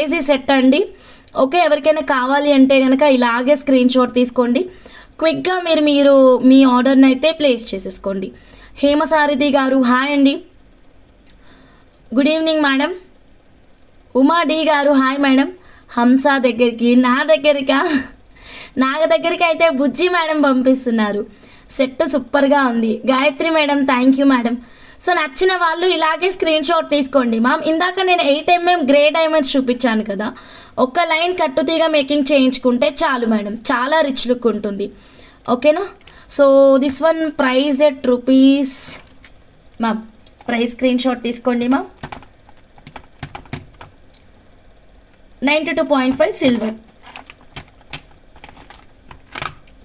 Easy set అండి. Okay, ఎవరికైనా కావాలి అంటే కనుక ఇలాగే స్క్రీన్ షాట్ తీసుకోండి. క్విక్గా మీరు మీ ఆర్డర్ని అయితే ప్లేస్ చేసేసుకోండి. హేమసారథి గారు హాయ్ అండి, good evening madam. Uma D గారు హాయ్ మేడం. హంస దగ్గరికి నా దగ్గరికి అయితే బుజ్జి మేడం పంపిస్తున్నారు. సెట్ సూపర్గా ఉంది. Gayatri madam thank you madam. So నచ్చిన వాళ్ళు ఇలాగే స్క్రీన్ షాట్ తీసుకోండి మ్యామ్. ఇందాక నేను 8mm గ్రే డైమండ్స్ చూపించాను కదా, ఒక్క లైన్ కట్టుతీగా మేకింగ్ చేయించుకుంటే చాలు మేడం, చాలా రిచ్ లుక్ ఉంటుంది. ఓకేనా. So this one price at rupees ma'am, price screenshot తీసుకోండి మ్యామ్. 92.5 సిల్వర్.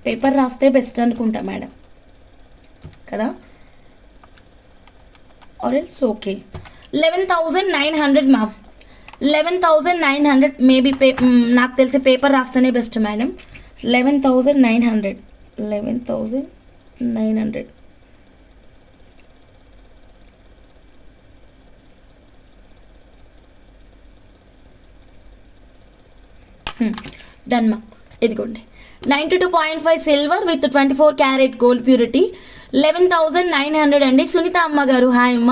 పేపర్ రాస్తే బెస్ట్ అనుకుంటా మేడం కదా, or else okay. 11,900 ma'am, 11,900 maybe. నాకు తెలిసి పేపర్ రాస్తేనే బెస్ట్ మేడం. 11,900 11,900. Done ma'am. ఇదిగోండి 92.5 silver with 24 carat gold purity, 11,900 అండి. సునీత అమ్మ గారు హాయ్ అమ్మ.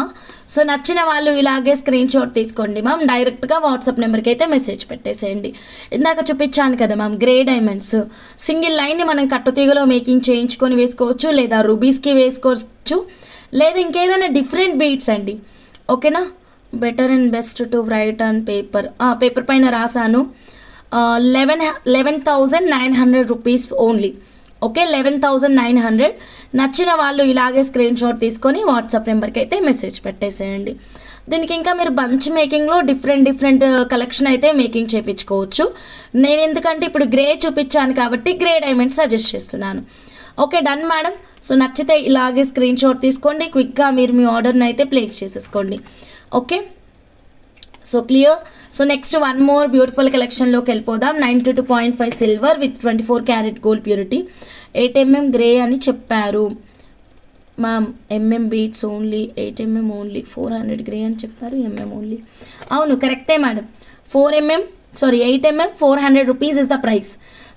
సో నచ్చిన వాళ్ళు ఇలాగే స్క్రీన్ షాట్ తీసుకోండి మ్యామ్. డైరెక్ట్గా వాట్సాప్ నెంబర్కి అయితే మెసేజ్ పెట్టేసేయండి. ఇందాక చూపించాను కదా మ్యామ్, గ్రే డైమండ్స్ సింగిల్ లైన్ని మనం కట్టుతీగలో మేకింగ్ చేయించుకొని వేసుకోవచ్చు, లేదా రూబీస్కి వేసుకోవచ్చు, లేదా ఇంకేదైనా డిఫరెంట్ బీట్స్ అండి. ఓకేనా. Better and best to right on paper. Paper పైన రాశాను. 11,900 రూపీస్ ఓన్లీ. ఓకే, 11,900. నచ్చిన వాళ్ళు ఇలాగే స్క్రీన్ షాట్ తీసుకొని వాట్సాప్ నెంబర్కి అయితే మెసేజ్ పెట్టేసేయండి. దీనికి ఇంకా మీరు బంచ్ మేకింగ్లో డిఫరెంట్ కలెక్షన్ అయితే మేకింగ్ చేయించుకోవచ్చు. నేను ఎందుకంటే ఇప్పుడు గ్రే చూపించాను కాబట్టి గ్రే డైమండ్స్ సజెస్ట్ చేస్తున్నాను. Okay done madam. సో నచ్చితే ఇలాగే స్క్రీన్ షాట్ తీసుకోండి. క్విక్గా మీరు మీ ఆర్డర్ని అయితే ప్లేస్ చేసేసుకోండి. Okay, so clear. So next one more beautiful కలెక్షన్లోకి వెళ్ళిపోదాం. 92.5 silver with 24 carat gold purity, 8mm గ్రే అని చెప్పారు ma'am. Beads only 8mm only, 400 గ్రే అని చెప్పారు. ఓన్లీ అవును కరెక్టే madam. 8mm 400 rupees is the price.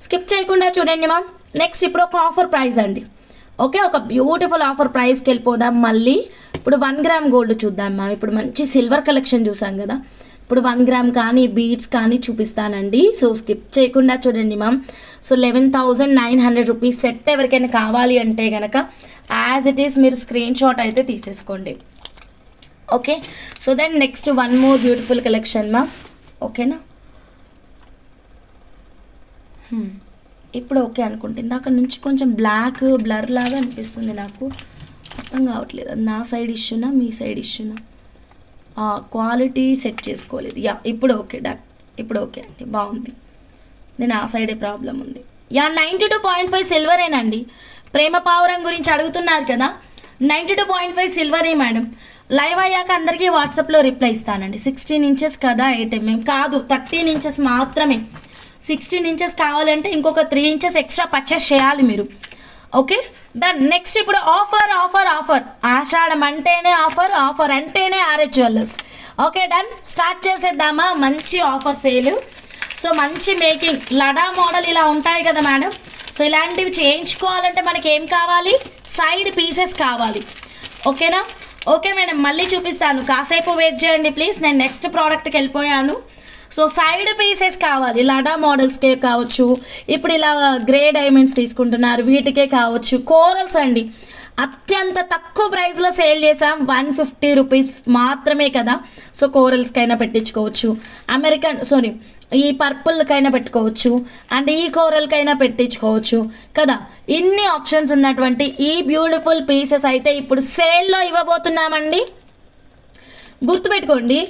Skip చేయకుండా చూడండి మ్యామ్. నెక్స్ట్ ఇప్పుడు ఒక ఆఫర్ ప్రైస్ అండి. ఓకే, ఒక బ్యూటిఫుల్ ఆఫర్ ప్రైస్కి వెళ్ళిపోదాం. మళ్ళీ ఇప్పుడు 1 గ్రామ్ గోల్డ్ చూద్దాం మ్యామ్. ఇప్పుడు మంచి సిల్వర్ కలెక్షన్ చూసాం కదా, ఇప్పుడు 1 గ్రామ్ కానీ బీడ్స్ కానీ చూపిస్తానండి. సో స్కిప్ చేయకుండా చూడండి మ్యామ్. సో 11,900 రూపీస్ సెట్ ఎవరికైనా కావాలి అంటే కనుక యాజ్ ఇట్ ఈస్ మీరు స్క్రీన్ షాట్ అయితే తీసేసుకోండి. Okay, so then next one more beautiful collection ma'am. ఓకేనా. ఇప్పుడు ఓకే అనుకుంటే, ఇందాక నుంచి కొంచెం బ్లాక్ బ్లర్ లాగా అనిపిస్తుంది, నాకు అర్థం కావట్లేదు. నా సైడ్ ఇష్యూనా మీ సైడ్ ఇష్యూనా? క్వాలిటీ సెట్ చేసుకోలేదు. యా ఇప్పుడు ఓకే డన్. ఇప్పుడు ఓకే అండి, బాగుంది. నేను ఆ సైడే ప్రాబ్లం ఉంది. యా 92.5 సిల్వరేనండి. ప్రేమ పావురం గురించి అడుగుతున్నారు కదా, 92.5 సిల్వరే మేడం. లైవ్ అయ్యాక అందరికీ వాట్సాప్లో రిప్లై ఇస్తానండి. 16 ఇంచెస్ కదా, 8mm కాదు, 13 ఇంచెస్ మాత్రమే. 16 ఇంచెస్ కావాలంటే ఇంకొక 3 ఇంచెస్ ఎక్స్ట్రా పర్చేస్ చేయాలి మీరు. Okay done. నెక్స్ట్ ఇప్పుడు ఆఫర్ ఆఫర్ ఆఫర్. ఆషాఢం అంటేనే ఆఫర్, ఆఫర్ అంటేనే RS jewellers. Okay done, start చేసేద్దామా. మంచి ఆఫర్ సేల్. సో మంచి మేకింగ్ లడా మోడల్ ఇలా ఉంటాయి కదా మేడం. సో ఇలాంటివి చేయించుకోవాలంటే మనకి ఏం కావాలి, సైడ్ పీసెస్ కావాలి. ఓకేనా. ఓకే మేడం, మళ్ళీ చూపిస్తాను, కాసేపు వెయిట్ చేయండి ప్లీజ్. నేను నెక్స్ట్ ప్రోడక్ట్కి వెళ్ళిపోయాను. సో సైడ్ పీసెస్ కావాలి, లడా మోడల్స్కే కావచ్చు, ఇప్పుడు ఇలా గ్రే డైమండ్స్ తీసుకుంటున్నారు వీటికే కావచ్చు. కోరల్స్ అండి, అత్యంత తక్కువ ప్రైస్లో సేల్ చేసాం, 150 రూపీస్ మాత్రమే కదా. సో కోరల్స్కైనా పెట్టించుకోవచ్చు, ఈ పర్పుల్కైనా పెట్టుకోవచ్చు, అండ్ ఈ కోరల్కైనా పెట్టించుకోవచ్చు కదా. ఇన్ని ఆప్షన్స్ ఉన్నటువంటి ఈ బ్యూటిఫుల్ పీసెస్ అయితే ఇప్పుడు సేల్లో ఇవ్వబోతున్నామండి. గుర్తుపెట్టుకోండి,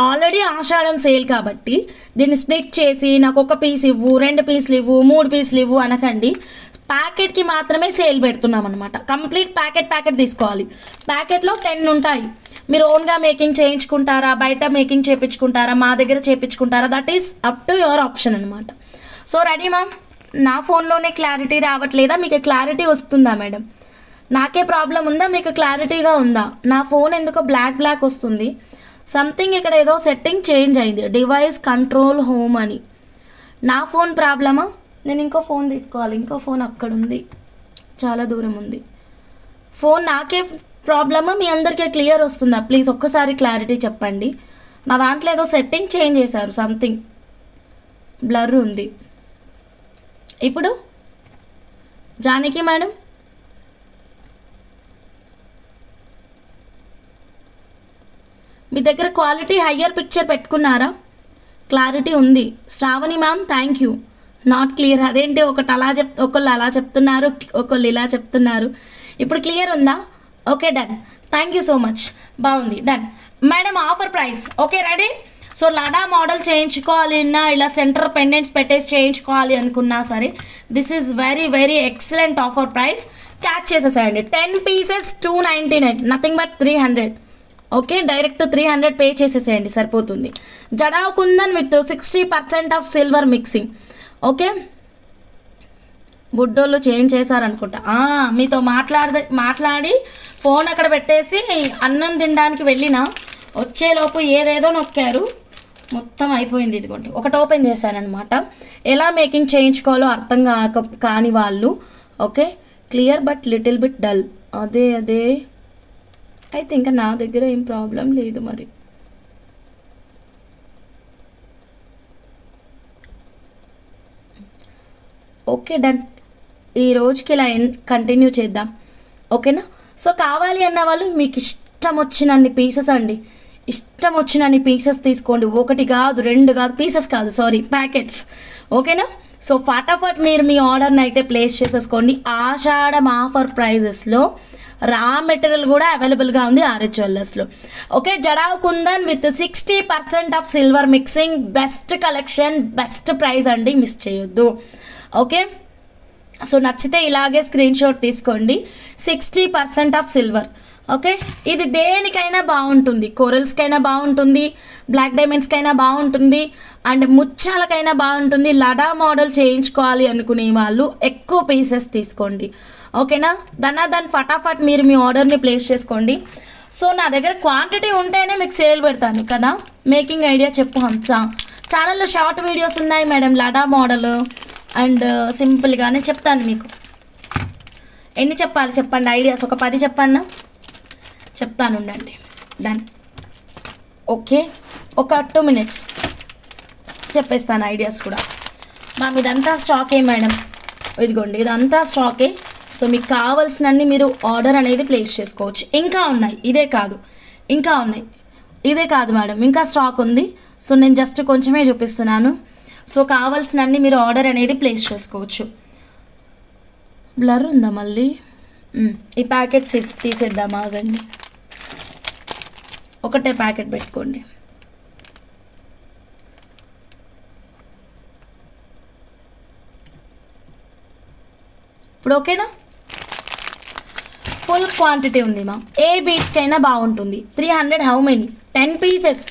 ఆల్రెడీ ఆషాఢం సేల్ కాబట్టి దీన్ని స్ప్లిట్ చేసి నాకు 1 పీస్ ఇవ్వు, 2 పీసులు ఇవ్వు, 3 పీసులు ఇవ్వు అనకండి. ప్యాకెట్కి మాత్రమే సేల్ పెడుతున్నాం అనమాట. కంప్లీట్ ప్యాకెట్ తీసుకోవాలి. ప్యాకెట్లో 10 ఉంటాయి. మీరు ఓన్గా మేకింగ్ చేయించుకుంటారా, బయట మేకింగ్ చేయించుకుంటారా, మా దగ్గర చేయించుకుంటారా, that is up to your option అనమాట. So ready ma'am. నా ఫోన్లోనే క్లారిటీ రావట్లేదా, మీకు క్లారిటీ వస్తుందా మేడం? నాకే ప్రాబ్లం ఉందా, మీకు క్లారిటీగా ఉందా? నా ఫోన్ ఎందుకో బ్లాక్ వస్తుంది. సంథింగ్ ఇక్కడ ఏదో సెట్టింగ్ చేంజ్ అయింది, డివైస్ కంట్రోల్ హోమ్ అని. నా ఫోన్ ప్రాబ్లమా? నేను ఇంకో ఫోన్ తీసుకోవాలి. ఇంకో ఫోన్ అక్కడ ఉంది, చాలా దూరం ఉంది. ఫోన్ నాకే ప్రాబ్లమా మీ అందరికీ క్లియర్ వస్తుందా? ప్లీజ్ ఒక్కసారి క్లారిటీ చెప్పండి. నా దాంట్లో ఏదో సెట్టింగ్ చేంజ్ చేశారు, సంథింగ్ బ్లర్ ఉంది. ఇప్పుడు జానకి మేడం మీ దగ్గర క్వాలిటీ హయ్యర్ పిక్చర్ పెట్టుకున్నారా? క్లారిటీ ఉంది. Sravani ma'am thank you. Not clear. అదేంటి ఒకళ్ళు అలా చెప్తున్నారు, ఒకళ్ళు ఇలా చెప్తున్నారు. ఇప్పుడు క్లియర్ ఉందా? Okay done. Thank you so much. బాగుంది, done. Madam offer price okay ready. So లడా మోడల్ చేయించుకోవాలన్నా ఇలా సెంటర్ పెండెంట్స్ పెట్టేసి చేయించుకోవాలి అనుకున్నా సరే this is very very excellent offer price. Catch చేసేసేయండి. 10 pieces 299, nothing but 300. Okay direct 300 pay చేసేసేయండి సరిపోతుంది. Jadau kundan with 60% off silver mixing. Okay బుడ్డోళ్ళు చేంజ్ చేశారనుకుంటా. మీతో మాట్లాడి ఫోన్ అక్కడ పెట్టేసి అన్నం తినడానికి వెళ్ళిన వచ్చేలోపు ఏదేదో నొక్కారు, మొత్తం అయిపోయింది. ఇదిగోండి ఒకటి ఓపెన్ చేశానమాట. ఎలా మేకింగ్ చేయించుకోవాలో అర్థం కాని వాళ్ళు. Okay clear but little bit dull. అదే అయితే ఇంకా నా దగ్గర ఏం ప్రాబ్లం లేదు మరి. Okay done. ఈ రోజుకి ఇలా కంటిన్యూ చేద్దాం ఓకేనా. సో కావాలి అన్న వాళ్ళు మీకు ఇష్టం వచ్చినన్ని పీసెస్ అండి, ఇష్టం వచ్చినన్ని పీసెస్ తీసుకోండి. 1 కాదు 2 కాదు, పీసెస్ కాదు సారీ ప్యాకెట్స్. ఓకేనా. సో ఫటాఫట్ మీరు మీ ఆర్డర్ని అయితే ప్లేస్ చేసేసుకోండి. ఆషాఢం ఆఫర్ ప్రైజెస్లో రా మెటీరియల్ కూడా అవైలబుల్గా ఉంది RH జ్యువెలర్స్లో. Okay jadau kundan with 60% off silver mixing, best collection, best price అండి, మిస్ చేయొద్దు. ఓకే సో నచ్చితే ఇలాగే స్క్రీన్ షాట్ తీసుకోండి. 60% ఆఫ్ సిల్వర్. ఓకే ఇది దేనికైనా బాగుంటుంది, కోరల్స్కైనా బాగుంటుంది, బ్లాక్ డైమండ్స్కైనా బాగుంటుంది, అండ్ ముత్యాలకైనా బాగుంటుంది. లడా మోడల్ చేయించుకోవాలి అనుకునే వాళ్ళు ఎక్కువ పీసెస్ తీసుకోండి ఓకేనా. దాన్ని ఫటాఫట్ మీరు మీ ఆర్డర్ని ప్లేస్ చేసుకోండి. సో నా దగ్గర క్వాంటిటీ ఉంటేనే మీకు సేల్ పెడతాను కదా. మేకింగ్ ఐడియా చెప్పు హంస. ఛానల్లో షార్ట్ వీడియోస్ ఉన్నాయి మేడం లడా మోడల్, అండ్ సింపుల్గానే చెప్తాను మీకు. ఎన్ని చెప్పాలి చెప్పండి ఐడియాస్? ఒక 10 చెప్పన్నా? చెప్తాను ఉండండి. డన్. ఓకే ఒక 2 minutes చెప్పేస్తాను ఐడియాస్ కూడా. ఇదంతా స్టాకే మేడం, ఇదిగోండి ఇదంతా స్టాకే. సో మీకు కావాల్సినన్ని మీరు ఆర్డర్ అనేది ప్లేస్ చేసుకోవచ్చు. ఇంకా ఉన్నాయి, ఇదే కాదు ఇంకా ఉన్నాయి, ఇదే కాదు మేడం ఇంకా స్టాక్ ఉంది. సో నేను జస్ట్ కొంచెమే చూపిస్తున్నాను. సో కావాల్సినన్ని మీరు ఆర్డర్ అనేది ప్లేస్ చేసుకోవచ్చు. బ్లర్ ఉందా మళ్ళీ? ఈ ప్యాకెట్స్ తీసేద్దాం ఆగండి. ఒకటే ప్యాకెట్ పెట్టుకోండి. ఇప్పుడు ఓకేనా. ఫుల్ క్వాంటిటీ ఉంది మా. ఏ బీట్స్కైనా బాగుంటుంది. 300 హౌ మెనీ? 10 పీసెస్.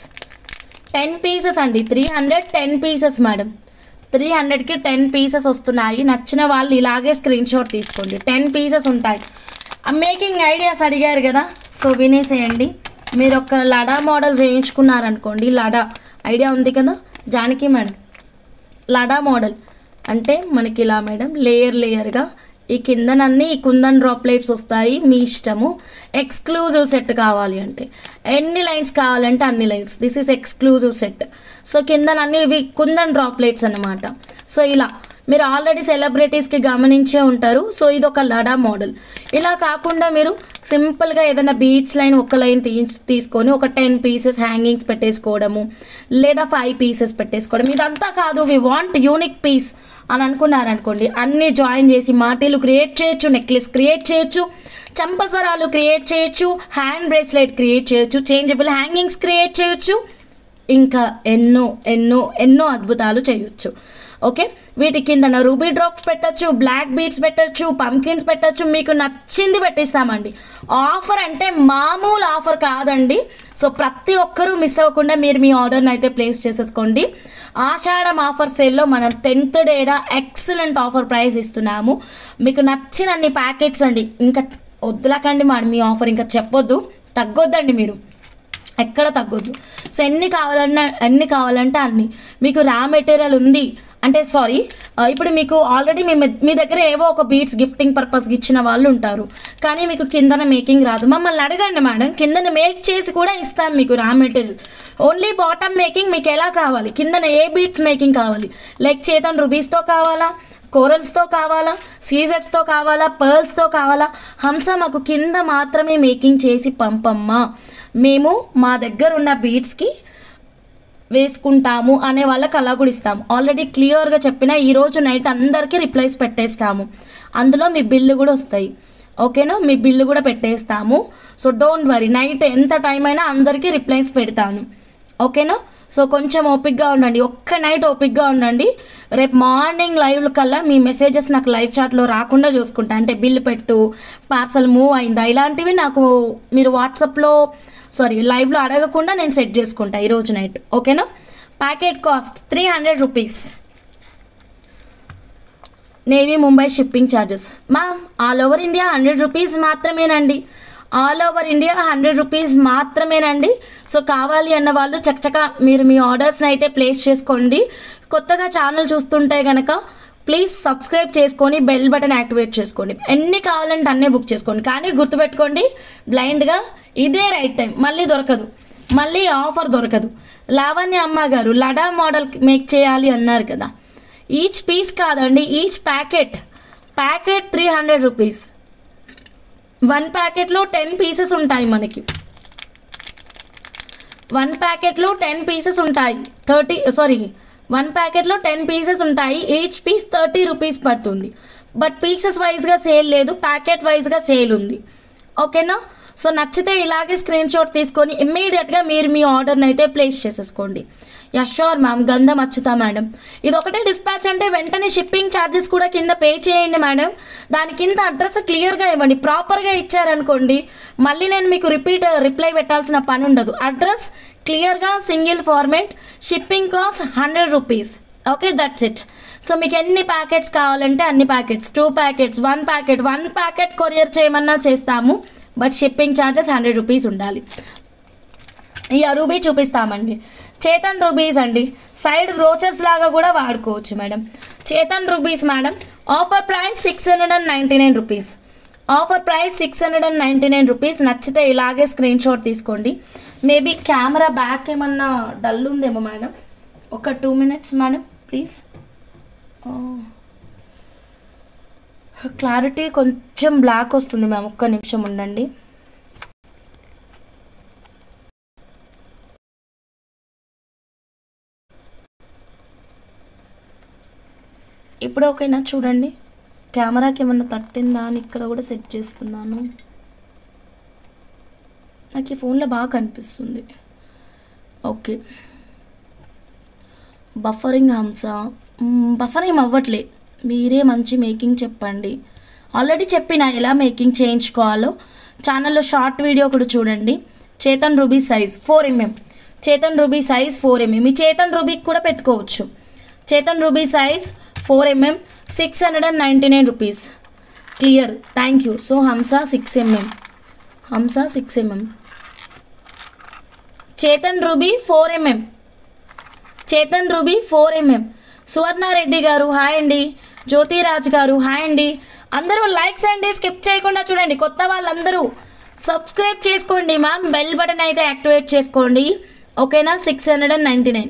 10 పీసెస్ అండి. 300 10 పీసెస్ మేడం. 300కి 10 పీసెస్ వస్తున్నాయి. నచ్చిన వాళ్ళు ఇలాగే స్క్రీన్ షాట్ తీసుకోండి. 10 పీసెస్ ఉంటాయి. మేకింగ్ ఐడియాస్ అడిగారు కదా, సో వినేసేయండి. మీరు ఒక లడా మోడల్ చేయించుకున్నారనుకోండి, లడా ఐడియా ఉంది కదా జానకి మేడం. లడా మోడల్ అంటే మనకి ఇలా మేడం లేయర్గా ఈ కిందనన్నీ ఈ కుందన్ డ్రాప్లెట్స్ వస్తాయి, మీ ఇష్టము. ఎక్స్క్లూజివ్ సెట్ కావాలి అంటే ఎన్ని లైన్స్ కావాలంటే అన్ని lines. This is exclusive set. So కిందనన్నీ ఇవి కుందన్ డ్రాప్లెట్స్ అనమాట. సో ఇలా మీరు ఆల్రెడీ సెలబ్రిటీస్కి గమనించే ఉంటారు. సో ఇది ఒక లడా మోడల్. ఇలా కాకుండా మీరు సింపుల్గా ఏదైనా బీట్స్ లైన్ ఒక లైన్ తీసుకొని ఒక 10 పీసెస్ హ్యాంగింగ్స్ పెట్టేసుకోవడము, లేదా 5 పీసెస్ పెట్టేసుకోవడం. ఇదంతా కాదు, వి వాంట్ యూనిక్ పీస్ అని అనుకున్నారనుకోండి, అన్నీ జాయిన్ చేసి మాటీలు క్రియేట్ చేయొచ్చు, నెక్లెస్ క్రియేట్ చేయొచ్చు, చంపస్వరాలు క్రియేట్ చేయొచ్చు, హ్యాండ్ బ్రేస్లెట్ క్రియేట్ చేయొచ్చు, చేంజబుల్ హ్యాంగింగ్స్ క్రియేట్ చేయొచ్చు, ఇంకా ఎన్నో ఎన్నో ఎన్నో అద్భుతాలు చేయొచ్చు. ఓకే వీటి కింద రూబీ డ్రాప్స్ పెట్టచ్చు, బ్లాక్ బీడ్స్ పెట్టచ్చు, పంకిన్స్ పెట్టచ్చు, మీకు నచ్చింది పెట్టిస్తామండి. ఆఫర్ అంటే మామూలు ఆఫర్ కాదండి. సో ప్రతి ఒక్కరూ మిస్ అవ్వకుండా మీరు మీ ఆర్డర్ని అయితే ప్లేస్ చేసేసుకోండి. ఆషాఢం ఆఫర్ సేల్లో మనం 10th డేనా ఎక్సలెంట్ ఆఫర్ ప్రైస్ ఇస్తున్నాము. మీకు నచ్చినన్ని ప్యాకెట్స్ అండి. ఇంకా వద్దులకండి మేడం మీ ఆఫర్, ఇంకా చెప్పొద్దు, తగ్గొద్దండి మీరు. ఎక్కడ తగ్గొద్దు. సో ఎన్ని కావాలంటే అన్ని. మీకు రా మెటీరియల్ ఉంది అంటే సారీ, ఇప్పుడు మీకు ఆల్రెడీ మీ దగ్గర ఏవో ఒక బీట్స్ గిఫ్టింగ్ పర్పస్కి ఇచ్చిన వాళ్ళు ఉంటారు, కానీ మీకు కిందన మేకింగ్ రాదు. మమ్మల్ని అడగండి మేడం, కిందన మేక్ చేసి కూడా ఇస్తాం మీకు raw material. Only bottom making మీకు ఎలా కావాలి, కిందన ఏ బీట్స్ మేకింగ్ కావాలి, లైక్ చేతన్ రూబీస్తో కావాలా, కోరల్స్తో కావాలా, సీజెట్స్తో కావాలా, పర్ల్స్తో కావాలా, హంస మాకు కింద మాత్రమే మేకింగ్ చేసి పంపమ్మా, మేము మా దగ్గర ఉన్న బీట్స్కి వేసుకుంటాము అనే వాళ్ళకి అలా కూడా ఇస్తాము. ఆల్రెడీ క్లియర్గా చెప్పిన ఈరోజు నైట్ అందరికీ రిప్లైస్ పెట్టేస్తాము, అందులో మీ బిల్లు కూడా వస్తాయి. ఓకేనా, మీ బిల్లు కూడా పెట్టేస్తాము. సో డోంట్ వరీ, నైట్ ఎంత టైం అయినా అందరికీ రిప్లైస్ పెడతాను. ఓకేనా, సో కొంచెం ఓపిక్గా ఉండండి, ఒక్క నైట్ ఓపిక్గా ఉండండి. రేపు మార్నింగ్ లైవ్ కల్లా మీ మెసేజెస్ నాకు లైవ్ చాట్లో రాకుండా చూసుకుంటా. అంటే బిల్లు పెట్టు, పార్సల్ మూవ్ అయిందా, ఇలాంటివి నాకు మీరు వాట్సాప్లో లైవ్లో అడగకుండా నేను సెట్ చేసుకుంటా ఈరోజు నైట్. ఓకేనా, packet cost 300 rupees, Navi Mumbai shipping charges. Ma'am all over India 100 rupees మాత్రమేనండి, ఆల్ ఓవర్ ఇండియా 100 రూపీస్ మాత్రమేనండి. సో కావాలి అన్న వాళ్ళు చక్కగా మీరు మీ ఆర్డర్స్ని అయితే ప్లేస్ చేసుకోండి. కొత్తగా ఛానల్ చూస్తుంటే కనుక ప్లీజ్ సబ్స్క్రైబ్ చేసుకొని బెల్ బటన్ యాక్టివేట్ చేసుకోండి. ఎన్ని కావాలంటే అన్నీ బుక్ చేసుకోండి, కానీ గుర్తుపెట్టుకోండి బ్లైండ్గా ఇదే రైట్ టైం, మళ్ళీ దొరకదు, మళ్ళీ ఆఫర్ దొరకదు. లావణ్య అమ్మ గారు లడా మోడల్ మేక్ చేయాలి అన్నారు కదా, ఈచ్ పీస్ కాదండి, ఈచ్ ప్యాకెట్ 300 రూపీస్. 1 ప్యాకెట్లో 10 పీసెస్ ఉంటాయి మనకి, 1 ప్యాకెట్లో 10 పీసెస్ ఉంటాయి, 1 ప్యాకెట్లో 10 పీసెస్ ఉంటాయి, ఈచ్ పీస్ 30 రూపీస్ పడుతుంది. బట్ పీసెస్ వైజ్గా సేల్ లేదు, ప్యాకెట్ వైజ్గా సేల్ ఉంది. ఓకేనా, సో నచ్చితే ఇలాగే స్క్రీన్ షాట్ తీసుకొని ఇమ్మీడియట్గా మీరు మీ ఆర్డర్ని అయితే ప్లేస్ చేసేసుకోండి. యా షూర్ మ్యామ్, గంధం అచ్చుతా మేడం. ఇది ఒకటే డిస్పాచ్ అంటే వెంటనే షిప్పింగ్ ఛార్జెస్ కూడా కింద పే చేయండి మేడం. దాని కింద అడ్రస్ క్లియర్గా ఇవ్వండి, ప్రాపర్గా ఇచ్చారనుకోండి మళ్ళీ నేను మీకు రిప్లై పెట్టాల్సిన పని ఉండదు. అడ్రస్ క్లియర్గా single format, shipping cost 100 rupees. Okay, that's it. So మీకు ఎన్ని ప్యాకెట్స్ కావాలంటే అన్ని ప్యాకెట్స్, 2 ప్యాకెట్స్, 1 ప్యాకెట్ కొరియర్ చేయమన్నా చేస్తాము, బట్ షిప్పింగ్ ఛార్జెస్ 100 రూపీస్ ఉండాలి. ఈ రూబీ చూపిస్తామండి, చేతన్ రూబీస్ అండి, సైడ్ బ్రోచర్స్ లాగా కూడా వాడుకోవచ్చు madam. Chetan rubies madam, offer price 699 rupees, offer price 699 rupees. నచ్చితే ఇలాగే స్క్రీన్ షాట్ తీసుకోండి. మేబీ కెమెరా బ్యాక్ ఏమన్నా డల్ ఉందేమో మేడం, ఒక 2 minutes మేడం ప్లీజ్. క్లారిటీ కొంచెం బ్లాక్ వస్తుంది మ్యామ్, ఒక్క నిమిషం ఉండండి. ఇప్పుడు ఓకేనా, చూడండి కెమెరాకి ఏమన్నా తట్టిందా అని ఇక్కడ కూడా సెట్ చేస్తున్నాను. నాకు ఈ ఫోన్లో బాగా కనిపిస్తుంది. ఓకే, బఫరింగ్ హంస, బఫరింగ్ అవ్వట్లే, మీరే మంచి మేకింగ్ చెప్పండి. ఆల్రెడీ చెప్పిన ఎలా మేకింగ్ చేయించుకోవాలో, ఛానల్లో షార్ట్ వీడియో కూడా చూడండి. Chetan ruby size 4mm, Chetan ruby size 4mm, మీ చేతన్ రూబీకి కూడా పెట్టుకోవచ్చు. Chetan ruby size 4mm, 699 rupees. Clear, thank you. So హంస 6mm, హంస 6mm, Chetan ruby 4mm, Chetan ruby 4mm. Suvarna Reddy గారు హాయ్ అండి, జ్యోతిరాజ్ గారు హాయ్ అండి. అందరూ లైక్స్ అండి, స్కిప్ చేయకుండా చూడండి. కొత్త వాళ్ళందరూ సబ్స్క్రైబ్ చేసుకోండి మ్యామ్, బెల్ బటన్ అయితే యాక్టివేట్ చేసుకోండి. ఓకేనా, 699.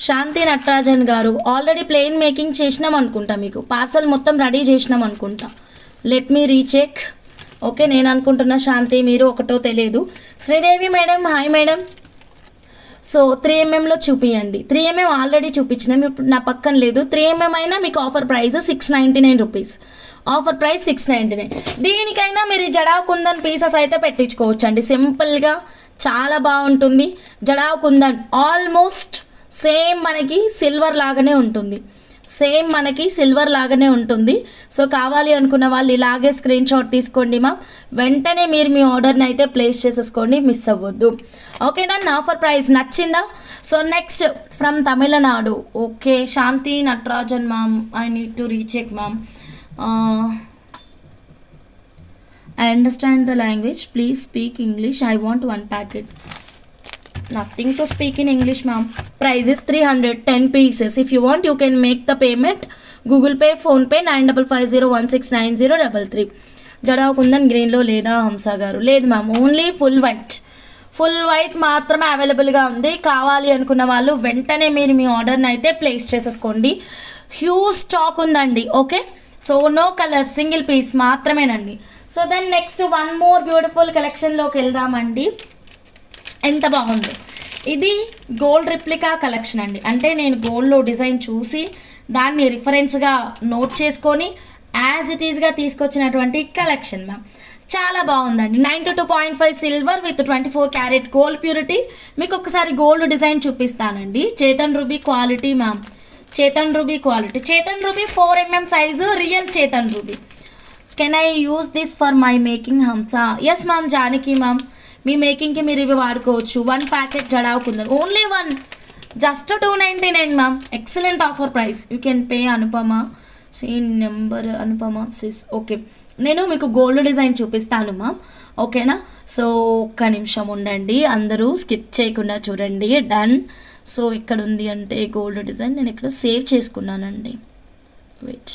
శాంతి నటరాజన్ గారు ఆల్రెడీ ప్లెయిన్ మేకింగ్ చేసినాం అనుకుంటా, మీకు పార్సల్ మొత్తం రెడీ చేసినాం అనుకుంటా. Let me recheck. ఓకే, నేను అనుకుంటున్నా శాంతి, మీరు ఒకటో తెలియదు. Sridevi madam hi madam. So 3mmలో చూపియండి. 3mm ఆల్రెడీ చూపించినాం, ఇప్పుడు నా పక్కన లేదు. 3mm అయినా మీకు offer price 699 rupees, offer price 699. దీనికైనా మీరు జడావ్ కుందన్ పీసెస్ అయితే పెట్టించుకోవచ్చు అండి, సింపుల్గా చాలా బాగుంటుంది. జడావ్ కుందన్ ఆల్మోస్ట్ సేమ్ మనకి సిల్వర్ లాగానే ఉంటుంది, సేమ్ మనకి సిల్వర్ లాగానే ఉంటుంది. సో కావాలి అనుకున్న వాళ్ళు ఇలాగే స్క్రీన్ షాట్ తీసుకోండి మా, వెంటనే మీరు మీ ఆర్డర్ని అయితే ప్లేస్ చేసేసుకోండి, మిస్ అవ్వద్దు. ఓకేనా, ఆఫర్ ప్రైస్ నచ్చిందా? So next from Tamil Nadu. Okay, Shanti Natarajan ma'am, I need to recheck ma'am. I understand the language. Please speak English. I want 1 packet. Nothing to speak in English, ma'am. Price is 310 pieces. If you want, you can make the payment. Google Pay, Phone Pay 9550169033. Jada kundan గ్రీన్లో లేదా హంస గారు? లేదు ma'am, only full white మాత్రమే అవైలబుల్గా ఉంది. కావాలి అనుకున్న వాళ్ళు వెంటనే మీరు మీ ఆర్డర్ని అయితే ప్లేస్ చేసేసుకోండి. హ్యూజ్ స్టాక్ ఉందండి. Okay, so no colours, single piece మాత్రమేనండి. So then next one more beautiful కలెక్షన్లోకి వెళ్దామండి. ఎంత బాగుంది ఇది! గోల్డ్ రిప్లికా కలెక్షన్ అండి. అంటే నేను గోల్డ్లో డిజైన్ చూసి దాన్ని రిఫరెన్స్గా నోట్ చేసుకొని యాజ్ ఇట్ ఈస్గా తీసుకొచ్చినటువంటి కలెక్షన్ మ్యామ్. చాలా బాగుందండి. 92.5 silver with 24 carat gold purity. మీకు ఒకసారి గోల్డ్ డిజైన్ చూపిస్తానండి. Chatham ruby quality ma'am. Chatham ruby quality. Chatham ruby 4 mm size, real Chatham ruby. Can I use this for my making Hamsa? Yes ma'am, Janaki ma'am. మీ మేకింగ్కి మీరు ఇవి వాడుకోవచ్చు. 1 packet జడావుకుందని only 1, just 299 ma'am. Excellent offer price. You can pay. Anupama seen number, Anupama sis. Okay, నేను మీకు gold design చూపిస్తాను ma'am. ఓకేనా? సో ఒక్క నిమిషం ఉండండి, అందరూ స్కిప్ చేయకుండా చూడండి. డన్. సో ఇక్కడ ఉంది అంటే గోల్డ్ డిజైన్ నేను ఇక్కడ సేవ్ చేసుకున్నానండి. వెయిట్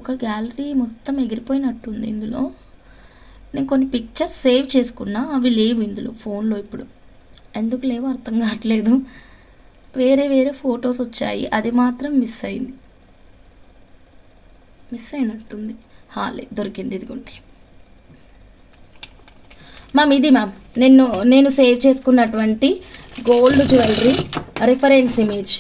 ఒక గ్యాలరీ మొత్తం ఎగిరిపోయినట్టుంది ఇందులో. నేను కొన్ని పిక్చర్స్ సేవ్ చేసుకున్నా, అవి లేవు ఇందులో ఫోన్లో. ఇప్పుడు ఎందుకు లేవో అర్థం కావట్లేదు. వేరే ఫొటోస్ వచ్చాయి, అది మాత్రం మిస్ అయినట్టుంది. దొరికింది, ఇదిగుంటే మ్యామ్. ఇది మ్యామ్ నేను సేవ్ చేసుకున్నటువంటి gold jewellery reference image.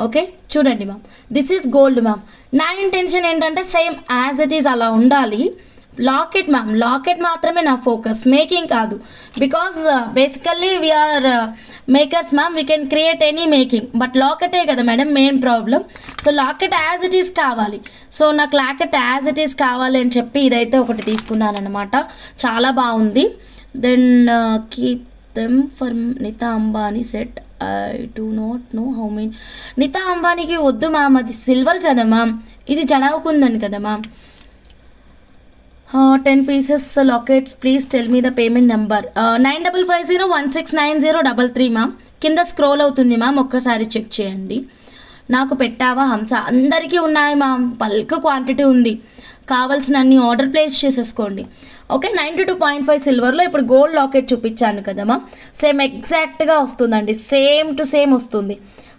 Okay, చూడండి ma'am. This is gold ma'am. నా ఇంటెన్షన్ ఏంటంటే సేమ్ యాజ్ ఇట్ ఈజ్ అలా ఉండాలి. లాకెట్ మ్యామ్, లాకెట్ మాత్రమే నా ఫోకస్, మేకింగ్ కాదు. Because basically we are makers ma'am, we can create any making, but లాకెటే కదా madam main problem. So locket as it is కావాలి. సో నాకు లాకెట్ యాజ్ ఇట్ ఈస్ కావాలి అని చెప్పి ఇదైతే ఒకటి తీసుకున్నాను అనమాట. చాలా బాగుంది. Then keep them for Nita Ambani set. I do not know how many. Nita అంబానీకి వద్దు మ్యామ్, అది సిల్వర్ కదా మ్యామ్, ఇది జడావుకుందని కదా ma'am. 10 pieces lockets. Please tell me the payment number. 9550169033 ma'am. కింద స్క్రోల్ అవుతుంది మ్యామ్, ఒక్కసారి చెక్ చేయండి. నాకు పెట్టావా హంస? అందరికీ ఉన్నాయి మ్యామ్, బల్క్ క్వాంటిటీ ఉంది. కావాల్సిన అన్ని ఆర్డర్ ప్లేస్ చేసేసుకోండి. ఓకే, 92.5 సిల్వర్లో ఇప్పుడు గోల్డ్ లాకెట్ చూపించాను కదా మ్యామ్, సేమ్ ఎగ్జాక్ట్గా వస్తుందండి, సేమ్ టు సేమ్ వస్తుంది.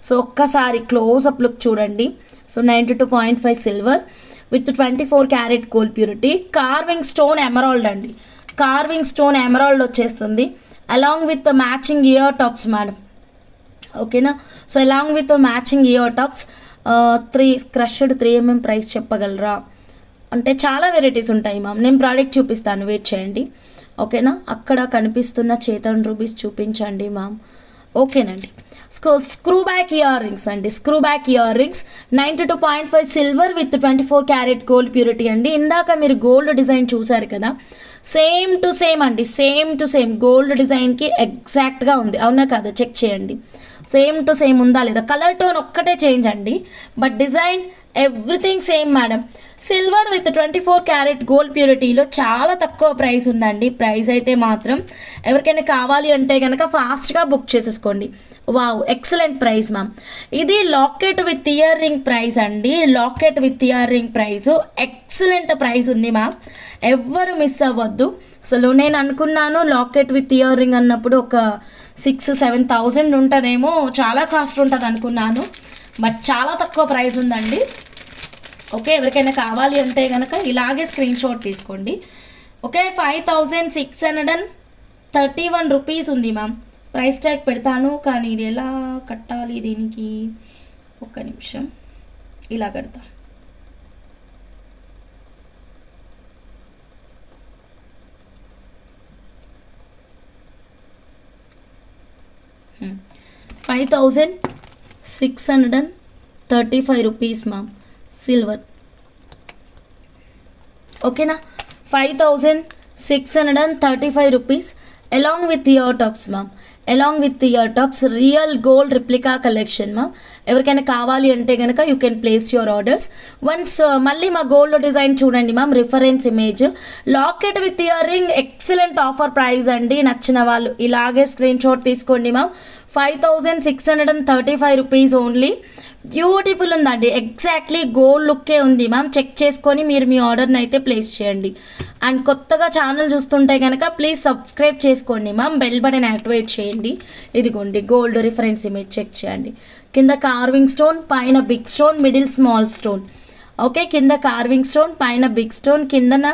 సో ఒక్కసారి క్లోజ్అప్ లుక్ చూడండి. So 92.5 silver with 24 carat gold purity. Carving stone emerald అండి, కార్వింగ్ స్టోన్ ఎమరాల్డ్ వచ్చేస్తుంది. Along with matching ear tops madam. ఓకేనా? So along with matching ear tops. 3 crushed 3 mm price చెప్పగలరా అంటే చాలా varieties ఉంటాయి ma'am. నేను product చూపిస్తాను, వెయిట్ చేయండి. ఓకేనా? అక్కడ కనిపిస్తున్న చేతన్ రూబీస్ చూపించండి మ్యామ్. ఓకేనండి. స్క్రూ బ్యాక్ ఇయర్ రింగ్స్ అండి, screw back ear rings 92.5 silver with 24 carat gold purity అండి. ఇందాక మీరు గోల్డ్ డిజైన్ చూసారు కదా, సేమ్ టు సేమ్ అండి, సేమ్ టు సేమ్ గోల్డ్ డిజైన్కి ఎగ్జాక్ట్గా ఉంది. అవునా కదా? చెక్ చేయండి, సేమ్ టు సేమ్ ఉందా లేదా. కలర్ టోన్ ఒక్కటే చేంజ్ అండి, but design everything same madam. Silver with 24 carat gold ప్యూరిటీలో చాలా తక్కువ ప్రైస్ ఉందండి. ప్రైస్ అయితే మాత్రం ఎవరికైనా కావాలి అంటే కనుక ఫాస్ట్గా బుక్ చేసేసుకోండి. Wow, excellent price ma'am. ఇది locket with ear ring price అండి, locket with ear ring price excellent price ఉంది మ్యామ్, ఎవ్వరు మిస్ అవ్వద్దు. అసలు నేను అనుకున్నాను లాకెట్ విత్ ఇయర్ రింగ్ అన్నప్పుడు ఒక 6-7 thousand ఉంటుందేమో, చాలా కాస్ట్ ఉంటుంది అనుకున్నాను, బట్ చాలా తక్కువ ప్రైస్ ఉందండి. ఓకే, ఎవరికైనా కావాలి అంటే కనుక ఇలాగే స్క్రీన్ షాట్ తీసుకోండి. ఓకే, 5631 రూపీస్ ఉంది మ్యామ్. ప్రైస్ ట్యాగ్ పెడతాను, కానీ ఇది ఎలా కట్టాలి దీనికి? ఒక్క నిమిషం, ఇలా కడతా. ₹5,635 రూపీస్ మ్యామ్, సిల్వర్. ఓకేనా? 5,635 rupees along with ear tops ma'am. Along with ear tops, real gold replica collection మా. ఎవరికైనా కావాలి అంటే కనుక you can place your orders once. మళ్ళీ మా గోల్డ్ డిజైన్ చూడండి ma'am, reference image locket with ear ring, excellent offer price అండి. నచ్చిన వాళ్ళు ఇలాగే స్క్రీన్ షాట్ తీసుకోండి మ్యామ్. 5635 rupees only. బ్యూటిఫుల్ ఉందండి, ఎగ్జాక్ట్లీ గోల్డ్ లుక్కే ఉంది మ్యామ్. చెక్ చేసుకొని మీరు మీ ఆర్డర్ని అయితే ప్లేస్ చేయండి. అండ్ కొత్తగా ఛానల్ చూస్తుంటే కనుక ప్లీజ్ సబ్స్క్రైబ్ చేసుకోండి మ్యామ్, బెల్ బటన్ యాక్టివేట్ చేయండి. ఇదిగోండి గోల్డ్ రిఫరెన్స్ ఇమేజ్ చెక్ చేయండి. కింద కార్వింగ్ స్టోన్, పైన big stone, middle small stone. Okay, కింద కార్వింగ్ స్టోన్, పైన బిగ్ స్టోన్, కిందన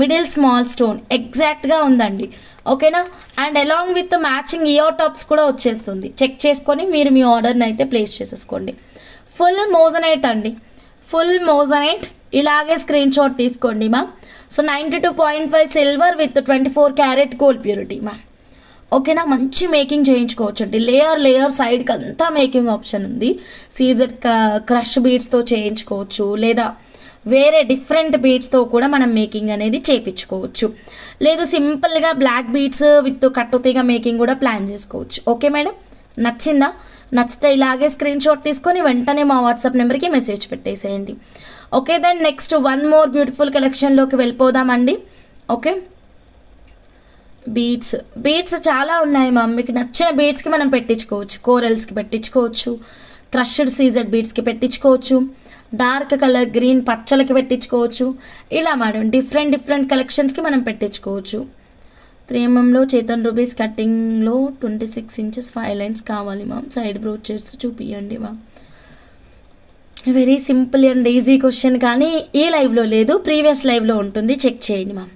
మిడిల్ స్మాల్ స్టోన్. ఎగ్జాక్ట్గా ఉందండి. ఓకేనా. And along with matching ear tops కూడా వచ్చేస్తుంది. చెక్ చేసుకొని మీరు మీ ఆర్డర్ని అయితే ప్లేస్ చేసేసుకోండి. ఫుల్ మోజనైట్ అండి, ఫుల్ మోజనైట్. ఇలాగే స్క్రీన్ షాట్ తీసుకోండి ma'am. So 92.5 silver with 24 carat gold purity ma'am. ఓకేనా, మంచి మేకింగ్ చేయించుకోవచ్చు అండి. లేయర్ సైడ్కి అంతా మేకింగ్ ఆప్షన్ ఉంది. సీజర్ క్రష్ బీడ్స్తో చేయించుకోవచ్చు, లేదా వేరే డిఫరెంట్ బీడ్స్తో కూడా మనం మేకింగ్ అనేది చేయించుకోవచ్చు. లేదు సింపుల్గా బ్లాక్ బీడ్స్ విత్ కట్టుతీగ మేకింగ్ కూడా ప్లాన్ చేసుకోవచ్చు. ఓకే మేడం, నచ్చిందా? నచ్చితే ఇలాగే స్క్రీన్ షాట్ తీసుకొని వెంటనే మా వాట్సాప్ నెంబర్కి మెసేజ్ పెట్టేసేయండి. Okay, then next one more beautiful కలెక్షన్లోకి వెళ్ళిపోదామండి. ఓకే, బీడ్స్ చాలా ఉన్నాయి మ్యామ్. మీకు నచ్చిన బీడ్స్కి మనం పెట్టించుకోవచ్చు. కోరల్స్కి పెట్టించుకోవచ్చు, క్రష్డ్ సీజెడ్ బీడ్స్కి పెట్టించుకోవచ్చు, డార్క్ కలర్ గ్రీన్ పచ్చలకి పెట్టించుకోవచ్చు. ఇలా మేడం డిఫరెంట్ కలెక్షన్స్కి మనం పెట్టించుకోవచ్చు. 3mm చేతన్ రూబీస్ కటింగ్లో 26 ఇంచెస్ 5 లైన్స్ కావాలి మ్యామ్. సైడ్ బ్రోచెస్ చూపియండి ma'am. Very simple and easy question, కానీ ఈ లైవ్లో లేదు, ప్రీవియస్ లైవ్లో ఉంటుంది. చెక్ చేయండి మ్యామ్.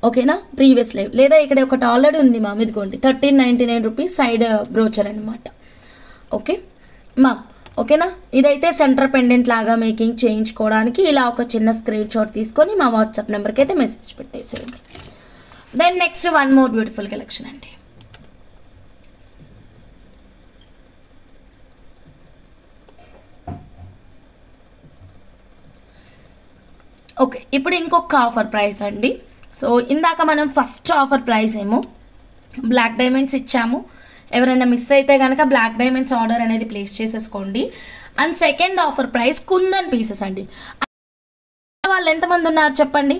ఓకేనా, ప్రీవియస్ లైవ్ లేదా ఇక్కడ ఒకటి ఆల్రెడీ ఉంది మ్యామ్. ఇదిగోండి 1399 రూపీస్ సైడ్ బ్రోచర్ అనమాట. Okay ma'am. ఓకేనా, ఇదైతే సెంటర్ పెండెంట్ లాగా మేకింగ్ చేయించుకోవడానికి ఇలా ఒక చిన్న స్క్రీన్ షాట్ తీసుకొని మా వాట్సాప్ నెంబర్కి అయితే మెసేజ్ పెట్టేసేయండి. Then next one more beautiful collection అండి. ఓకే, ఇప్పుడు ఇంకొక ఆఫర్ ప్రైస్ అండి. సో ఇందాక మనం ఫస్ట్ ఆఫర్ ప్రైస్ ఏమో బ్లాక్ డైమండ్స్ ఇచ్చాము. ఎవరైనా మిస్ అయితే కనుక బ్లాక్ డైమండ్స్ ఆర్డర్ అనేది ప్లేస్ చేసేసుకోండి. And second offer price kundan pieces అండి. వాళ్ళు ఎంతమంది ఉన్నారు చెప్పండి.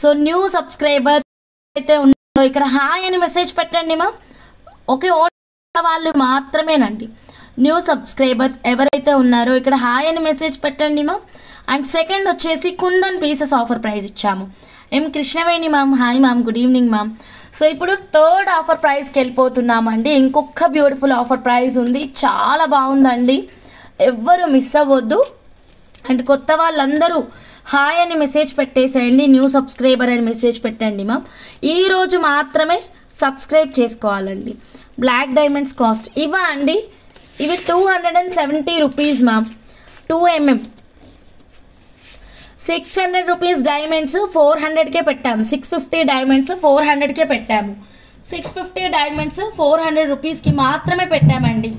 సో న్యూ సబ్స్క్రైబర్స్ అయితే ఉన్నారో ఇక్కడ హాయ్ అని మెసేజ్ పెట్టండి మా. ఓకే, ఓన్లీ వాళ్ళు మాత్రమేనండి. న్యూ సబ్స్క్రైబర్స్ ఎవరైతే ఉన్నారో ఇక్కడ హాయ్ అని మెసేజ్ పెట్టండి మా. అండ్ సెకండ్ వచ్చేసి కుందన్ పీసెస్ ఆఫర్ ప్రైస్ ఇచ్చాము. Krishnaveni ma'am, hi ma'am, good evening ma'am. So ఇప్పుడు థర్డ్ ఆఫర్ ప్రైస్కి వెళ్ళిపోతున్నామండి. ఇంకొక బ్యూటిఫుల్ ఆఫర్ ప్రైస్ ఉంది, చాలా బాగుందండి, ఎవ్వరు మిస్ అవ్వద్దు. అండ్ కొత్త వాళ్ళందరూ హాయ్ అని మెసేజ్ పెట్టేసేయండి, న్యూ సబ్స్క్రైబర్ అని మెసేజ్ పెట్టండి మ్యామ్. ఈరోజు మాత్రమే సబ్స్క్రైబ్ చేసుకోవాలండి. బ్లాక్ డైమండ్స్ కాస్ట్ ఇవా అండి, ఇవి 270 rupees ma'am. 2mm 600 rupees diamonds 400కే పెట్టాము. 650 డైమండ్స్ 400కే పెట్టాము. 650 డైమండ్స్ 400 రూపీస్కి మాత్రమే పెట్టామండి.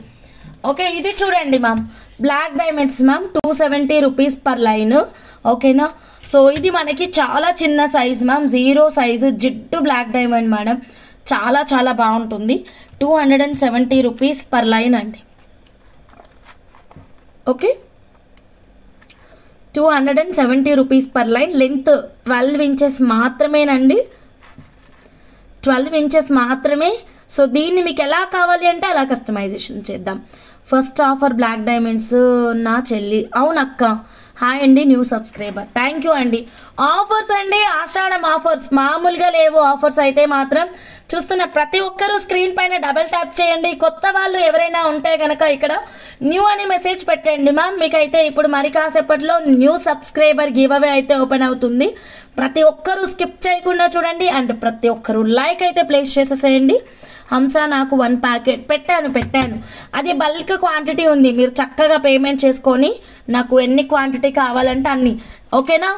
ఓకే, ఇది చూడండి ma'am, black diamonds ma'am 270 rupees per line. ఓకేనా. సో ఇది మనకి చాలా చిన్న సైజ్ మ్యామ్, 0 సైజు జిడ్డు బ్లాక్ డైమండ్ మేడం, చాలా చాలా బాగుంటుంది. 270 రూపీస్ పర్ లైన్ అండి. Okay, 270 rupees per line. Length 12 inches మాత్రమేనండి, 12 ఇంచెస్ మాత్రమే. సో దీన్ని మీకు ఎలా కావాలి అంటే అలా కస్టమైజేషన్ చేద్దాం. ఫస్ట్ ఆఫర్ బ్లాక్ డైమండ్స్ నా చెల్లి, అవునక్క, హాయ్ అండి, న్యూ సబ్స్క్రైబర్, థ్యాంక్ యూ అండి. ఆఫర్స్ అండి, ఆషాఢం ఆఫర్స్ మామూలుగా లేవు. ఆఫర్స్ అయితే మాత్రం చూస్తున్న ప్రతి ఒక్కరూ స్క్రీన్ పైన డబుల్ ట్యాప్ చేయండి. కొత్త వాళ్ళు ఎవరైనా ఉంటే కనుక ఇక్కడ న్యూ అని మెసేజ్ పెట్టండి మ్యామ్. మీకైతే ఇప్పుడు మరి కాసేపట్లో న్యూ సబ్స్క్రైబర్ గివ్ అవే అయితే ఓపెన్ అవుతుంది. ప్రతి ఒక్కరూ స్కిప్ చేయకుండా చూడండి. అండ్ ప్రతి ఒక్కరూ లైక్ అయితే ప్లేస్ చేసేసేయండి. హంస నాకు 1 ప్యాకెట్ పెట్టాను, అది బల్క్ క్వాంటిటీ ఉంది. మీరు చక్కగా పేమెంట్ చేసుకొని నాకు ఎన్ని క్వాంటిటీ కావాలంటే అన్ని, ఓకేనా.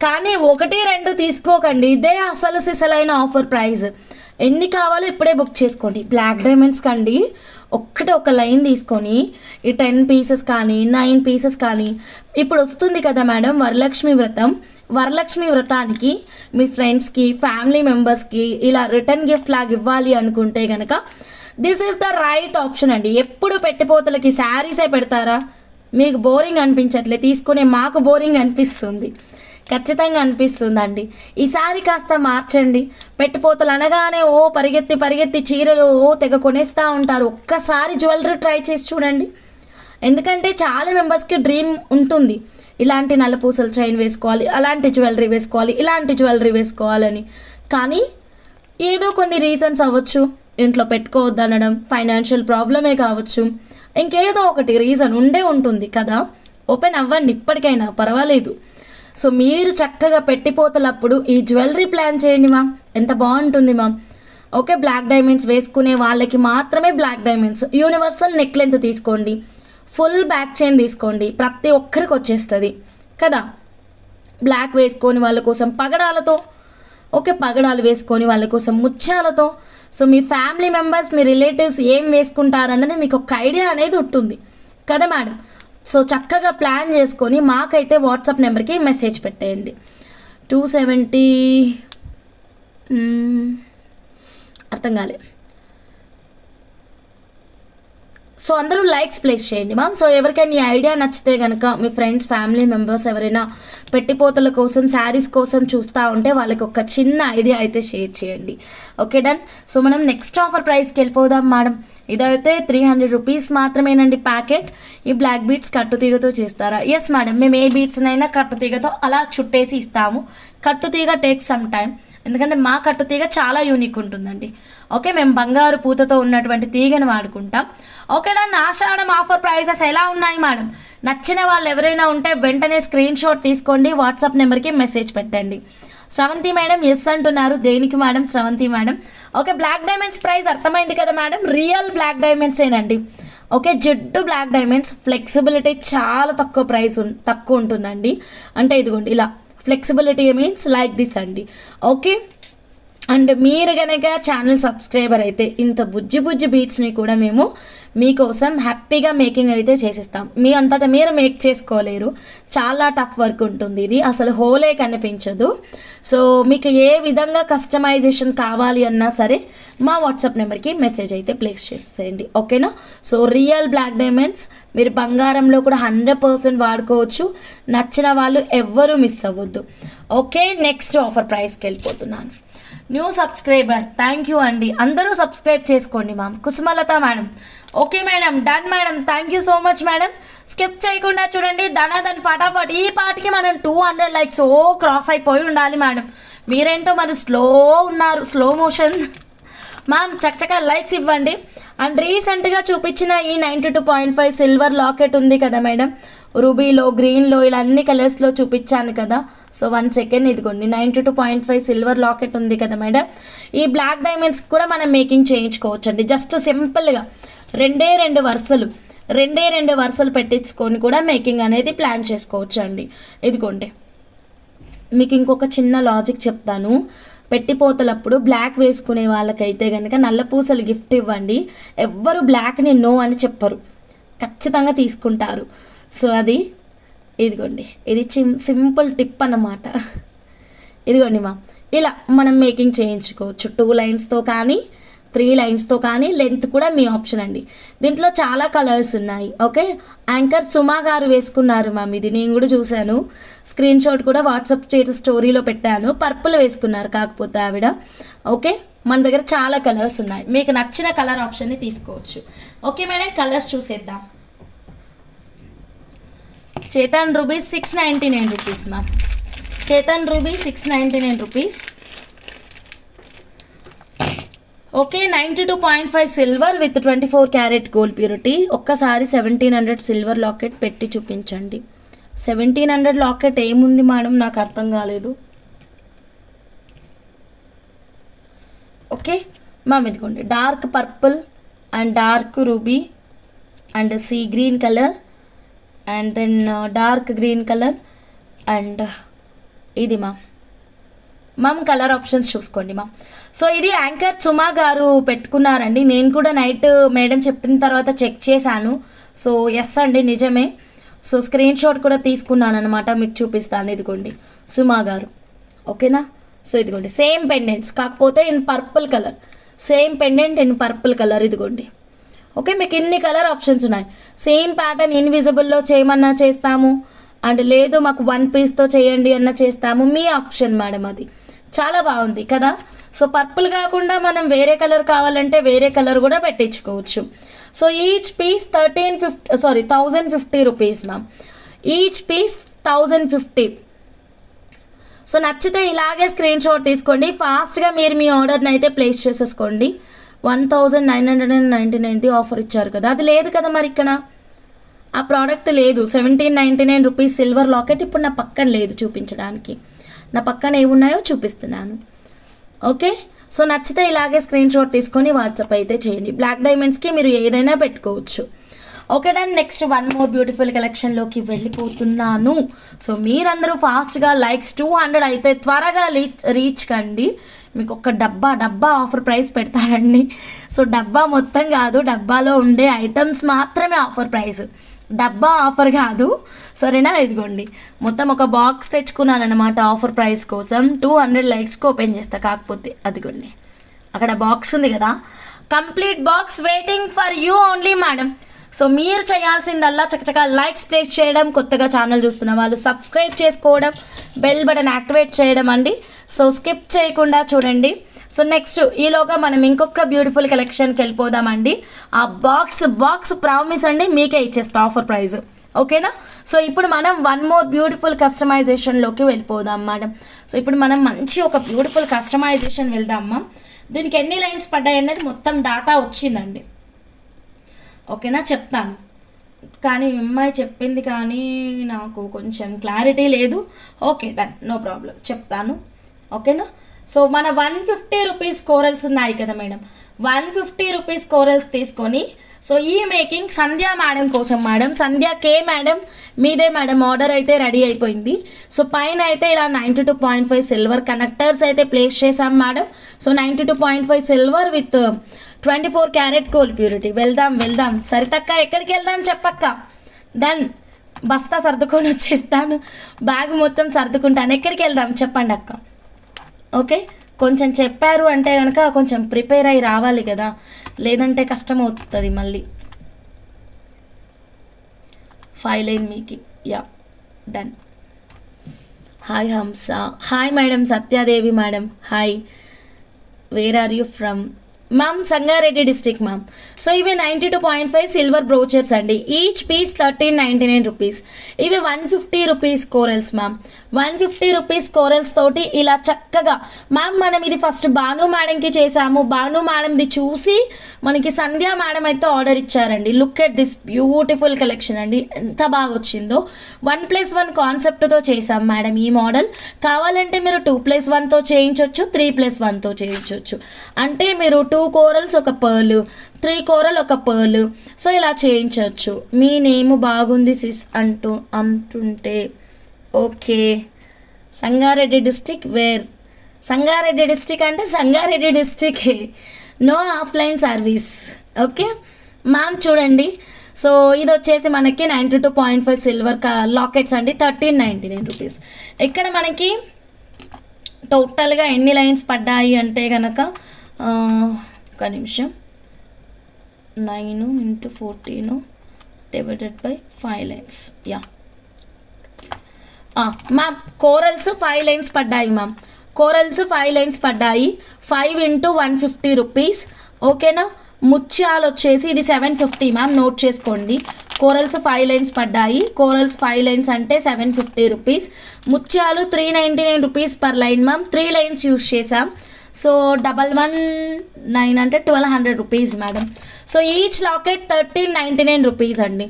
కానీ 1, 2 తీసుకోకండి, ఇదే అసలు సిసలైన ఆఫర్ ప్రైస్. ఎన్ని కావాలో ఇప్పుడే బుక్ చేసుకోండి. బ్లాక్ డైమండ్స్ కండి ఒక లైన్ తీసుకొని ఈ 10 పీసెస్ కానీ 9 పీసెస్ కానీ, ఇప్పుడు వస్తుంది కదా మేడం వరలక్ష్మి వ్రతం, వరలక్ష్మి వ్రతానికి మీ ఫ్రెండ్స్కి ఫ్యామిలీ మెంబర్స్కి ఇలా రిటర్న్ గిఫ్ట్ లాగా ఇవ్వాలి అనుకుంటే కనుక this is the right option అండి. ఎప్పుడు పెట్టిపోతలకి శారీసే పెడతారా? మీకు బోరింగ్ అనిపించట్లే, తీసుకునే మాకు బోరింగ్ అనిపిస్తుంది, ఖచ్చితంగా అనిపిస్తుందండి. ఈసారి కాస్త మార్చండి. పెట్టిపోతలు అనగానే ఓ పరిగెత్తి పరిగెత్తి చీరలు ఓ తెగ కొనేస్తూ ఉంటారు. ఒక్కసారి జ్యువెలరీ ట్రై చేసి చూడండి. ఎందుకంటే చాలా మెంబర్స్కి డ్రీమ్ ఉంటుంది, ఇలాంటి నల్లపూసల చైన్ వేసుకోవాలి, అలాంటి జ్యువెలరీ వేసుకోవాలి, ఇలాంటి జ్యువెలరీ వేసుకోవాలని. కానీ ఏదో కొన్ని రీజన్స్ అవ్వచ్చు, ఇంట్లో పెట్టుకోవద్దు అనడం, ఫైనాన్షియల్ ప్రాబ్లమే కావచ్చు, ఇంకేదో ఒకటి రీజన్ ఉండే ఉంటుంది కదా. ఓపెన్ అవ్వండి, ఇప్పటికైనా పర్వాలేదు. సో మీరు చక్కగా పెట్టిపోతలప్పుడు ఈ జ్యువెలరీ ప్లాన్ చేయండి మ్యామ్, ఎంత బాగుంటుంది మ్యామ్. ఓకే, బ్లాక్ డైమండ్స్ వేసుకునే వాళ్ళకి మాత్రమే black diamonds. Universal neck length తీసుకోండి, ఫుల్ బ్యాక్ చైన్ తీసుకోండి, ప్రతి ఒక్కరికి వచ్చేస్తుంది కదా. బ్లాక్ వేసుకొని వాళ్ళ కోసం పగడాలతో, ఓకే పగడాలు వేసుకొని వాళ్ళ కోసం ముత్యాలతో. సో మీ ఫ్యామిలీ మెంబర్స్, మీ రిలేటివ్స్ ఏం వేసుకుంటారన్నది మీకు ఒక ఐడియా అనేది ఉంటుంది కదా మేడం. సో చక్కగా ప్లాన్ చేసుకొని మాకైతే వాట్సాప్ నెంబర్కి మెసేజ్ పెట్టేయండి. 270 అర్థం కాలే. సో అందరూ లైక్స్ ప్లేస్ చేయండి మ్యామ్. సో ఎవరికైనా ఈ ఐడియా నచ్చితే కనుక మీ ఫ్రెండ్స్ ఫ్యామిలీ మెంబర్స్ ఎవరైనా పెట్టిపోతల కోసం శారీస్ కోసం చూస్తూ ఉంటే వాళ్ళకి ఒక చిన్న ఐడియా అయితే షేర్ చేయండి. Okay done. సో మనం నెక్స్ట్ ఆఫర్ ప్రైస్కి వెళ్ళిపోదాం మేడం. ఇదైతే 300 రూపీస్ మాత్రమేనండి ప్యాకెట్. ఈ బ్లాక్ బీడ్స్ కట్టుతీగతో చేస్తారా? ఎస్ మేడం, మేము ఏ బీడ్స్నైనా కట్టుతీగతో అలా చుట్టేసి ఇస్తాము. కట్టుతీగ టేక్స్ సమ్ టైం, ఎందుకంటే మా కట్టుతీగ చాలా యూనిక్ ఉంటుందండి. ఓకే, మేము బంగారు పూతతో ఉన్నటువంటి తీగను వాడుకుంటాం. ఓకేనా. ఆషాఢం ఆఫర్ ప్రైజెస్ ఎలా ఉన్నాయి మేడం? నచ్చిన వాళ్ళు ఎవరైనా ఉంటే వెంటనే స్క్రీన్ షాట్ తీసుకోండి, వాట్సాప్ నెంబర్కి మెసేజ్ పెట్టండి. శ్రవంతి మేడం ఎస్ అంటున్నారు. దేనికి madam? Sravanthi madam. Okay, black diamonds price అర్థమైంది కదా మేడం, రియల్ బ్లాక్ డైమండ్స్ ఏనండి. ఓకే, జిడ్డు బ్లాక్ డైమండ్స్, ఫ్లెక్సిబిలిటీ చాలా తక్కువ ఉంటుందండి. అంటే ఇదిగోండి ఇలా ఫ్లెక్సిబిలిటీ మీన్స్ లైక్ దిస్ అండి. ఓకే, అండ్ మీరు కనుక ఛానల్ సబ్స్క్రైబర్ అయితే ఇంత బుజ్జి బీట్స్ని కూడా మేము మీకోసం హ్యాపీగా మేకింగ్ అయితే చేసిస్తాం. మీ అంతటా మీరు మేక్ చేసుకోలేరు, చాలా టఫ్ వర్క్ ఉంటుంది. ఇది అసలు హోలే కనిపించదు. సో మీకు ఏ విధంగా కస్టమైజేషన్ కావాలి అన్నా సరే మా వాట్సాప్ నెంబర్కి మెసేజ్ అయితే ప్లేస్ చేసేసేయండి. ఓకేనా. సో రియల్ బ్లాక్ డైమండ్స్ మీరు బంగారంలో కూడా 100% వాడుకోవచ్చు. నచ్చిన వాళ్ళు ఎవ్వరూ మిస్ అవ్వద్దు. ఓకే, నెక్స్ట్ ఆఫర్ ప్రైస్కి వెళ్ళిపోతున్నాను. న్యూ సబ్స్క్రైబర్, థ్యాంక్ యూ అండి. అందరూ సబ్స్క్రైబ్ చేసుకోండి ma'am. Kusumalatha madam. Okay madam, done madam, thank you so much madam. Skip చేయకుండా చూడండి, ధనాధన్ ఫటాఫట్. ఈ పాటికి మనం 200 లైక్స్ క్రాస్ అయిపోయి ఉండాలి మేడం. మీరేంటో మరి స్లో ఉన్నారు, స్లో మోషన్ మ్యామ్. చక్కగా లైక్స్ ఇవ్వండి. అండ్ రీసెంట్గా చూపించిన ఈ 92.5 సిల్వర్ లాకెట్ ఉంది కదా మేడం, రూబీలో, గ్రీన్లో, ఇలా అన్ని కలర్స్లో చూపించాను కదా. సో 1 సెకండ్, ఇదిగోండి 92.5 సిల్వర్ లాకెట్ ఉంది కదా మేడం. ఈ బ్లాక్ డైమండ్స్ కూడా మనం మేకింగ్ చేయించుకోవచ్చు అండి. జస్ట్ సింపుల్గా రెండే రెండు వరుసలు పెట్టించుకొని కూడా మేకింగ్ అనేది ప్లాన్ చేసుకోవచ్చు అండి. ఇదిగోండి మీకు ఇంకొక చిన్న లాజిక్ చెప్తాను. పెట్టిపోతలప్పుడు బ్లాక్ వేసుకునే వాళ్ళకైతే కనుక నల్లపూసలు గిఫ్ట్ ఇవ్వండి. ఎవ్వరు బ్లాక్ని నో అని చెప్పరు, ఖచ్చితంగా తీసుకుంటారు. సో అది ఇదిగోండి, ఇది సింపుల్ టిప్ అన్నమాట. ఇదిగోండి మా ఇలా మనం మేకింగ్ చేయించుకోవచ్చు. 2 లైన్స్తో కానీ 3 లైన్స్తో కానీ, లెంత్ కూడా మీ ఆప్షన్ అండి. దీంట్లో చాలా కలర్స్ ఉన్నాయి. ఓకే, యాంకర్ సుమా గారు వేసుకున్నారు మ్యామ్, ఇది నేను కూడా చూశాను. స్క్రీన్ షాట్ కూడా వాట్సాప్ స్టోరీలో పెట్టాను. పర్పుల్ వేసుకున్నారు కాకపోతే ఆవిడ. ఓకే, మన దగ్గర చాలా కలర్స్ ఉన్నాయి, మీకు నచ్చిన కలర్ ఆప్షన్ని తీసుకోవచ్చు. ఓకే మేడం, కలర్స్ చూసేద్దాం. Chetan ruby 699 rupees ma'am. Chatham ruby 699 rupees. Okay, 92.5 silver with 24 carat gold purity. ఒక్కసారి 1700 సిల్వర్ లాకెట్ పెట్టి చూపించండి. 1700 లాకెట్ ఏముంది మేడం, నాకు అర్థం కాలేదు. ఓకే మ్యామ్, ఇదిగోండి dark purple and dark ruby and sea green colour and then dark green colour and ఇది ma'am colour options చూసుకోండి మ్యామ్. సో ఇది యాంకర్ సుమా గారు పెట్టుకున్నారండి. నేను కూడా నైట్ మేడం చెప్పిన తర్వాత చెక్ చేశాను. సో ఎస్ అండి, నిజమే. సో స్క్రీన్ షాట్ కూడా తీసుకున్నాను అనమాట, మీకు చూపిస్తాను. ఇదిగోండి సుమా గారు, ఓకేనా. సో ఇదిగోండి సేమ్ పెండెంట్స్, కాకపోతే in purple colour, same pendant in purple colour, ఇదిగోండి. ఓకే, మీకు ఇన్ని కలర్ ఆప్షన్స్ ఉన్నాయి. సేమ్ ప్యాటర్న్ ఇన్విజిబుల్లో చేయమన్నా చేస్తాము, అండ్ లేదు మాకు 1 పీస్తో చేయండి అన్న చేస్తాము, మీ ఆప్షన్ మేడం. అది చాలా బాగుంది కదా. సో పర్పుల్ కాకుండా మనం వేరే కలర్ కావాలంటే వేరే కలర్ కూడా పెట్టించుకోవచ్చు. So each piece 1050 rupees ma'am. Each piece 1050. So నచ్చితే ఇలాగే స్క్రీన్ షాట్ తీసుకోండి, ఫాస్ట్గా మీరు మీ ఆర్డర్ని అయితే ప్లేస్ చేసేసుకోండి. 1999ది ఆఫర్ ఇచ్చారు కదా, అది లేదు కదా మరి ఇక్కడ, ఆ ప్రోడక్ట్ లేదు. 1799 రూపీస్ సిల్వర్ లాకెట్ ఇప్పుడు నా పక్కన లేదు చూపించడానికి, నా పక్కన ఏమున్నాయో చూపిస్తున్నాను. ఓకే, సో నచ్చితే ఇలాగే స్క్రీన్ షాట్ తీసుకొని వాట్సాప్ అయితే చేయండి. బ్లాక్ డైమండ్స్కి మీరు ఏదైనా పెట్టుకోవచ్చు. Okay done. Next 1 more beautiful కలెక్షన్లోకి వెళ్ళిపోతున్నాను. సో మీరందరూ ఫాస్ట్గా లైక్స్ 200 అయితే త్వరగా రీచ్ కండి. మీకు ఒక డబ్బా ఆఫర్ ప్రైస్ పెడతారండి. సో డబ్బా మొత్తం కాదు, డబ్బాలో ఉండే ఐటమ్స్ మాత్రమే ఆఫర్ ప్రైస్, డబ్బా ఆఫర్ కాదు, సరేనా. ఇదిగోండి మొత్తం ఒక బాక్స్ తెచ్చుకున్నాను అనమాట ఆఫర్ ప్రైస్ కోసం. 200 లైక్స్కి ఓపెన్ చేస్తా. కాకపోతే అదిగోండి అక్కడ బాక్స్ ఉంది కదా, complete box waiting for you only madam. So మీరు చేయాల్సిందల్లా చక్కచక్క లైక్స్ ప్లేస్ చేయడం, కొత్తగా ఛానల్ చూస్తున్న వాళ్ళు సబ్స్క్రైబ్ చేసుకోవడం, బెల్ బటన్ యాక్టివేట్ చేయడం అండి. సో స్కిప్ చేయకుండా చూడండి. సో నెక్స్ట్ ఈలోగా మనం ఇంకొక బ్యూటిఫుల్ కలెక్షన్కి వెళ్ళిపోదామండి. ఆ బాక్స్ ప్రామిస్ అండి మీకే ఇచ్చేస్తా ఆఫర్ ప్రైస్, ఓకేనా. సో ఇప్పుడు మనం 1 మోర్ బ్యూటిఫుల్ కస్టమైజేషన్లోకి వెళ్ళిపోదాం మేడం. సో ఇప్పుడు మనం మంచి ఒక బ్యూటిఫుల్ కస్టమైజేషన్ వెళ్దామా. దీనికి ఎన్ని లైన్స్ పడ్డాయి అనేది మొత్తం డాటా వచ్చిందండి, ఓకేనా, చెప్తాను. కానీ అమ్మాయి చెప్పింది కానీ నాకు కొంచెం క్లారిటీ లేదు. ఓకే డన్, నో ప్రాబ్లం, చెప్తాను, ఓకేనా. సో మన 150 రూపీస్ కోరల్స్ ఉన్నాయి కదా మేడం, 150 రూపీస్ కోరల్స్ తీసుకొని, సో ఈ మేకింగ్ సంధ్య మేడం కోసం మేడం, సంధ్య కే మేడం మీదే మేడం. ఆర్డర్ అయితే రెడీ అయిపోయింది. సో పైన అయితే ఇలా 92.5 సిల్వర్ కనెక్టర్స్ అయితే ప్లేస్ చేసాం madam. So 92.5 silver with 24 carat gold purity. వెళ్దాం సరితక్క, ఎక్కడికి వెళ్దాం చెప్పక్క. డన్, బస్తా సర్దుకొని వచ్చేస్తాను, బ్యాగ్ మొత్తం సర్దుకుంటాను. ఎక్కడికి వెళ్దాం చెప్పండి అక్క. ఓకే, కొంచెం చెప్పారు అంటే కనుక కొంచెం ప్రిపేర్ అయ్యి రావాలి కదా, లేదంటే కష్టం అవుతుంది మళ్ళీ. 5 లైన్ మీకు, ya done. Hi Hamsa, hi madam Satyadevi madam, hi. Where are you from ma'am? Sangareddy district ma'am. So ఇవి 92.5 సిల్వర్ బ్రోచర్స్ అండి. Each piece 1399 rupees. ఇవి 150 rupees corals ma'am. 150 rupees corals తోటి ఇలా చక్కగా మ్యామ్ మనం ఇది ఫస్ట్ భాను మేడంకి చేసాము. భాను మేడంది చూసి మనకి సంధ్య మేడం అయితే ఆర్డర్ ఇచ్చారండి. Look at this beautiful collection అండి, ఎంత బాగా వచ్చిందో. 1+1 కాన్సెప్ట్తో చేసాం మేడం ఈ మోడల్. కావాలంటే మీరు 2+1తో చేయించవచ్చు, 3+1తో చేయించవచ్చు. అంటే మీరు 2 కోరల్స్ ఒక పర్ల్, 3 కోరల్ ఒక పర్ల్, సో ఇలా చేయించవచ్చు. మీ నేమ్ బాగుంది సిస్ అంటుంటే. Okay, Sangareddy district. Where Sangareddy district అంటే Sangareddy district, no offline service. Okay ma'am, చూడండి. సో ఇది వచ్చేసి మనకి 92.5 సిల్వర్ లాకెట్స్ అండి, 1399 రూపీస్. ఇక్కడ మనకి టోటల్గా ఎన్ని లైన్స్ పడ్డాయి అంటే కనుక ఒక నిమిషం, 9 × 14 divided by 5 lines. Yeah ma'am, corals 5 lines పడ్డాయి మ్యామ్. కోరల్స్ 5 లైన్స్ పడ్డాయి, 5 × 150 రూపీస్, ఓకేనా. ముత్యాలు వచ్చేసి ఇది 750 మ్యామ్, నోట్ చేసుకోండి. కోరల్స్ 5 లైన్స్ పడ్డాయి, కోరల్స్ 5 లైన్స్ అంటే 750 రూపీస్. ముత్యాలు 399 rupees per line ma'am. 3 lines use చేసాం. సో 119 అంటే 1200 rupees madam. So each locket 1399 rupees అండి.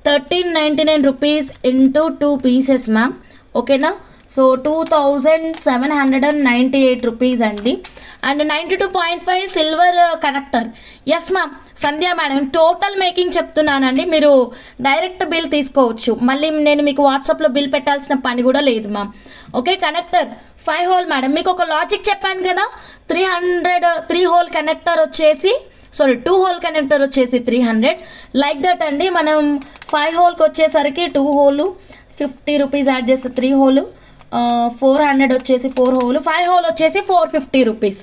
1399 రూపీస్ ఇంటూ 2 పీసెస్ మ్యామ్, ఓకేనా. సో 2798 రూపీస్ అండి. And 92.5 silver connector. Yes ma'am, Sandhya madam total making చెప్తున్నానండి, మీరు డైరెక్ట్ బిల్ తీసుకోవచ్చు. మళ్ళీ నేను మీకు వాట్సాప్లో బిల్ పెట్టాల్సిన పని కూడా లేదు ma'am. Okay, connector 5 whole madam. మీకు ఒక లాజిక్ చెప్పాను కదా, 3 హోల్ కనెక్టర్ వచ్చేసి 2 హోల్ కనెక్టర్ వచ్చేసి 300, లైక్ దట్ అండి. మనం 5 హోల్కి వచ్చేసరికి 2 హోలు 50 రూపీస్ యాడ్ చేస్తే 3 హోలు 400 వచ్చేసి 4 హోల్, 5 హోల్ వచ్చేసి 450 రూపీస్.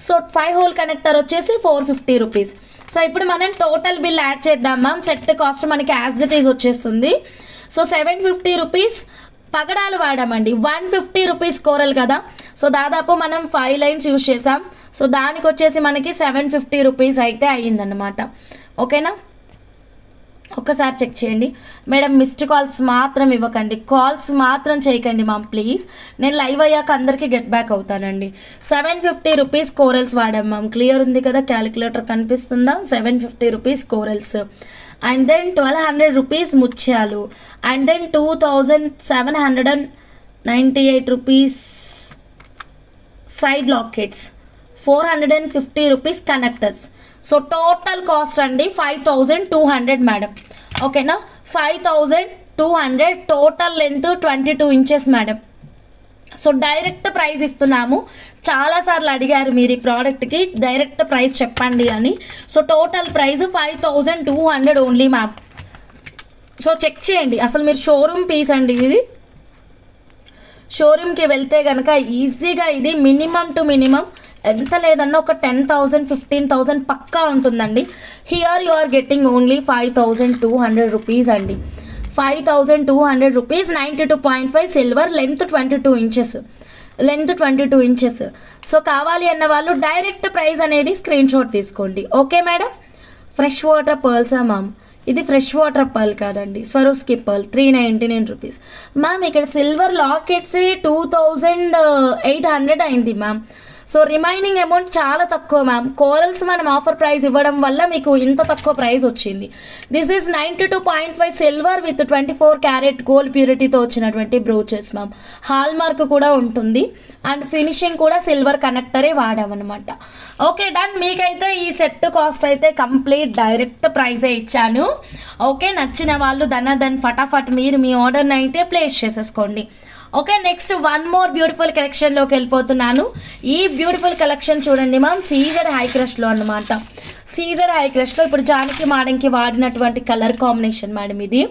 సో 5 హోల్ కనెక్టర్ వచ్చేసి 450 రూపీస్. సో ఇప్పుడు మనం టోటల్ బిల్ యాడ్ చేద్దాం మ్యామ్. సెట్ కాస్ట్ మనకి యాజ్ ఇట్ ఈజ్ వచ్చేస్తుంది. సో 750 రూపీస్ పగడాలు వాడామండి, 150 రూపీస్ కోరల్ కదా. సో దాదాపు మనం 5 లైన్స్ యూజ్ చేసాం. సో దానికి వచ్చేసి మనకి 750 రూపీస్ అయితే అయ్యిందన్నమాట. ఓకేనా, ఒక్కసారి చెక్ చేయండి మేడం. మిస్డ్ కాల్స్ మాత్రం ఇవ్వకండి, కాల్స్ మాత్రం చేయకండి మ్యామ్ ప్లీజ్. నేను లైవ్ అయ్యాక అందరికీ గెట్ బ్యాక్ అవుతానండి. 750 రూపీస్ కోరల్స్ వాడాం మ్యామ్. క్లియర్ ఉంది కదా, క్యాలిక్యులేటర్ కనిపిస్తుందా? 750 rupees corals, and then 1200 rupees ముత్యాలు, and then 2798 rupees side lockets, 450 rupees connectors. So total cost అండి 5200 మేడం. ఓకేనా, 5200. Total length 22 inches madam. So direct price ఇస్తున్నాము. చాలాసార్లు అడిగారు మీరు ఈ ప్రోడక్ట్కి డైరెక్ట్ ప్రైస్ చెప్పండి అని. So total price 5200 only ma'am. So check చేయండి, అసలు మీరు షోరూమ్ పీస్ అండి ఇది. షోరూమ్కి వెళ్తే కనుక ఈజీగా ఇది మినిమం టు మినిమం ఎంత లేదన్నా ఒక 10,000 15,000 పక్కా ఉంటుందండి. Here you are getting only 5200 rupees అండి. 5200 rupees. 92.5 silver, length 22 inches, length 22 inches. So కావాలి అన్న వాళ్ళు డైరెక్ట్ ప్రైస్ అనేది స్క్రీన్ షాట్ తీసుకోండి. Okay madam. ఫ్రెష్ వాటర్ పర్ల్సా మ్యామ్? ఇది ఫ్రెష్ వాటర్ పర్ల్ కాదండి, స్వరోస్కి పర్ల్, 399 రూపీస్ మ్యామ్. ఇక్కడ సిల్వర్ లాకెట్స్ 2800 అయింది మ్యామ్. సో రిమైనింగ్ అమౌంట్ చాలా తక్కువ మ్యామ్. కోరల్స్ మనం ఆఫర్ ప్రైస్ ఇవ్వడం వల్ల మీకు ఇంత తక్కువ ప్రైస్ వచ్చింది. This is 92.5 silver with 24 carat gold ప్యూరిటీతో వచ్చినటువంటి బ్రోచెస్ మ్యామ్. హాల్ మార్క్ కూడా ఉంటుంది, అండ్ ఫినిషింగ్ కూడా సిల్వర్ కనెక్టరే వాడామన్నమాట. Okay done. మీకైతే ఈ సెట్ కాస్ట్ అయితే కంప్లీట్ డైరెక్ట్ ప్రైజే ఇచ్చాను. ఓకే, నచ్చిన వాళ్ళు దన్ ఫటాఫట్ మీరు మీ ఆర్డర్ని అయితే ప్లేస్ చేసేసుకోండి. Okay, next one more beautiful కలెక్షన్లోకి వెళ్ళిపోతున్నాను. ఈ బ్యూటిఫుల్ కలెక్షన్ చూడండి మ్యామ్, సీజెడ్ హై క్రష్లో అనమాట. సీజెడ్ హై క్రష్లో ఇప్పుడు జానకి మేడంకి వాడినటువంటి కలర్ కాంబినేషన్ మేడం. ఇది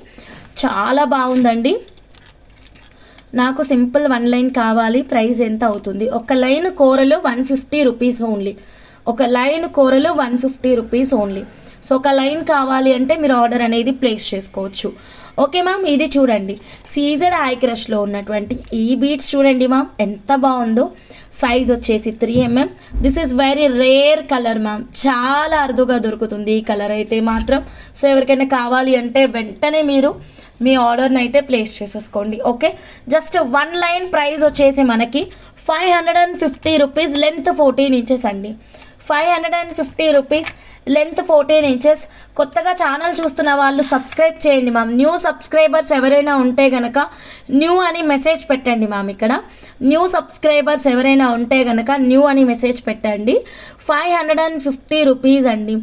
చాలా బాగుందండి. నాకు సింపుల్ 1 లైన్ కావాలి. ప్రైస్ ఎంత అవుతుంది? ఒక లైన్ కూరలు 150 రూపీస్ ఓన్లీ. ఒక లైన్ కూరలు 150 రూపీస్ ఓన్లీ. సో ఒక లైన్ కావాలి అంటే మీరు ఆర్డర్ అనేది ప్లేస్ చేసుకోవచ్చు. ఓకే మ్యామ్, ఇది చూడండి సీజెడ్ హై క్రష్లో ఉన్నటువంటి ఈ బీడ్స్ చూడండి మ్యామ్, ఎంత బాగుందో. సైజ్ వచ్చేసి 3mm. This is very rare colour ma'am, చాలా అరుదుగా దొరుకుతుంది ఈ కలర్ అయితే మాత్రం. సో ఎవరికైనా కావాలి అంటే వెంటనే మీరు మీ ఆర్డర్ని అయితే ప్లేస్ చేసేసుకోండి. ఓకే, జస్ట్ 1 లైన్ ప్రైస్ వచ్చేసి మనకి 550 రూపీస్. లెంత్ 14 ఇంచెస్ అండి. 550 రూపీస్, లెంత్ 14 ఇంచెస్. కొత్తగా ఛానల్ చూస్తున్న వాళ్ళు సబ్స్క్రైబ్ చేయండి మ్యామ్. న్యూ సబ్స్క్రైబర్స్ ఎవరైనా ఉంటే కనుక న్యూ అని మెసేజ్ పెట్టండి మ్యామ్. ఇక్కడ న్యూ సబ్స్క్రైబర్స్ ఎవరైనా ఉంటే కనుక న్యూ అని మెసేజ్ పెట్టండి. 550 రూపీస్ అండి.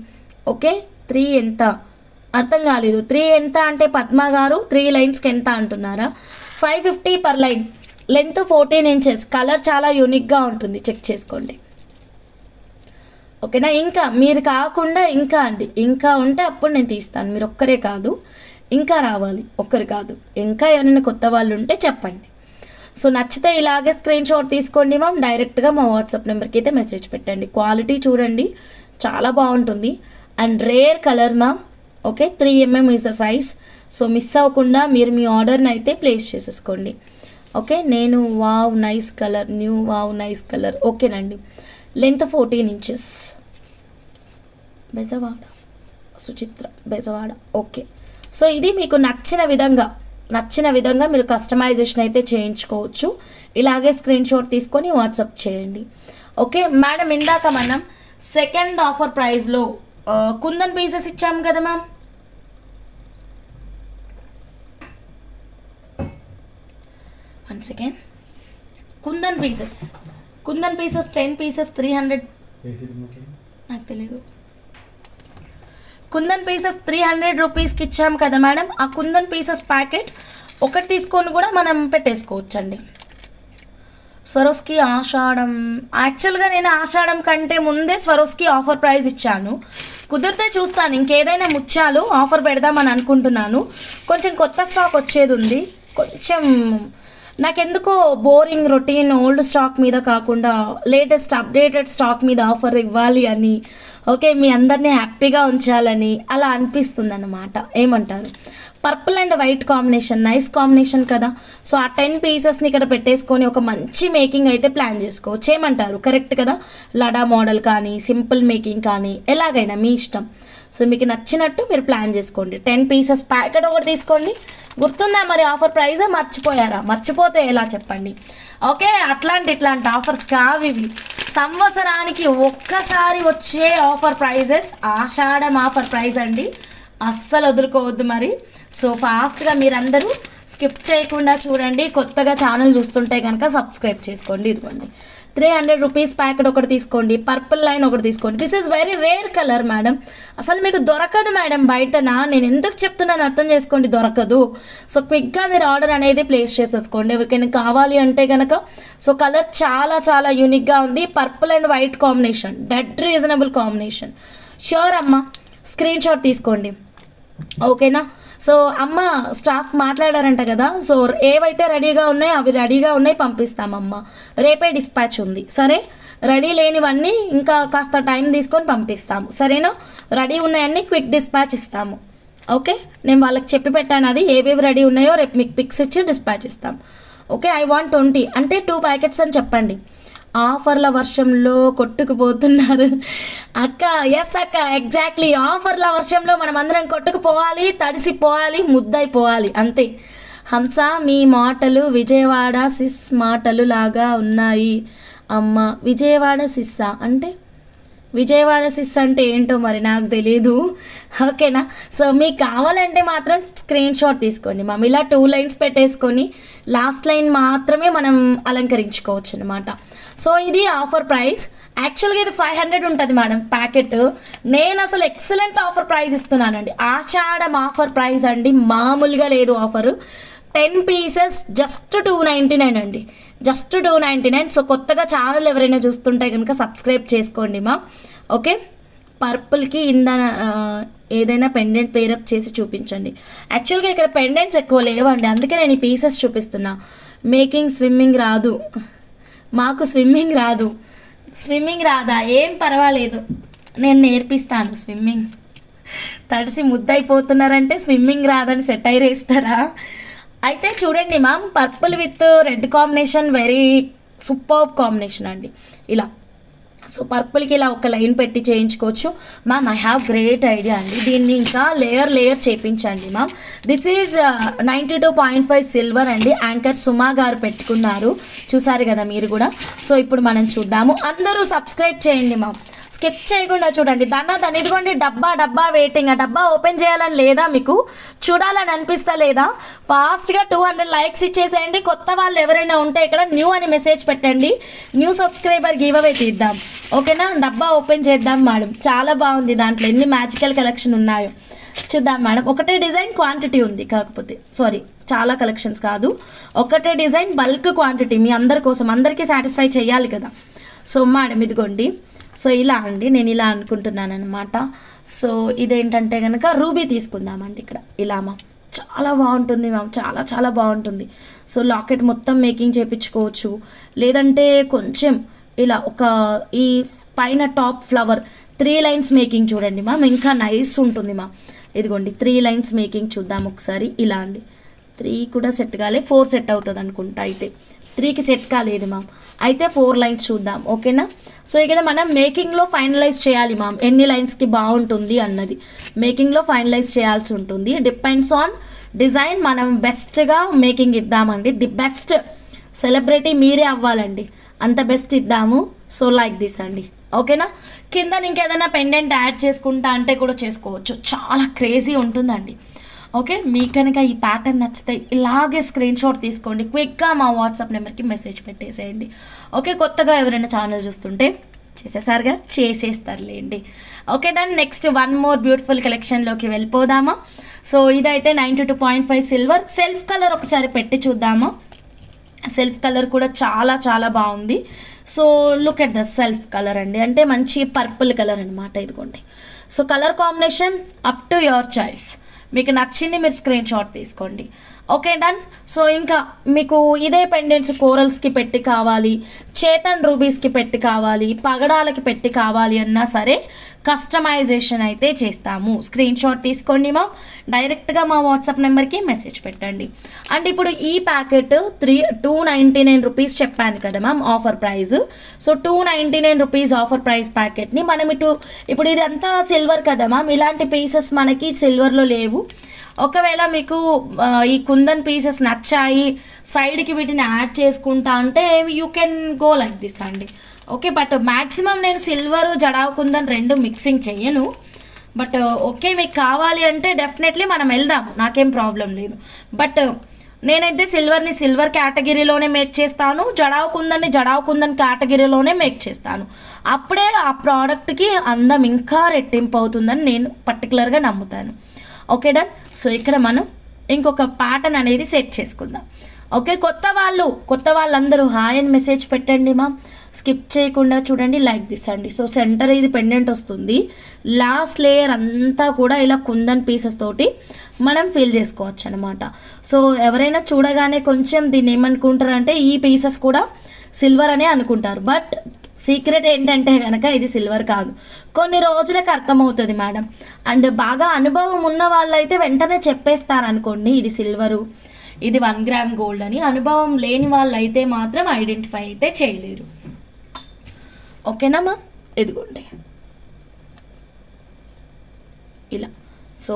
ఓకే, 3 ఎంత అర్థం కాలేదు. 3 ఎంత అంటే పద్మ గారు 3 లైన్స్కి ఎంత అంటున్నారా? 550 per line, length 14 inches. Colour చాలా యూనిక్గా ఉంటుంది, చెక్ చేసుకోండి. ఓకేనా, ఇంకా మీరు కాకుండా ఇంకా అండి, ఇంకా ఉంటే అప్పుడు నేను తీస్తాను. మీరు ఒక్కరే కాదు, ఇంకా రావాలి, ఒక్కరు కాదు, ఇంకా ఎవరైనా కొత్త వాళ్ళు ఉంటే చెప్పండి. సో నచ్చితే ఇలాగే స్క్రీన్ షాట్ తీసుకోండి మ్యామ్. డైరెక్ట్గా మా వాట్సాప్ నెంబర్కి అయితే మెసేజ్ పెట్టండి. క్వాలిటీ చూడండి చాలా బాగుంటుంది, and rare colour ma'am. Okay, 3mm is the size. So miss అవ్వకుండా మీరు మీ ఆర్డర్ని అయితే ప్లేస్ చేసేసుకోండి. ఓకే, నేను wow nice colour, new wow nice colour. ఓకేనండి, లెంత్ 14 ఇంచెస్. బెజవాడ, సుచిత్ర బెజవాడ. ఓకే, సో ఇది మీకు నచ్చిన విధంగా మీరు కస్టమైజేషన్ అయితే చేయించుకోవచ్చు. ఇలాగే స్క్రీన్ షాట్ తీసుకొని వాట్సాప్ చేయండి. ఓకే మేడం, ఇందాక మనం సెకండ్ ఆఫర్ ప్రైస్లో కుందన్ పీసెస్ ఇచ్చాము కదా ma'am. One second. Kundan pieces 10 pieces 300. నాకు తెలీదు. కుందన్ పీసెస్ 300 రూపీస్కి ఇచ్చాం కదా మేడం. ఆ కుందన్ పీసెస్ ప్యాకెట్ ఒకటి తీసుకొని కూడా మనం పెట్టేసుకోవచ్చండి. స్వరోస్కి ఆషాఢం, యాక్చువల్గా నేను ఆషాఢం కంటే ముందే స్వరోస్కి ఆఫర్ ప్రైస్ ఇచ్చాను. కుదిరితే చూస్తాను, ఇంకేదైనా ముత్యాలు ఆఫర్ పెడదామని అనుకుంటున్నాను. కొంచెం కొత్త స్టాక్ వచ్చేది ఉంది, కొంచెం నాకెందుకో బోరింగ్ రొటీన్ ఓల్డ్ స్టాక్ మీద కాకుండా లేటెస్ట్ అప్డేటెడ్ స్టాక్ మీద ఆఫర్ ఇవ్వాలి అని, ఓకే మీ అందరినీ హ్యాపీగా ఉంచాలని అలా అనిపిస్తుంది అన్నమాట. ఏమంటారు? Purple and white combination nice combination కదా. సో ఆ 10 పీసెస్ని ఇక్కడ పెట్టేసుకొని ఒక మంచి మేకింగ్ అయితే ప్లాన్ చేసుకోవచ్చు. ఏమంటారు? కరెక్ట్ కదా. లడా మోడల్ కానీ సింపుల్ మేకింగ్ కానీ ఎలాగైనా మీ ఇష్టం. సో మీకు నచ్చినట్టు మీరు ప్లాన్ చేసుకోండి. 10 పీసెస్ ప్యాకెట్ ఒకటి తీసుకోండి. గుర్తుందా మరి ఆఫర్ ప్రైజ్? మర్చిపోయారా? మర్చిపోతే ఎలా చెప్పండి. ఓకే ఇట్లాంటి ఆఫర్స్ కావు ఇవి. సంవత్సరానికి ఒక్కసారి వచ్చే ఆఫర్ ప్రైజెస్, ఆషాఢం ఆఫర్ ప్రైజ్ అండి. అస్సలు వదులుకోవద్దు మరి. సో ఫాస్ట్గా మీరందరూ స్కిప్ చేయకుండా చూడండి. కొత్తగా ఛానల్ చూస్తుంటే కనుక సబ్స్క్రైబ్ చేసుకోండి. ఇదిగోండి 300 రూపీస్ ప్యాకెట్ ఒకటి తీసుకోండి. పర్పుల్ లైన్ ఒకటి తీసుకోండి. This is very rare colour madam. అసలు మీకు దొరకదు మేడం బయటనా. నేను ఎందుకు చెప్తున్నాను అర్థం చేసుకోండి, దొరకదు. సో క్విక్గా మీరు ఆర్డర్ అనేది ప్లేస్ చేసేసుకోండి ఎవరికైనా కావాలి అంటే కనుక. సో కలర్ చాలా యూనిక్గా ఉంది. Purple and white combination, did reasonable combination. Sure అమ్మ, స్క్రీన్ షాట్ తీసుకోండి ఓకేనా. సో అమ్మ స్టాఫ్ మాట్లాడారంట కదా. సో ఏవైతే రెడీగా ఉన్నాయో అవి రెడీగా ఉన్నాయి, పంపిస్తామమ్మ. రేపే డిస్పాచ్ ఉంది. సరే, రెడీ లేనివన్నీ ఇంకా కాస్త టైం తీసుకొని పంపిస్తాము. సరేనా? రెడీ ఉన్నాయన్నీ క్విక్ డిస్పాచ్ ఇస్తాము. ఓకే, నేను వాళ్ళకి చెప్పి పెట్టాను అది ఏవేవి రెడీ ఉన్నాయో రేపు మీకు పిక్స్ ఇచ్చి డిస్పాచ్ ఇస్తాం. ఓకే, I want 20 అంటే 2 ప్యాకెట్స్ అని చెప్పండి. ఆఫర్ల వర్షంలో కొట్టుకుపోతున్నారు అక్క. ఎస్ అక్క, ఎగ్జాక్ట్లీ. ఆఫర్ల వర్షంలో మనం అందరం కొట్టుకుపోవాలి, తడిసిపోవాలి, ముద్దైపోవాలి అంతే. హంస, మీ మాటలు విజయవాడ సిస్ మాటలు లాగా ఉన్నాయి అమ్మ. విజయవాడ సిస్సా అంటే? విజయవాడ సిస్ అంటే ఏంటో మరి నాకు తెలీదు. ఓకేనా. సో మీకు కావాలంటే మాత్రం స్క్రీన్ షాట్ తీసుకోండి మ్యామ్. ఇలా 2 లైన్స్ పెట్టేసుకొని లాస్ట్ లైన్ మాత్రమే మనం అలంకరించుకోవచ్చు అనమాట. సో ఇది ఆఫర్ ప్రైస్. యాక్చువల్గా ఇది 500 ఉంటుంది మేడం ప్యాకెట్. నేను అసలు ఎక్సలెంట్ ఆఫర్ ప్రైస్ ఇస్తున్నానండి. ఆషాఢం ఆఫర్ ప్రైస్ అండి, మామూలుగా లేదు ఆఫరు. 10 పీసెస్ జస్ట్ 299 అండి, జస్ట్ 299. సో కొత్తగా ఛానల్ ఎవరైనా చూస్తుంటే కనుక సబ్స్క్రైబ్ చేసుకోండి మా. ఓకే, పర్పుల్కి ఏదైనా పెండెంట్ పేరప్ చేసి చూపించండి. యాక్చువల్గా ఇక్కడ పెండెంట్స్ ఎక్కువ లేవండి, అందుకే నేను ఈ పీసెస్ చూపిస్తున్నా. మేకింగ్ స్విమ్మింగ్ రాదు మాకు. స్విమ్మింగ్ రాదా? ఏం పర్వాలేదు, నేను నేర్పిస్తాను స్విమ్మింగ్. తడిసి ముద్దయిపోతున్నారంటే స్విమ్మింగ్ రాదని సెట్ అయిరేస్తారా? అయితే చూడండి ma'am, purple with red combination very super combination అండి. ఇలా సో పర్పుల్కి ఇలా ఒక లైన్ పెట్టి చేయించుకోవచ్చు ma'am. I have great idea అండి, దీన్ని ఇంకా లేయర్ చేయించండి మ్యామ్. దిస్ ఈజ్ 92.5 సిల్వర్ అండి. యాంకర్ సుమా గారు పెట్టుకున్నారు, చూసారు కదా మీరు కూడా. సో ఇప్పుడు మనం చూద్దాము. అందరూ సబ్స్క్రైబ్ చేయండి మ్యామ్, స్కిప్ చేయకుండా చూడండి. దాన్ని ఇదిగోండి డబ్బా వెయిటింగ్. ఆ డబ్బా ఓపెన్ చేయాలని లేదా మీకు? చూడాలని అనిపిస్తా లేదా? ఫాస్ట్గా 200 లైక్స్ ఇచ్చేసేయండి. కొత్త వాళ్ళు ఎవరైనా ఉంటే ఇక్కడ న్యూ అని మెసేజ్ పెట్టండి. న్యూ సబ్స్క్రైబర్ గివ్ అవే తీద్దాం ఓకేనా. డబ్బా ఓపెన్ చేద్దాం మేడం. చాలా బాగుంది, దాంట్లో ఎన్ని మ్యాజికల్ కలెక్షన్ ఉన్నాయో చూద్దాం మేడం. ఒకటే డిజైన్ క్వాంటిటీ ఉంది, కాకపోతే సారీ చాలా కలెక్షన్స్ కాదు, ఒకటే డిజైన్ బల్క్ క్వాంటిటీ మీ అందరి కోసం, అందరికీ సాటిస్ఫై చేయాలి కదా. సో మేడం ఇదిగోండి. సో ఇలా అండి, నేను ఇలా అనుకుంటున్నాను అనమాట. సో ఇదేంటంటే కనుక రూబీ తీసుకుందామండి ఇక్కడ. ఇలా మ్యామ్ చాలా బాగుంటుంది మ్యామ్, చాలా బాగుంటుంది. సో లాకెట్ మొత్తం మేకింగ్ చేయించుకోవచ్చు, లేదంటే కొంచెం ఇలా ఒక ఈ పైన టాప్ ఫ్లవర్ 3 లైన్స్ మేకింగ్ చూడండి మ్యామ్, ఇంకా నైస్ ఉంటుంది మ్యామ్. ఇదిగోండి 3 లైన్స్ మేకింగ్ చూద్దాం ఒకసారి. ఇలా అండి, 3 కూడా సెట్ కాలే, 4 సెట్ అవుతుంది అనుకుంటా. అయితే 3కి సెట్ కాలేదు మ్యామ్, అయితే 4 లైన్స్ చూద్దాం ఓకేనా. సో ఇక్కడ మనం మేకింగ్లో ఫైనలైజ్ చేయాలి మ్యామ్, ఎన్ని లైన్స్కి బాగుంటుంది అన్నది మేకింగ్లో ఫైనలైజ్ చేయాల్సి ఉంటుంది. Depends on design. మనం బెస్ట్గా మేకింగ్ ఇద్దామండి. ది బెస్ట్ సెలబ్రిటీ మీరే అవ్వాలండి, అంత బెస్ట్ ఇద్దాము. సో లైక్ దిస్ అండి ఓకేనా. కింద ఇంకేదైనా పెండెంట్ యాడ్ చేసుకుంటా అంటే కూడా చేసుకోవచ్చు, చాలా క్రేజీ ఉంటుందండి. ఓకే, మీకు కనుక ఈ ప్యాటర్న్ నచ్చితే ఇలాగే స్క్రీన్ షాట్ తీసుకోండి, క్విక్గా మా వాట్సాప్ నెంబర్కి మెసేజ్ పెట్టేసేయండి. ఓకే, కొత్తగా ఎవరైనా ఛానల్ చూస్తుంటే చేసేసారుగా, చేసేస్తారులేండి. Okay done. Next 1 more beautiful కలెక్షన్లోకి వెళ్ళిపోదామా. సో ఇదైతే 92.5 సిల్వర్. సెల్ఫ్ కలర్ ఒకసారి పెట్టి చూద్దామా. సెల్ఫ్ కలర్ కూడా చాలా బాగుంది. So look at the self colour అండి, అంటే మంచి పర్పుల్ కలర్ అనమాట. ఇదిగోండి. So colour combination up to your choice, మీకు నచ్చింది మీరు స్క్రీన్ షాట్ తీసుకోండి. Okay done. సో ఇంకా మీకు ఇదే పెండెంట్స్ కోరల్స్కి పెట్టి కావాలి, చేతన్ రూబీస్కి పెట్టి కావాలి, పగడాలకి పెట్టి కావాలి అన్నా సరే కస్టమైజేషన్ అయితే చేస్తాము. స్క్రీన్ షాట్ తీసుకోండి మా, డైరెక్ట్గా మా వాట్సాప్ నెంబర్కి మెసేజ్ పెట్టండి. అండ్ ఇప్పుడు ఈ ప్యాకెట్ 299 రూపీస్ చెప్పాను కదా ma'am offer price. So 299 rupees offer price ప్యాకెట్ని మనం ఇప్పుడు ఇది అంతా సిల్వర్ కదా మ్యామ్, ఇలాంటి పీసెస్ మనకి సిల్వర్లో లేవు. ఒకవేళ మీకు ఈ కుందన్ పీసెస్ నచ్చాయి, సైడ్కి వీటిని యాడ్ చేసుకుంటా అంటే you can go like this అండి. ఓకే, బట్ మ్యాక్సిమం నేను సిల్వర్ జడావ్ కుందన్ రెండు మిక్సింగ్ చెయ్యను. బట్ ఓకే మీకు కావాలి అంటే డెఫినెట్లీ మనం వెళ్దాము, నాకేం ప్రాబ్లం లేదు. బట్ నేనైతే సిల్వర్ని సిల్వర్ కేటగిరీలోనే మేక్ చేస్తాను, జడావ్ కుందన్ కేటగిరీలోనే మేక్ చేస్తాను. అప్పుడే ఆ ప్రోడక్ట్కి అందం ఇంకా రెట్టింపు అవుతుందని నేను పర్టికులర్గా నమ్ముతాను. Okay done. సో ఇక్కడ మనం ఇంకొక ప్యాటర్న్ అనేది సెట్ చేసుకుందాం. ఓకే, కొత్త వాళ్ళందరూ హాయ్ అని మెసేజ్ పెట్టండి మా, స్కిప్ చేయకుండా చూడండి, లైక్ దిస్ అండి. సో సెంటర్ ఇది పెండెంట్ వస్తుంది, లాస్ట్ లేయర్ అంతా కూడా ఇలా కుందన్ పీసెస్ తోటి మనం ఫిల్ చేసుకోవచ్చు అనమాట. సో ఎవరైనా చూడగానే కొంచెం దీన్ని ఏమనుకుంటారు అంటే ఈ పీసెస్ కూడా సిల్వర్ అనే అనుకుంటారు. బట్ సీక్రెట్ ఏంటంటే కనుక ఇది సిల్వర్ కాదు, కొన్ని రోజులకు అర్థమవుతుంది మేడం. అండ్ బాగా అనుభవం ఉన్న వాళ్ళైతే వెంటనే చెప్పేస్తారు అనుకోండి ఇది సిల్వరు, ఇది 1 గ్రామ్ గోల్డ్ అని. అనుభవం లేని వాళ్ళు అయితే మాత్రం ఐడెంటిఫై అయితే చేయలేరు. ఓకేనా మా, ఇదిగోండి ఇలా. సో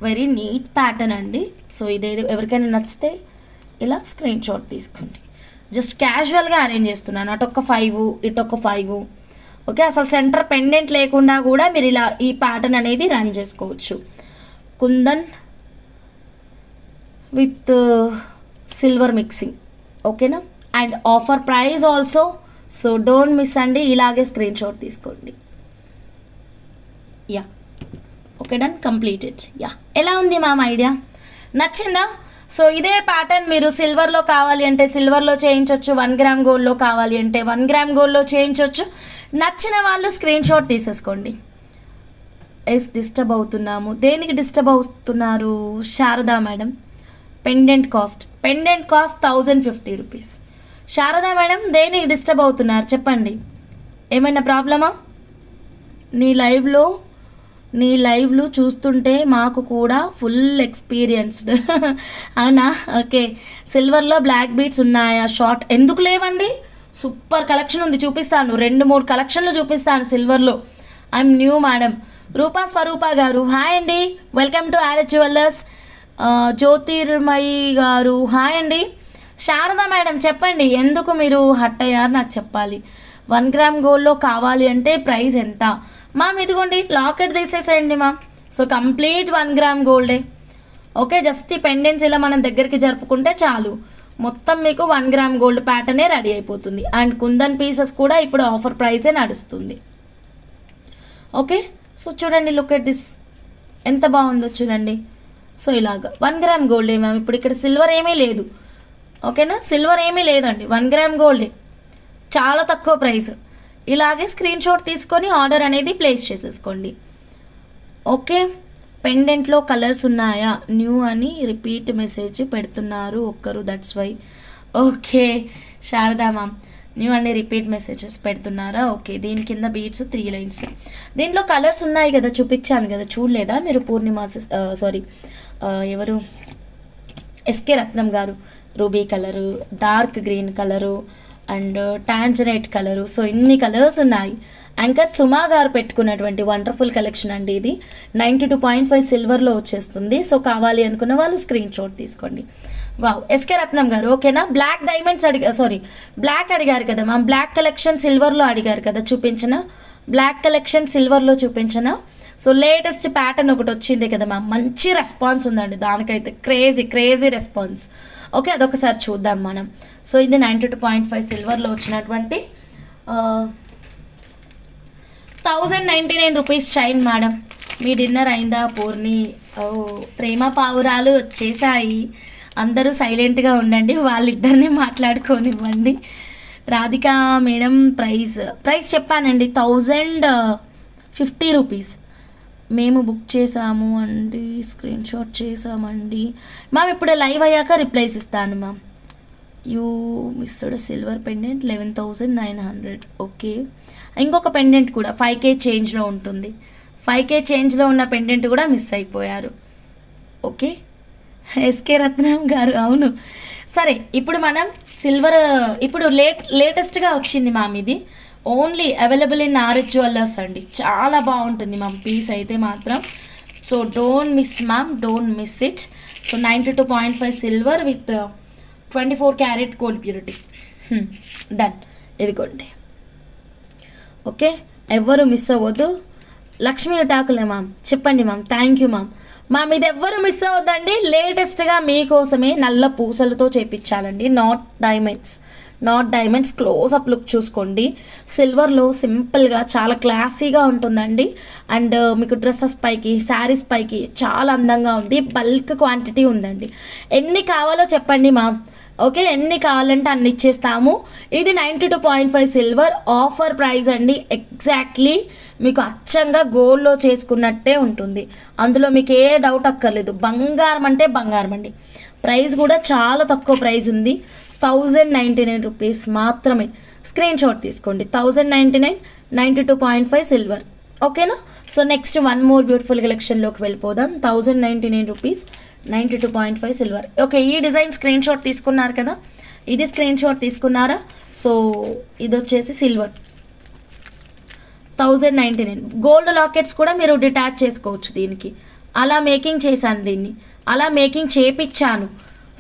వెరీ నీట్ ప్యాటర్న్ అండి. సో ఇదేదో ఎవరికైనా నచ్చితే ఇలా స్క్రీన్ షాట్ తీసుకోండి. జస్ట్ క్యాజువల్గా అరేంజ్ చేస్తున్నాను, అటొక్క 5 ఇటొక్క 5. ఓకే, అసలు సెంటర్ పెండెంట్ లేకుండా కూడా మీరు ఇలా ఈ ప్యాటర్న్ అనేది రన్ చేసుకోవచ్చు. Kundan with silver mixing. ఓకేనా, and offer price also. So don't miss అండి, ఇలాగే స్క్రీన్ షాట్ తీసుకోండి. Yeah okay done, completed. Yeah, ఎలా ఉంది మ్యామ్ ఐడియా, నచ్చిందా? సో ఇదే ప్యాటర్న్ మీరు సిల్వర్లో కావాలి అంటే సిల్వర్లో చేయించవచ్చు, 1 గ్రామ్ గోల్డ్లో కావాలి అంటే 1 గ్రామ్ గోల్డ్లో చేయించవచ్చు. నచ్చిన వాళ్ళు స్క్రీన్ షాట్ తీసేసుకోండి. డిస్టర్బ్ అవుతున్నాము, దేనికి డిస్టర్బ్ అవుతున్నారు Sharada madam? Pendant cost 1050 rupees. Sharada madam దేనికి డిస్టర్బ్ అవుతున్నారు చెప్పండి, ఏమైనా ప్రాబ్లమా? నీ లైవ్లు చూస్తుంటే మాకు కూడా ఫుల్ ఎక్స్పీరియన్స్డ్ అవునా? ఓకే, సిల్వర్లో బ్లాక్ బీట్స్ ఉన్నాయా? షార్ట్ ఎందుకు లేవండి, సూపర్ కలెక్షన్ ఉంది, చూపిస్తాను. 2-3 కలెక్షన్లు చూపిస్తాను సిల్వర్లో. I'm new madam. Rupa Swaroopa garu hi అండి, welcome to RH jewellers. Jyothirmayi garu hi అండి. శారదా మేడం చెప్పండి, ఎందుకు మీరు హట్ అయ్యారు నాకు చెప్పాలి. 1 గ్రామ్ గోల్డ్లో కావాలి అంటే ప్రైస్ ఎంత? మ్యామ్ ఇదిగోండి లాకెట్ తీసేసేయండి మ్యామ్. సో కంప్లీట్ 1 గ్రామ్ గోల్డే. ఓకే, జస్ట్ ఈ పెండెంట్స్ ఇలా మనం దగ్గరికి జరుపుకుంటే చాలు, మొత్తం మీకు 1 గ్రామ్ గోల్డ్ ప్యాటర్నే రెడీ అయిపోతుంది. అండ్ కుందన్ పీసెస్ కూడా ఇప్పుడు ఆఫర్ ప్రైజే నడుస్తుంది. ఓకే, సో చూడండి, లుక్ ఎట్ దిస్, ఎంత బాగుందో చూడండి. సో ఇలాగా 1 గ్రామ్ గోల్డే మ్యామ్. ఇప్పుడు ఇక్కడ సిల్వర్ ఏమీ లేదు, ఓకేనా, సిల్వర్ ఏమీ లేదండి, 1 గ్రామ్ గోల్డే, చాలా తక్కువ ప్రైస్. ఇలాగే స్క్రీన్ షాట్ తీసుకొని ఆర్డర్ అనేది ప్లేస్ చేసేసుకోండి. ఓకే, పెండెంట్లో కలర్స్ ఉన్నాయా న్యూ అని రిపీట్ మెసేజ్ పెడుతున్నారు ఒక్కరు, that's why. Okay Sarada ma'am, new అని రిపీట్ మెసేజెస్ పెడుతున్నారా? ఓకే, దీని కింద బీట్స్ 3 లైన్స్. దీంట్లో కలర్స్ ఉన్నాయి కదా, చూపించాను కదా, చూడలేదా మీరు? పూర్ణిమ ఎవరు, SK Ratnam garu, ruby colour, dark green colour and tanzanite colour. So ఇన్ని కలర్స్ ఉన్నాయి. యాంకర్ సుమా గారు పెట్టుకున్నటువంటి వండర్ఫుల్ కలెక్షన్ అండి ఇది. 92.5 సిల్వర్లో వచ్చేస్తుంది. సో కావాలి అనుకున్న వాళ్ళు స్క్రీన్ షాట్ తీసుకోండి. వావ్, ఎస్కే రత్నం గారు ఓకేనా. బ్లాక్ డైమండ్స్ బ్లాక్ అడిగారు కదా మ్యామ్, బ్లాక్ కలెక్షన్ సిల్వర్లో అడిగారు కదా, చూపించిన బ్లాక్ కలెక్షన్ సిల్వర్లో చూపించిన. సో లేటెస్ట్ ప్యాటర్న్ ఒకటి వచ్చింది కదా మ్యామ్, మంచి రెస్పాన్స్ ఉందండి దానికైతే, క్రేజీ రెస్పాన్స్. ఓకే, అదొకసారి చూద్దాం మనం. సో ఇది 92.5 సిల్వర్లో వచ్చినటువంటి 1099 రూపీస్ చైన్ మేడం. మీ డిన్నర్ అయిందా పూర్ణి? ఓ ప్రేమ పావురాలు వచ్చేసాయి, అందరూ సైలెంట్గా ఉండండి, వాళ్ళిద్దరిని మాట్లాడుకోనివ్వండి. రాధిక మేడం ప్రైస్ చెప్పానండి 1050 రూపీస్. మేము బుక్ చేసాము అండి, స్క్రీన్ షాట్ చేసామండి మ్యామ్. ఇప్పుడు లైవ్ అయ్యాక రిప్లైస్ ఇస్తాను ma'am. You missed silver pendant 11,900. Okay, ఇంకొక పెండెంట్ కూడా 5K చేంజ్లో ఉంటుంది. 5K చేంజ్లో ఉన్న పెండెంట్ కూడా మిస్ అయిపోయారు. ఓకే, ఎస్కే రత్నం గారు, అవును. సరే, ఇప్పుడు మనం సిల్వర్ ఇప్పుడు లేటెస్ట్గా వచ్చింది మ్యామ్. ఇది only available in RH jewellers అండి. చాలా బాగుంటుంది మ్యామ్ పీస్ అయితే మాత్రం. So don't miss ma'am, don't miss it. So 92.5 silver with 24 carat gold purity. Done, ఇదిగోండి. ఓకే, ఎవ్వరు మిస్ అవ్వద్దు. లక్ష్మీ టాకులే మ్యామ్, చెప్పండి ma'am. Thank you ma'am. Ma'am ఇది ఎవ్వరు మిస్ అవ్వద్దండి. లేటెస్ట్గా మీకోసమే నల్ల పూసలతో చేపించాలండి. నాట్ డైమండ్స్ క్లోజ్అప్ లుక్ చూసుకోండి. సిల్వర్లో సింపుల్గా చాలా క్లాసీగా ఉంటుందండి. అండ్ మీకు డ్రెస్సెస్ పైకి, శారీస్ పైకి చాలా అందంగా ఉంది. బల్క్ క్వాంటిటీ ఉందండి. ఎన్ని కావాలో చెప్పండి మ్యామ్. ఓకే, ఎన్ని కావాలంటే అన్ని ఇచ్చేస్తాము. ఇది 92.5 సిల్వర్ ఆఫర్ ప్రైస్ అండి. ఎగ్జాక్ట్లీ మీకు అచ్చంగా గోల్డ్లో చేసుకున్నట్టే ఉంటుంది. అందులో మీకు ఏ డౌట్ అక్కర్లేదు. బంగారం అంటే బంగారం అండి. ప్రైస్ కూడా చాలా తక్కువ ప్రైస్ ఉంది. 1099 రూపీస్ మాత్రమే. స్క్రీన్ షాట్ తీసుకోండి. 1099, 92.5 సిల్వర్. ఓకేనా? So next one more beautiful కలెక్షన్లోకి వెళ్ళిపోదాం. 1099 రూపీస్, 92.5 సిల్వర్. ఓకే, ఈ డిజైన్ స్క్రీన్ షాట్ తీసుకున్నారు కదా, ఇది స్క్రీన్ షాట్ తీసుకున్నారా? సో ఇది వచ్చేసి సిల్వర్ 1099. గోల్డ్ లాకెట్స్ కూడా మీరు డిటాచ్ చేసుకోవచ్చు దీనికి. అలా మేకింగ్ చేశాను దీన్ని, అలా మేకింగ్ చేపించాను.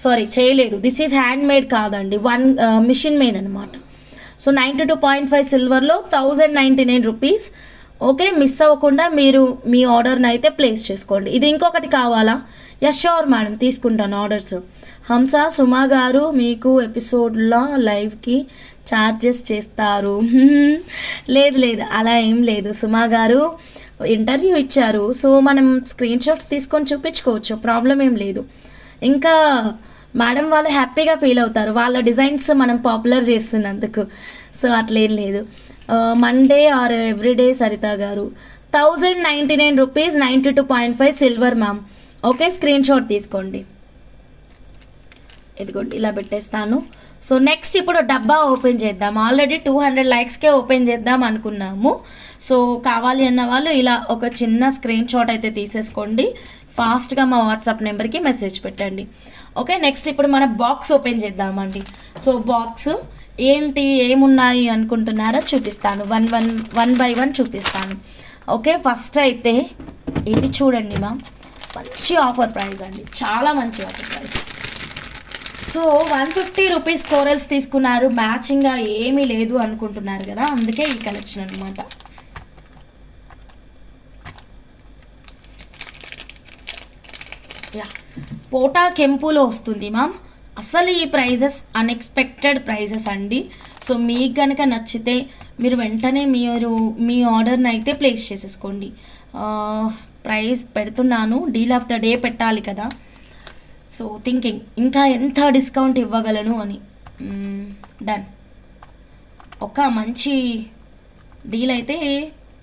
సారీ, చేయలేదు. దిస్ ఈజ్ హ్యాండ్ మేడ్ కాదండి, మిషన్ మేడ్ అనమాట. So 92.5 సిల్వర్లో 1099 rupees. ఓకే, మిస్ అవ్వకుండా మీరు మీ ఆర్డర్ని అయితే ప్లేస్ చేసుకోండి. ఇది ఇంకొకటి కావాలా? యస్ షూర్ మేడం, తీసుకుంటాను ఆర్డర్స్. హంస సుమా గారు, మీకు ఎపిసోడ్లో లైవ్కి ఛార్జెస్ చేస్తారు. లేదు, అలా ఏం లేదు సుమా గారు. ఇంటర్వ్యూ ఇచ్చారు, సో మనం స్క్రీన్ షాట్స్ తీసుకొని చూపించుకోవచ్చు, ప్రాబ్లం ఏం లేదు. ఇంకా మేడం వాళ్ళు హ్యాపీగా ఫీల్ అవుతారు, వాళ్ళ డిజైన్స్ మనం పాపులర్ చేస్తున్నందుకు. సో అట్లేం లేదు. మండే ఆర్ ఎవ్రీడే సరిత గారు, 1099 rupees, 92.5 silver ma'am. Okay, screen shot తీసుకోండి. ఇదిగోండి, ఇలా పెట్టేస్తాను. సో నెక్స్ట్ ఇప్పుడు డబ్బా ఓపెన్ చేద్దాం. ఆల్రెడీ 200 లైక్స్కే ఓపెన్ చేద్దాం అనుకున్నాము. సో కావాలి అన్న వాళ్ళు ఇలా ఒక చిన్న స్క్రీన్ షాట్ అయితే తీసేసుకోండి. ఫాస్ట్గా మా వాట్సాప్ నెంబర్కి మెసేజ్ పెట్టండి. ఓకే, నెక్స్ట్ ఇప్పుడు మన బాక్స్ ఓపెన్ చేద్దామండి. సో బాక్స్ ఏంటి, ఏమున్నాయి అనుకుంటున్నారో చూపిస్తాను. వన్ బై వన్ చూపిస్తాను. ఓకే, ఫస్ట్ అయితే ఇది చూడండి మ్యామ్, మంచి ఆఫర్ ప్రైస్ అండి, చాలా మంచి offer price. So 150 rupees corals తీసుకున్నారు, మ్యాచింగ్గా ఏమీ లేదు అనుకుంటున్నారు కదా, అందుకే ఈ కలెక్షన్ అనమాట. యా, పోటా కెంపులో వస్తుంది మ్యామ్. అసలు ఈ ప్రైజెస్ అన్ఎక్స్పెక్టెడ్ ప్రైజెస్ అండి. సో మీకు కనుక నచ్చితే మీరు వెంటనే మీ ఆర్డర్ని అయితే ప్లేస్ చేసేసుకోండి. ప్రైస్ పెడుతున్నాను, డీల్ ఆఫ్ ద డే పెట్టాలి కదా. సో థింకింగ్ ఇంకా ఎంత డిస్కౌంట్ ఇవ్వగలను అని. డన్, ఒక మంచి డీల్ అయితే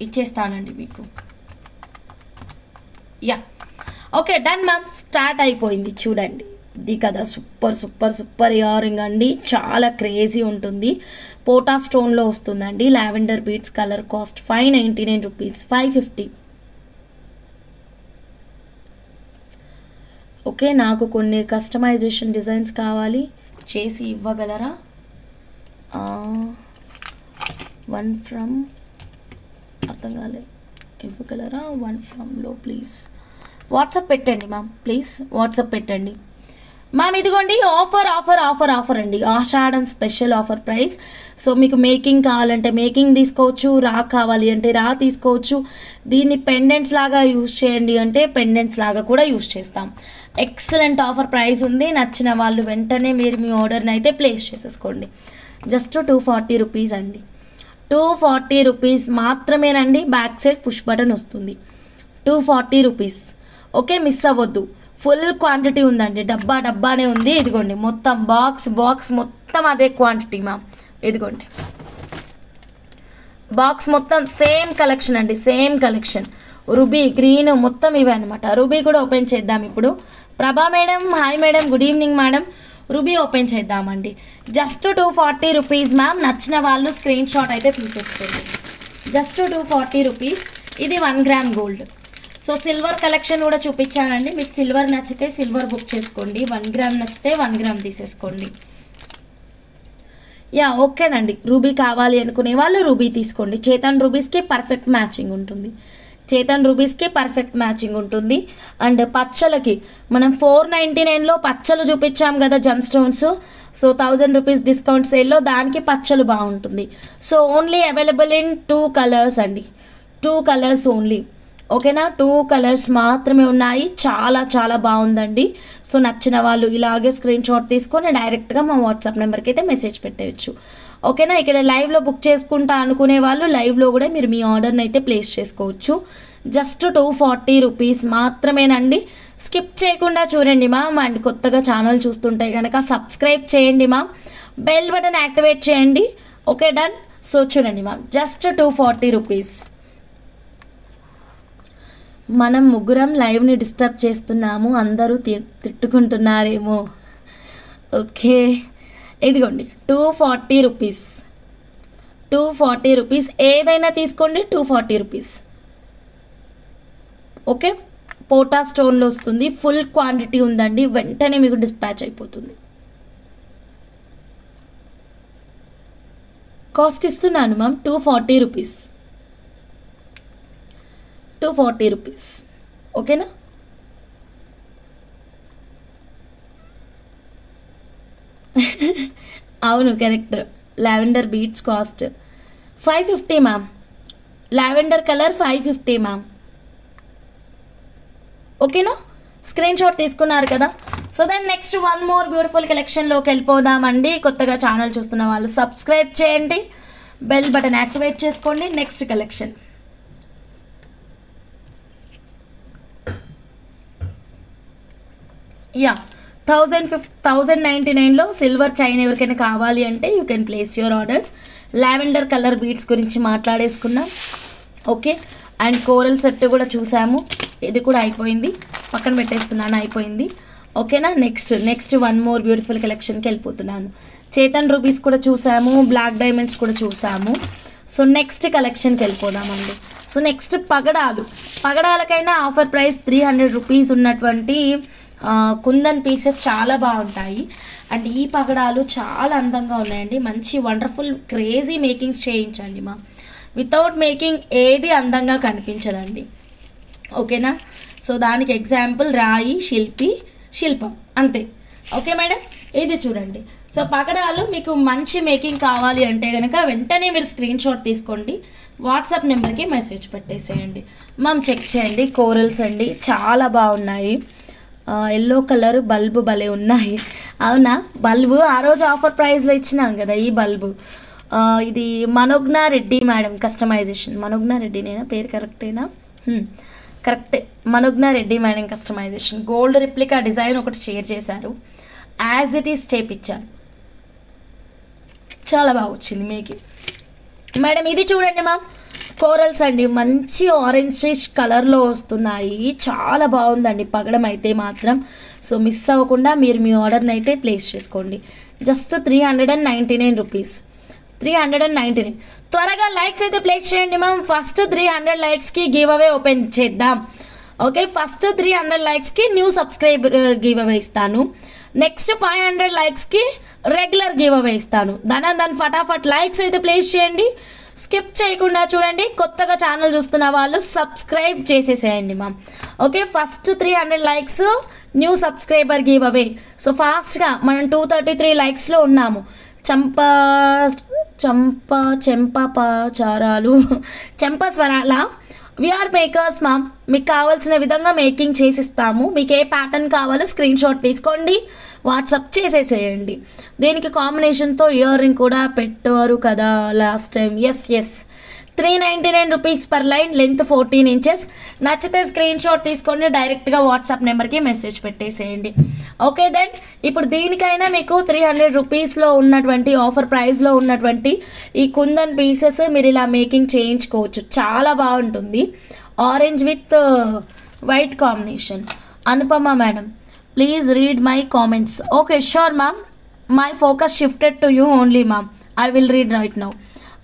ఇచ్చేస్తానండి మీకు. Yeah, okay, done ma'am. Start అయిపోయింది చూడండి. ఇది కదా సూపర్ ఇయర్ రింగ్ అండి, చాలా క్రేజీ ఉంటుంది. పోటా స్టోన్లో వస్తుందండి. Lavender beads, colour cost 599 rupees, 550. Okay, నాకు కొన్ని కస్టమైజేషన్ డిజైన్స్ కావాలి, చేసి ఇవ్వగలరా? వన్ ఫ్రమ్, అర్థం కాలే, ఇవ్వగలరా? వన్ ఫ్రమ్లో ప్లీజ్ వాట్సాప్ పెట్టండి మ్యామ్, ప్లీజ్ వాట్సాప్ పెట్టండి మ్యామ్. ఇదిగోండి ఆఫర్ అండి, ఆషాఢం స్పెషల్ ఆఫర్ ప్రైస్. సో మీకు మేకింగ్ కావాలంటే మేకింగ్ తీసుకోవచ్చు, రా కావాలి అంటే రా తీసుకోవచ్చు. దీన్ని పెండెంట్స్ లాగా యూజ్ చేయండి అంటే పెండెంట్స్ లాగా కూడా యూజ్ చేస్తాం. ఎక్సలెంట్ ఆఫర్ ప్రైస్ ఉంది. నచ్చిన వాళ్ళు వెంటనే మీరు మీ ఆర్డర్ని అయితే ప్లేస్ చేసేసుకోండి. జస్ట్ 240 రూపీస్ అండి, 240 రూపీస్ మాత్రమేనండి. బ్యాక్ సైడ్ పుష్ బటన్ వస్తుంది. 240 రూపీస్. ఓకే, మిస్ అవ్వద్దు. ఫుల్ క్వాంటిటీ ఉందండి, డబ్బానే ఉంది. ఇదిగోండి, మొత్తం బాక్స్ మొత్తం అదే క్వాంటిటీ మ్యామ్. ఇదిగోండి, బాక్స్ మొత్తం సేమ్ కలెక్షన్ అండి, సేమ్ కలెక్షన్. రూబీ, గ్రీన్ మొత్తం ఇవే అనమాట. రూబీ కూడా ఓపెన్ చేద్దాం ఇప్పుడు. Prabha madam, hi madam, good evening madam. Ruby open చేద్దామండి. Just 240 rupees ma'am. నచ్చిన వాళ్ళు స్క్రీన్ షాట్ అయితే తీసేసుకోండి. Just 240 rupees. ఇది 1 gram gold. So silver collection కూడా చూపించానండి. మీకు సిల్వర్ నచ్చితే సిల్వర్ బుక్ చేసుకోండి, 1 గ్రామ్ నచ్చితే 1 గ్రామ్ తీసేసుకోండి. యా ఓకేనండి. రూబీ కావాలి అనుకునే వాళ్ళు రూబీ తీసుకోండి. చేతన్ రూబీస్కి పర్ఫెక్ట్ మ్యాచింగ్ ఉంటుంది. చేతన్ రూబీస్కి పర్ఫెక్ట్ మ్యాచింగ్ ఉంటుంది. అండ్ పచ్చలకి మనం 499లో పచ్చలు చూపించాం కదా జమ్ స్టోన్స్. సో 1000 రూపీస్ డిస్కౌంట్ సేల్లో దానికి పచ్చలు బాగుంటుంది. So only available in 2 colours అండి. 2 కలర్స్ ఓన్లీ. ఓకేనా, 2 కలర్స్ మాత్రమే ఉన్నాయి. చాలా చాలా బాగుందండి. సో నచ్చిన వాళ్ళు ఇలాగే స్క్రీన్ షాట్ తీసుకొని డైరెక్ట్గా మా వాట్సాప్ నెంబర్కి అయితే మెసేజ్ పెట్టేయచ్చు. ఓకేనా, ఇక్కడ లైవ్లో బుక్ చేసుకుంటా అనుకునే వాళ్ళు లైవ్లో కూడా మీరు మీ ఆర్డర్ని అయితే ప్లేస్ చేసుకోవచ్చు. జస్ట్ 240 రూపీస్ మాత్రమేనండి. స్కిప్ చేయకుండా చూడండి మ్యామ్. అండ్ కొత్తగా ఛానల్ చూస్తుంటే కనుక సబ్స్క్రైబ్ చేయండి మ్యామ్. బెల్ బటన్ యాక్టివేట్ చేయండి. Okay done. సో చూడండి మ్యామ్, జస్ట్ 240 రూపీస్. మనం ముగ్గురం లైవ్ని డిస్టర్బ్ చేస్తున్నాము, అందరూ తిట్టుకుంటున్నారేమో. ఓకే, ఇదిగోండి 240 రూపీస్. 240 రూపీస్. ఏదైనా తీసుకోండి, 240 రూపీస్. ఓకే, పోటా స్టోన్లో వస్తుంది. ఫుల్ క్వాంటిటీ ఉందండి. వెంటనే మీకు డిస్పాచ్ అయిపోతుంది. కాస్ట్ ఇస్తున్నాను మ్యామ్, 240 రూపీస్. 240 రూపీస్. ఓకేనా, అవును correct. Lavender beads cost 550 ma'am. Lavender colour 550 ma'am. ఓకేనా, స్క్రీన్ షాట్ తీసుకున్నారు కదా. So then next 1 more beautiful కలెక్షన్లోకి వెళ్ళిపోదామండి. కొత్తగా ఛానల్ చూస్తున్న వాళ్ళు సబ్స్క్రైబ్ చేయండి, బెల్ బటన్ యాక్టివేట్ చేసుకోండి. నెక్స్ట్ కలెక్షన్ యా 1099లో సిల్వర్ చైన్ ఎవరికైనా కావాలి అంటే you can place your orders. Lavender colour beads గురించి మాట్లాడేసుకున్నాం. ఓకే, అండ్ కోరల్ సెట్ కూడా చూసాము. ఇది కూడా అయిపోయింది, పక్కన పెట్టేస్తున్నాను, అయిపోయింది. ఓకేనా, నెక్స్ట్ 1 మోర్ బ్యూటిఫుల్ కలెక్షన్కి వెళ్ళిపోతున్నాను. చేతన్ రూబీస్ కూడా చూసాము, బ్లాక్ డైమండ్స్ కూడా చూసాము. సో నెక్స్ట్ కలెక్షన్కి వెళ్ళిపోదామండి. సో నెక్స్ట్ పగడాలకైనా ఆఫర్ ప్రైస్ 300 రూపీస్ ఉన్నటువంటి కుందన్ పీసెస్ చాలా బాగుంటాయి. అండ్ ఈ పగడాలు చాలా అందంగా ఉన్నాయండి. మంచి వండర్ఫుల్ క్రేజీ మేకింగ్స్ చేయించండి మా. వితౌట్ మేకింగ్ ఏది అందంగా కనిపించదండి. ఓకేనా, సో దానికి ఎగ్జాంపుల్ రాయి, శిల్పం అంతే. ఓకే మేడం, ఇది చూడండి. సో పగడాలు మీకు మంచి మేకింగ్ కావాలి అంటే కనుక వెంటనే మీరు స్క్రీన్ షాట్ తీసుకోండి, వాట్సాప్ నెంబర్కి మెసేజ్ పెట్టేసేయండి. మ్యామ్ చెక్ చేయండి. కోరల్స్ అండి, చాలా బాగున్నాయి. ఎల్లో కలర్ బల్బు భలే ఉన్నాయి. అవునా, బల్బు ఆ రోజు ఆఫర్ ప్రైస్లో ఇచ్చినాం కదా ఈ బల్బు. ఇది మనోజ్ఞ రెడ్డి మేడం కస్టమైజేషన్. మనోజ్ఞ రెడ్డినేనా పేరు? కరెక్టేనా? కరెక్టే, Manogna Reddy madam customization. Gold replica design ఒకటి షేర్ చేశారు, యాజ్ ఇట్ ఈస్ చేపించారు. చాలా బాగా వచ్చింది మీకు మేడం. ఇది చూడండి మ్యామ్, కోరల్స్ అండి, మంచి ఆరెంజ్ కలర్లో వస్తున్నాయి. చాలా బాగుందండి పగడం అయితే మాత్రం. సో మిస్ అవ్వకుండా మీరు మీ ఆర్డర్ని అయితే ప్లేస్ చేసుకోండి. Just 399 rupees. 399. త్వరగా లైక్స్ అయితే ప్లేస్ చేయండి మ్యామ్. ఫస్ట్ 300 లైక్స్కి గివ్ అవే ఓపెన్ చేద్దాం. ఓకే, ఫస్ట్ 300 లైక్స్కి న్యూ సబ్స్క్రైబర్ గివ్ అవే ఇస్తాను. నెక్స్ట్ 500 లైక్స్కి రెగ్యులర్ గివ్ అవే ఇస్తాను. దాని ఫటాఫట్ లైక్స్ అయితే ప్లేస్ చేయండి, స్కిప్ చేయకుండా చూడండి. కొత్తగా ఛానల్ చూస్తున్న వాళ్ళు సబ్స్క్రైబ్ చేసేసేయండి ma'am. Okay, first 300 likes new subscriber give అవే. సో ఫాస్ట్గా మనం 233 లైక్స్లో ఉన్నాము. చెంప స్వరాల వీఆర్ మేకర్స్ మ్యామ్. మీకు కావాల్సిన విధంగా మేకింగ్ చేసిస్తాము. మీకు ఏ ప్యాటర్న్ కావాలో స్క్రీన్ షాట్ తీసుకోండి, వాట్సాప్ చేసేసేయండి. దీనికి కాంబినేషన్తో ఇయర్ రింగ్ కూడా పెట్టారు కదా last time. Yes 399 rupees per line, length 14 inches. నచ్చితే స్క్రీన్ షాట్ తీసుకొని డైరెక్ట్గా వాట్సాప్ నెంబర్కి మెసేజ్ పెట్టేసేయండి. ఓకే దెన్ ఇప్పుడు దీనికైనా మీకు 300 రూపీస్లో ఉన్నటువంటి ఆఫర్ ప్రైస్లో ఉన్నటువంటి ఈ కుందన్ పీసెస్ మీరు ఇలా మేకింగ్ చేయించుకోవచ్చు. చాలా బాగుంటుంది. Orange with white combination. Anupama madam, please read my comments. Okay sure ma'am, my focus shifted to you only ma'am. I will read right now.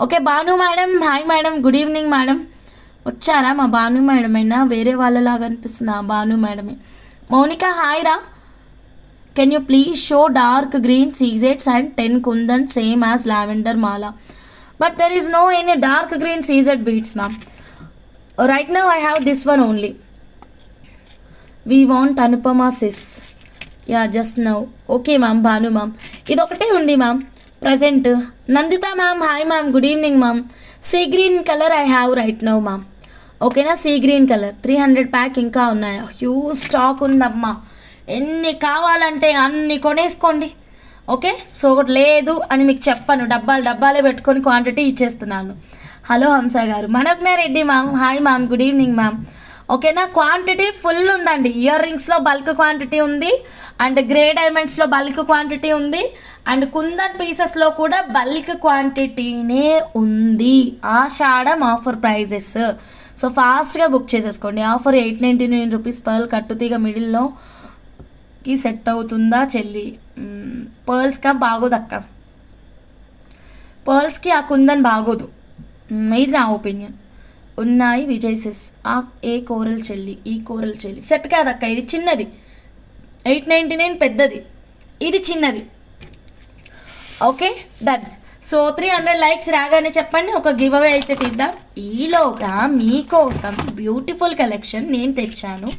Okay Bhanu madam, hi madam, good evening madam. వచ్చారా మా Bhanu madam? అయినా వేరే వాళ్ళలాగా అనిపిస్తుంది. భాను మేడమే. Monika hi రా. Can you please show dark green సీజెట్స్ and 10 kundan same as lavender mala? But there is no any dark green CZ beads ma'am. Right now I have this one only. We want Anupama sis. Ya just now. Okay ma'am, Bhanu ma'am ఇది ఒకటే ఉంది ma'am present. Nandita ma'am hi ma'am, good evening ma'am. Sea green colour I have right now ma'am. ఓకేనా, sea green colour 300 pack ఇంకా ఉన్నాయా? Huge stock ఉందమ్మా, ఎన్ని కావాలంటే అన్ని కొనేసుకోండి. ఓకే, సో లేదు అని మీకు చెప్పను, డబ్బాలే పెట్టుకొని క్వాంటిటీ ఇచ్చేస్తున్నాను. హలో హంస గారు. Manogna Reddy ma'am hi ma'am, good evening ma'am. ఓకేనా, క్వాంటిటీ ఫుల్ ఉందండి. ఇయర్ రింగ్స్లో బల్క్ క్వాంటిటీ ఉంది, అండ్ గ్రే డైమండ్స్లో బల్క్ క్వాంటిటీ ఉంది, అండ్ కుందన్ పీసెస్లో కూడా బల్క్ క్వాంటిటీనే ఉంది. Ashadham offer prices. సో ఫాస్ట్గా బుక్ చేసేసుకోండి. Offer 899 rupees. పర్ల్ కట్టుతీగ మిడిల్లోకి సెట్ అవుతుందా చెల్లి? పర్ల్స్కా బాగోదక్క, పర్ల్స్కి ఆ కుందన్ బాగోదు, ఇది నా ఒపీనియన్. ఉన్నాయి విజయ్ సిస్. ఏ కోరల్ చెల్లి, ఈ కోరల్ చెల్లి సెట్ కాదక్క, ఇది చిన్నది 899, పెద్దది ఇది చిన్నది. Okay done. సో 300 లైక్స్ రాగానే చెప్పండి, ఒక గివ్ అవే అయితే తీద్దాం. ఈలోగా మీకోసం బ్యూటిఫుల్ కలెక్షన్ నేను తెచ్చాను.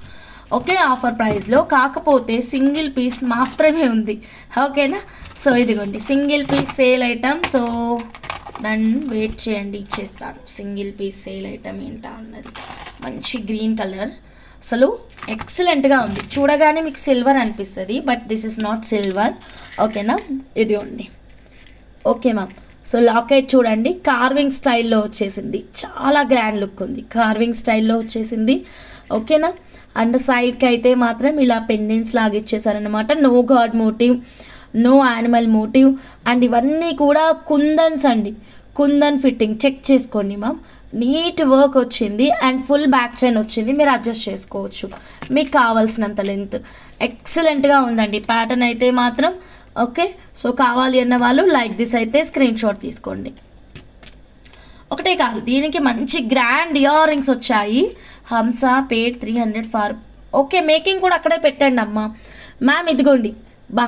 ఓకే, ఆఫర్ ప్రైస్లో, కాకపోతే సింగిల్ పీస్ మాత్రమే ఉంది. ఓకేనా, సో ఇదిగోండి single piece sale item. So దాన్ని వెయిట్ చేయండి, ఇచ్చేస్తాను. సింగిల్ పీస్ సేల్ ఐటమ్ ఏంటా అన్నది. మంచి గ్రీన్ కలర్, అసలు ఎక్సలెంట్గా ఉంది. చూడగానే మీకు సిల్వర్ అనిపిస్తుంది, but this is not silver. ఓకేనా, ఇదిగోండి. Okay ma'am. సో లాకెట్ చూడండి, కార్వింగ్ స్టైల్లో వచ్చేసింది, చాలా గ్రాండ్ లుక్ ఉంది, కార్వింగ్ స్టైల్లో వచ్చేసింది. ఓకేనా, అండ్ సైడ్కి అయితే మాత్రం ఇలా పెండెంట్స్ లాగా ఇచ్చేసారనమాట. No god motive, no animal motive, and ఇవన్నీ కూడా కుందన్స్ అండి. కుందన్ ఫిట్టింగ్ చెక్ చేసుకోండి మ్యామ్, నీట్ వర్క్ వచ్చింది, అండ్ ఫుల్ బ్యాక్ చైన్ వచ్చింది. మీరు అడ్జస్ట్ చేసుకోవచ్చు మీకు కావాల్సినంత లెంత్. ఎక్సలెంట్గా ఉందండి ప్యాటర్న్ అయితే మాత్రం. ఓకే, సో కావాలి అన్న వాళ్ళు లైక్ దిస్ అయితే స్క్రీన్ షాట్ తీసుకోండి. ఒకటే కాదు, దీనికి మంచి గ్రాండ్ ఇయర్ రింగ్స్ వచ్చాయి. హంస పేడ్ 300 ఫార్. ఓకే, మేకింగ్ కూడా అక్కడే పెట్టండి అమ్మ. మ్యామ్ ఇదిగోండి, బా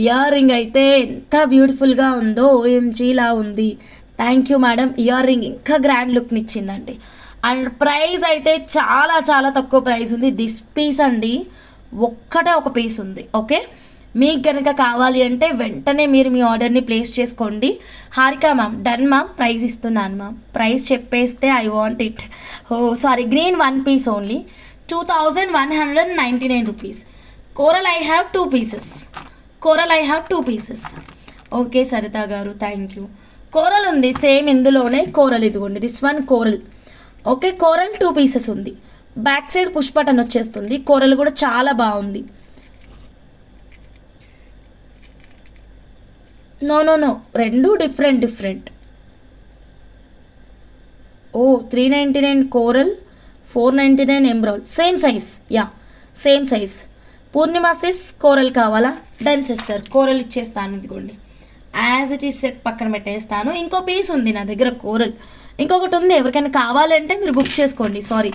ఇయర్ రింగ్ అయితే ఎంత బ్యూటిఫుల్గా ఉందో, ఓఎంజీలా ఉంది. Thank you madam. Ear ring ఇంకా గ్రాండ్ లుక్ని ఇచ్చిందండి. అండ్ ప్రైస్ అయితే చాలా చాలా తక్కువ ప్రైస్ ఉంది. దిస్ పీస్ అండి, ఒక్కటే ఒక పీస్ ఉంది. ఓకే, మీకు కనుక కావాలి అంటే వెంటనే మీరు మీ ఆర్డర్ని ప్లేస్ చేసుకోండి. Harika ma'am done ma'am, price ఇస్తున్నాను మ్యామ్. ప్రైస్ చెప్పేస్తే I want it. Sorry, green 1 piece only 2199 rupees. Coral I have 2 pieces. Coral I have 2 pieces. Okay Saritha గారు, థ్యాంక్ యూ. కోరల్ ఉంది సేమ్ ఇందులోనే. కోరల్ ఇదిగోండి, this one coral. Okay, coral 2 pieces ఉంది. Back side push button వచ్చేస్తుంది. Coral కూడా చాలా బాగుంది. No no no, రెండు డిఫరెంట్. ఓ 399 coral, 499 ఎంబ్రాయిడ్. Same size, ya same size. Purnima sis coral కావాలా? డన్ సిస్టర్, కోరల్ ఇచ్చేస్తాను. ఇదిగోండి యాజ్ ఇట్ ఈస్ సెట్ పక్కన పెట్టేస్తాను. ఇంకో పీస్ ఉంది నా దగ్గర కోరల్, ఇంకొకటి ఉంది. ఎవరికైనా కావాలంటే మీరు బుక్ చేసుకోండి. సారీ,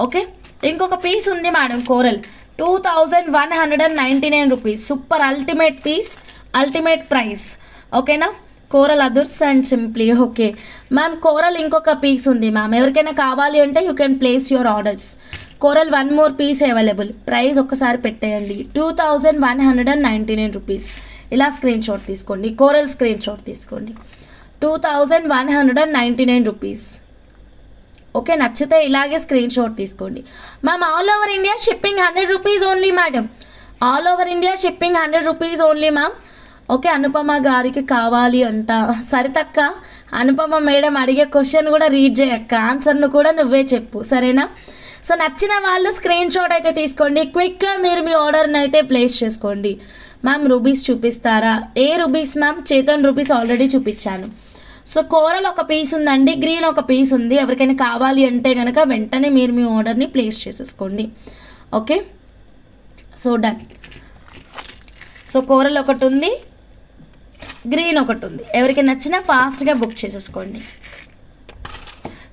ఓకే, ఇంకొక పీస్ ఉంది madam coral 2199 rupees. Super ultimate piece, ultimate price. ఓకేనా, కోరల్ అదుర్స్ and simply. Okay ma'am, coral ఇంకొక పీస్ ఉంది మ్యామ్. ఎవరికైనా కావాలి అంటే you can place your orders. Coral 1 more piece available. Price ఒక్కసారి పెట్టేయండి, 2199 రూపీస్. ఇలా స్క్రీన్ షాట్ తీసుకోండి, కోరల్ స్క్రీన్ షాట్ తీసుకోండి. 2199 రూపీస్. ఓకే, నచ్చితే ఇలాగే స్క్రీన్ షాట్ తీసుకోండి ma'am. All over India shipping 100 rupees only madam. All over India shipping 100 rupees only ma'am. Okay, Anupama గారికి కావాలి అంట. సరితక్క, అనుపమ మేడం అడిగే క్వశ్చన్ కూడా రీడ్ చేయక్క, ఆన్సర్ను కూడా నువ్వే చెప్పు, సరేనా? సో నచ్చిన వాళ్ళు స్క్రీన్ షాట్ అయితే తీసుకోండి. క్విక్గా మీరు మీ ఆర్డర్ని అయితే ప్లేస్ చేసుకోండి. మ్యామ్ రూబీస్ చూపిస్తారా? ఏ rubies ma'am? Chetan rubies already చూపించాను. సో కోరల్ ఒక పీస్ ఉందండి, గ్రీన్ ఒక పీస్ ఉంది. ఎవరికైనా కావాలి అంటే కనుక వెంటనే మీరు మీ ఆర్డర్ని ప్లేస్ చేసేసుకోండి. Okay, so done. So coral ఒకటి ఉంది, గ్రీన్ ఒకటి ఉంది. ఎవరికి నచ్చినా ఫాస్ట్గా బుక్ చేసేసుకోండి.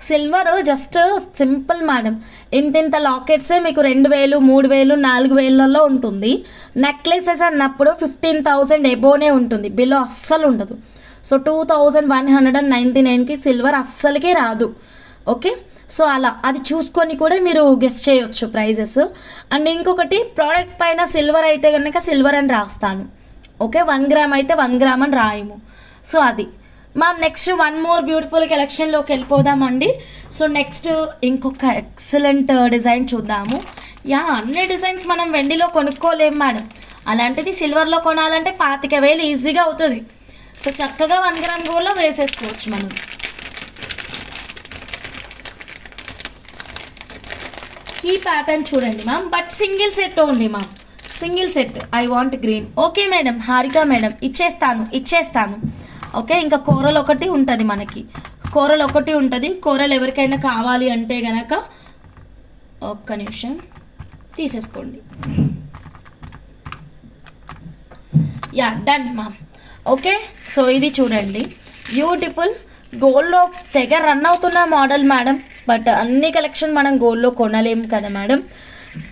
సిల్వర్ జస్ట్ సింపుల్ మేడం, ఇంత లాకెట్సే మీకు 2000, 3000, 4000లలో ఉంటుంది. నెక్లెసెస్ అన్నప్పుడు 15,000 ఎబోనే ఉంటుంది, బిలో అస్సలు ఉండదు. సో 2199కి సిల్వర్ అస్సలకే రాదు. ఓకే, సో అలా అది చూసుకొని కూడా మీరు గెస్ చేయొచ్చు ప్రైజెస్. అండ్ ఇంకొకటి, ప్రోడక్ట్ పైన సిల్వర్ అయితే కనుక సిల్వర్ అని రాస్తాను. ఓకే, 1 గ్రామ్ అయితే 1 గ్రామ్ అని రాయము. సో అది ma'am. Next one more beautiful కలెక్షన్లోకి వెళ్ళిపోదామండి. సో నెక్స్ట్ ఇంకొక ఎక్సలెంట్ డిజైన్ చూద్దాము. యా, అన్ని డిజైన్స్ మనం వెండిలో కొనుక్కోలేము మేడం, అలాంటిది సిల్వర్లో కొనాలంటే 25,000 ఈజీగా అవుతుంది. సో చక్కగా 1 గ్రామ్ గోల్డ్లో వేసేసుకోవచ్చు మనం. ఈ ప్యాటర్న్ చూడండి ma'am, but single set only ma'am, single set. I want green. Okay madam, Harika madam, ఇచ్చేస్తాను. ఓకే, ఇంకా కోరల్ ఒకటి ఉంటుంది మనకి, కోరల్ ఒకటి ఉంటుంది. కోరల్ ఎవరికైనా కావాలి అంటే గనక ఒక్క నిమిషం తీసేసుకోండి. Yeah, done ma'am. Okay, so ఇది చూడండి, బ్యూటిఫుల్ గోల్డ్లో తెగ రన్ అవుతున్న మోడల్ మేడం. బట్ అన్ని కలెక్షన్ మనం గోల్డ్లో కొనలేము కదా మేడం.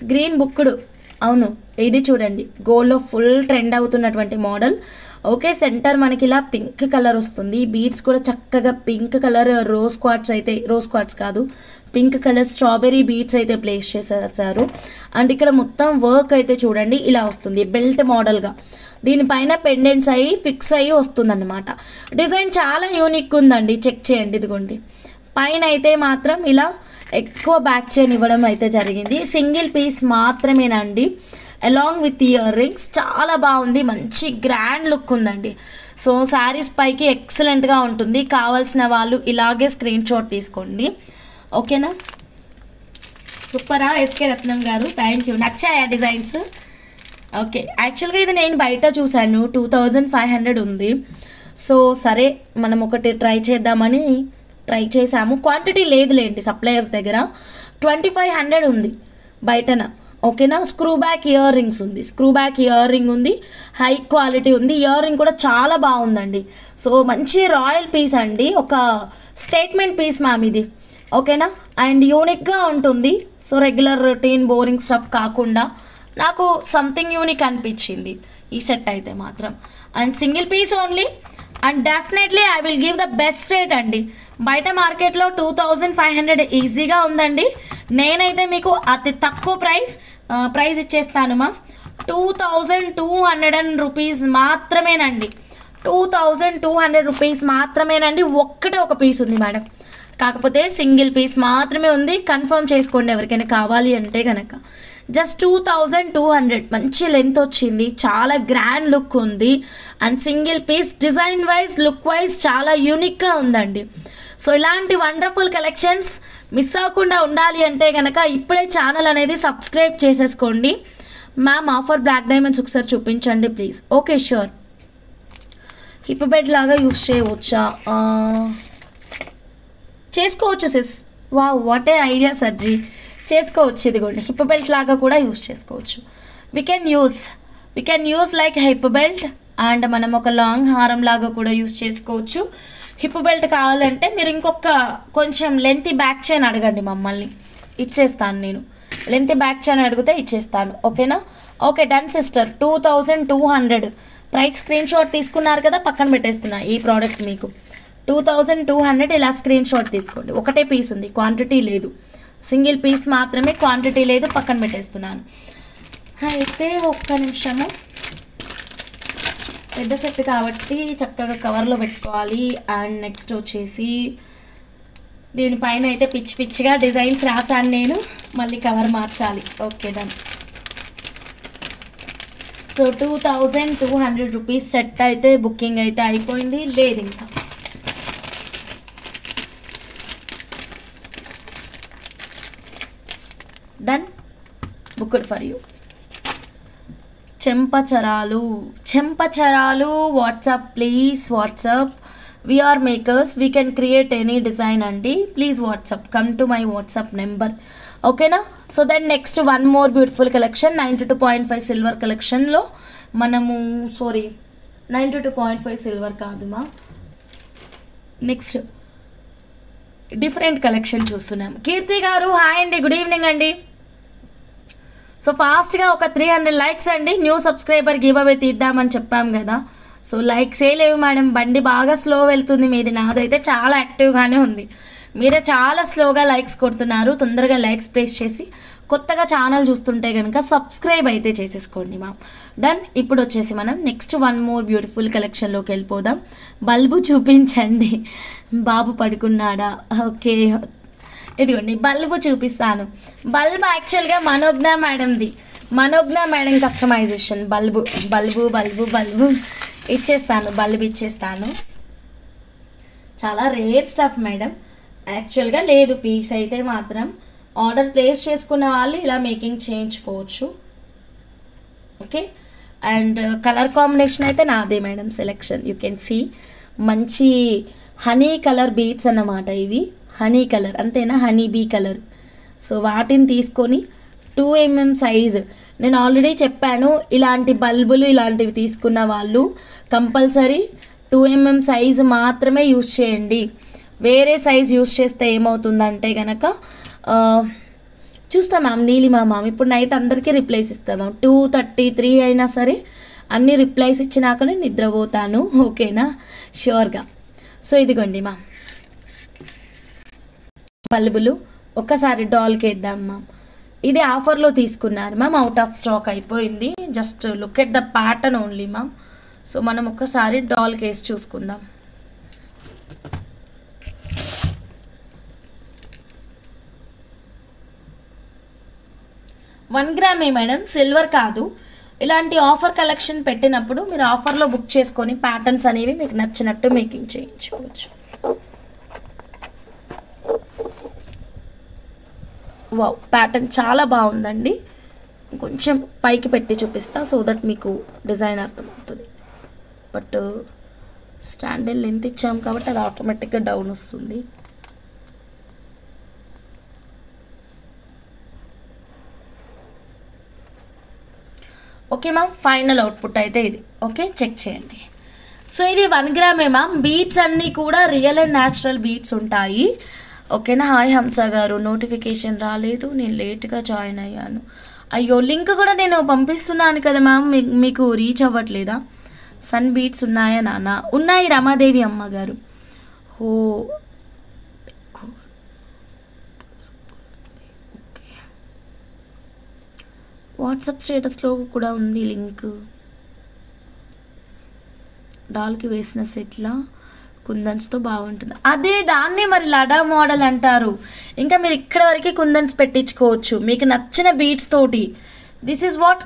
గ్రీన్ బుక్డ్, అవును, ఇది చూడండి గోల్డ్లో ఫుల్ ట్రెండ్ అవుతున్నటువంటి మోడల్. ఓకే, సెంటర్ మనకి ఇలా పింక్ కలర్ వస్తుంది. బీడ్స్ కూడా చక్కగా పింక్ కలర్ రోజ్ క్వార్ట్స్ కాదు, పింక్ కలర్ స్ట్రాబెర్రీ బీడ్స్ అయితే ప్లేస్ చేసేసారు. అండ్ ఇక్కడ మొత్తం వర్క్ అయితే చూడండి ఇలా వస్తుంది, బెల్ట్ మోడల్గా. దీనిపైన పెండెంట్స్ అయ్యి ఫిక్స్ అయ్యి వస్తుందన్నమాట. డిజైన్ చాలా యూనిక్ ఉందండి, చెక్ చేయండి. ఇదిగోండి, పైన అయితే మాత్రం ఇలా ఎక్కువ బ్యాక్ చైన్ ఇవ్వడం అయితే జరిగింది. సింగిల్ పీస్ మాత్రమేనండి, అలాంగ్ విత్ ఇయర్ రింగ్స్. చాలా బాగుంది, మంచి గ్రాండ్ లుక్ ఉందండి. సో శారీస్ పైకి ఎక్సలెంట్గా ఉంటుంది. కావాల్సిన వాళ్ళు ఇలాగే స్క్రీన్ షాట్ తీసుకోండి. ఓకేనా, సూపరా ఎస్కే రత్నం గారు, థ్యాంక్ యూ. నచ్చాయా డిజైన్స్? ఓకే, యాక్చువల్గా ఇది నేను బయట చూశాను, 2500 ఉంది. సో సరే మనం ఒకటి ట్రై చేద్దామని ట్రై చేసాము. క్వాంటిటీ లేదులేండి సప్లయర్స్ దగ్గర, 2500 ఉంది బయటన. ఓకేనా, స్క్రూ బ్యాక్ ఇయర్ రింగ్స్ ఉంది, స్క్రూ బ్యాక్ ఇయర్ రింగ్ ఉంది, హై క్వాలిటీ ఉంది. ఇయర్ రింగ్ కూడా చాలా బాగుందండి. సో మంచి రాయల్ పీస్ అండి, ఒక స్టేట్మెంట్ పీస్ మ్యామ్ ఇది. ఓకేనా, అండ్ యూనిక్గా ఉంటుంది. So regular routine boring stuff కాకుండా నాకు సంథింగ్ యూనిక్ అనిపించింది ఈ సెట్ అయితే మాత్రం. And single piece only. And definitely I will give the best rate అండి. బయట మార్కెట్లో 2500 ఈజీగా ఉందండి. నేనైతే మీకు అతి తక్కువ ప్రైస్ ఇచ్చేస్తాను మా, 2200 రూపీస్ మాత్రమేనండి. 2200 రూపీస్ మాత్రమేనండి. ఒక్కటే ఒక పీస్ ఉంది మేడం, కాకపోతే సింగిల్ పీస్ మాత్రమే ఉంది. కన్ఫర్మ్ చేసుకోండి ఎవరికైనా కావాలి అంటే కనుక. జస్ట్ 2200, మంచి లెంత్ వచ్చింది, చాలా గ్రాండ్ లుక్ ఉంది. And single piece, design wise look wise చాలా యూనిక్గా ఉందండి. సో ఇలాంటి వండర్ఫుల్ కలెక్షన్స్ మిస్ అవ్వకుండా ఉండాలి అంటే కనుక ఇప్పుడే ఛానల్ అనేది సబ్స్క్రైబ్ చేసేసుకోండి. మ్యామ్ ఆఫర్ బ్లాక్ డైమండ్స్ ఒకసారి చూపించండి please. Okay sure. Hip belt లాగా యూస్ చేయవచ్చా? చేసుకోవచ్చు sys. Wow, what a idea సర్జీ, చేసుకోవచ్చు. ఇదిగోండి హిప్ బెల్ట్ లాగా కూడా యూస్ చేసుకోవచ్చు. We can use like hip belt. And మనం ఒక లాంగ్ హారం లాగా కూడా యూస్ చేసుకోవచ్చు. హిప్ బెల్ట్ కావాలంటే మీరు ఇంకొక కొంచెం లెంతీ బ్యాక్ చైన్ అడగండి మమ్మల్ని, ఇచ్చేస్తాను నేను. లెంతీ బ్యాక్ చైన్ అడిగితే ఇచ్చేస్తాను. ఓకేనా? Okay done sister. 2200 price screenshot తీసుకున్నారు కదా, పక్కన పెట్టేస్తున్నా ఈ ప్రోడక్ట్ మీకు. 2200 ఇలా స్క్రీన్ షాట్ తీసుకోండి. ఒకటే పీస్ ఉంది, క్వాంటిటీ లేదు, సింగిల్ పీస్ మాత్రమే, క్వాంటిటీ లేదు, పక్కన పెట్టేస్తున్నాను. అయితే ఒక్క నిమిషము, పెద్ద సెట్ కాబట్టి చక్కగా కవర్లో పెట్టుకోవాలి. అండ్ నెక్స్ట్ వచ్చేసి దీనిపైన అయితే పిచ్చి పిచ్చిగా డిజైన్స్ రాశాను నేను, మళ్ళీ కవర్ మార్చాలి. Okay done. So 2200 rupees set అయితే బుకింగ్ అయితే అయిపోయింది, లేదు ఇంకా. Done, booked for you. చెంపచరాలు WhatsApp please, WhatsApp VR makers, we can create any design అండి. Please WhatsApp, come to my WhatsApp number, ఓకేనా. So then next one more beautiful collection 92.5 silver కలెక్షన్లో మనము 92.5 సిల్వర్ కాదుమా, నెక్స్ట్ డిఫరెంట్ కలెక్షన్ చూస్తున్నాం. కీర్తి గారు hi అండి, good evening అండి. So ఫాస్ట్గా ఒక 300 లైక్స్ అండి. న్యూ సబ్స్క్రైబర్ గివ్ అవే తీద్దామని చెప్పాం కదా. సో లైక్సే లేవు మేడం, బండి బాగా స్లో వెళ్తుంది మీది, నాదైతే చాలా యాక్టివ్గానే ఉంది. మీరే చాలా స్లోగా లైక్స్ కొడుతున్నారు. తొందరగా లైక్స్ ప్లేస్ చేసి కొత్తగా ఛానల్ చూస్తుంటే కనుక సబ్స్క్రైబ్ అయితే చేసేసుకోండి మా. డన్. ఇప్పుడు వచ్చేసి మనం నెక్స్ట్ వన్ మోర్ బ్యూటిఫుల్ కలెక్షన్లోకి వెళ్ళిపోదాం. బల్బు చూపించండి, బాబు పడుకున్నాడా? ఓకే, ఇదిగోండి బల్బు చూపిస్తాను. బల్బ్ యాక్చువల్గా మనోజ్ఞ మేడంది, Manogna madam customization. Bulb bulb bulb bulb ఇచ్చేస్తాను, బల్బు ఇచ్చేస్తాను. చాలా రేర్ స్టఫ్ మేడం, యాక్చువల్గా లేదు పీస్ అయితే మాత్రం. ఆర్డర్ ప్లేస్ చేసుకున్న వాళ్ళు ఇలా మేకింగ్ చేయించుకోవచ్చు, ఓకే. అండ్ కలర్ కాంబినేషన్ అయితే నాదే madam selection. You can see మంచి హనీ కలర్ బీడ్స్ అన్నమాట ఇవి. హనీ కలర్ అంతేనా, హనీ బీ కలర్. సో వాటిని తీసుకొని 2 mm సైజ్, నేను ఆల్రెడీ చెప్పాను ఇలాంటి బల్బులు ఇలాంటివి తీసుకున్న వాళ్ళు కంపల్సరీ 2 mm సైజ్ మాత్రమే యూజ్ చేయండి. వేరే సైజ్ యూజ్ చేస్తే ఏమవుతుందంటే కనుక చూస్తాం మ్యామ్, నీలిమా మ్యామ్ ఇప్పుడు నైట్ అందరికీ రిప్లైస్ ఇస్తాం మ్యామ్. 2:33 అయినా సరే అన్ని రిప్లైస్ ఇచ్చినాకనే నిద్రపోతాను, ఓకేనా, ష్యూర్గా. సో ఇదిగోండి మ్యామ్ బల్బులు, ఒక్కసారి డాల్కి వేద్దాం మ్యామ్. ఇది ఆఫర్లో తీసుకున్నారు మ్యామ్, అవుట్ ఆఫ్ స్టాక్ అయిపోయింది. Just look at the pattern only ma'am. So మనం ఒక్కసారి డాల్ కేస్ చూసుకుందాం. వన్ గ్రామే మేడం, సిల్వర్ కాదు. ఇలాంటి ఆఫర్ కలెక్షన్ పెట్టినప్పుడు మీరు ఆఫర్లో బుక్ చేసుకొని ప్యాటర్న్స్ అనేవి మీకు నచ్చినట్టు మేకింగ్ చేయించుకోవచ్చు. వావ్, ప్యాటర్న్ చాలా బాగుందండి. కొంచెం పైకి పెట్టి చూపిస్తా సో దట్ మీకు డిజైన్ అర్థమవుతుంది. బట్ స్టాండర్డ్ లెంత్ ఇచ్చాం కాబట్టి అది ఆటోమేటిక్గా డౌన్ వస్తుంది. ఓకే మ్యామ్, ఫైనల్ అవుట్పుట్ అయితే ఇది, ఓకే చెక్ చేయండి. సో ఇది 1 గ్రామే మ్యామ్. బీట్స్ అన్నీ కూడా రియల్ అండ్ న్యాచురల్ బీట్స్ ఉంటాయి, ఓకేనా. హాయ్ హంస గారు, నోటిఫికేషన్ రాలేదు, నేను లేట్గా జాయిన్ అయ్యాను. అయ్యో, లింక్ కూడా నేను పంపిస్తున్నాను కదా మ్యామ్, మీకు రీచ్ అవ్వట్లేదా? సన్ బీట్స్ ఉన్నాయా నాన్న? ఉన్నాయి రమాదేవి అమ్మ గారు. ఓ ఓకే, వాట్సాప్ స్టేటస్లో కూడా ఉంది లింక్. డాల్కి వేసిన సెట్లా కుందన్స్తో బాగుంటుంది, అదే దాన్నే మరి లడా మోడల్ అంటారు. ఇంకా మీరు ఇక్కడ వరకు కుందన్స్ పెట్టించుకోవచ్చు మీకు నచ్చిన బీట్స్ తోటి. దిస్ ఈజ్ వాట్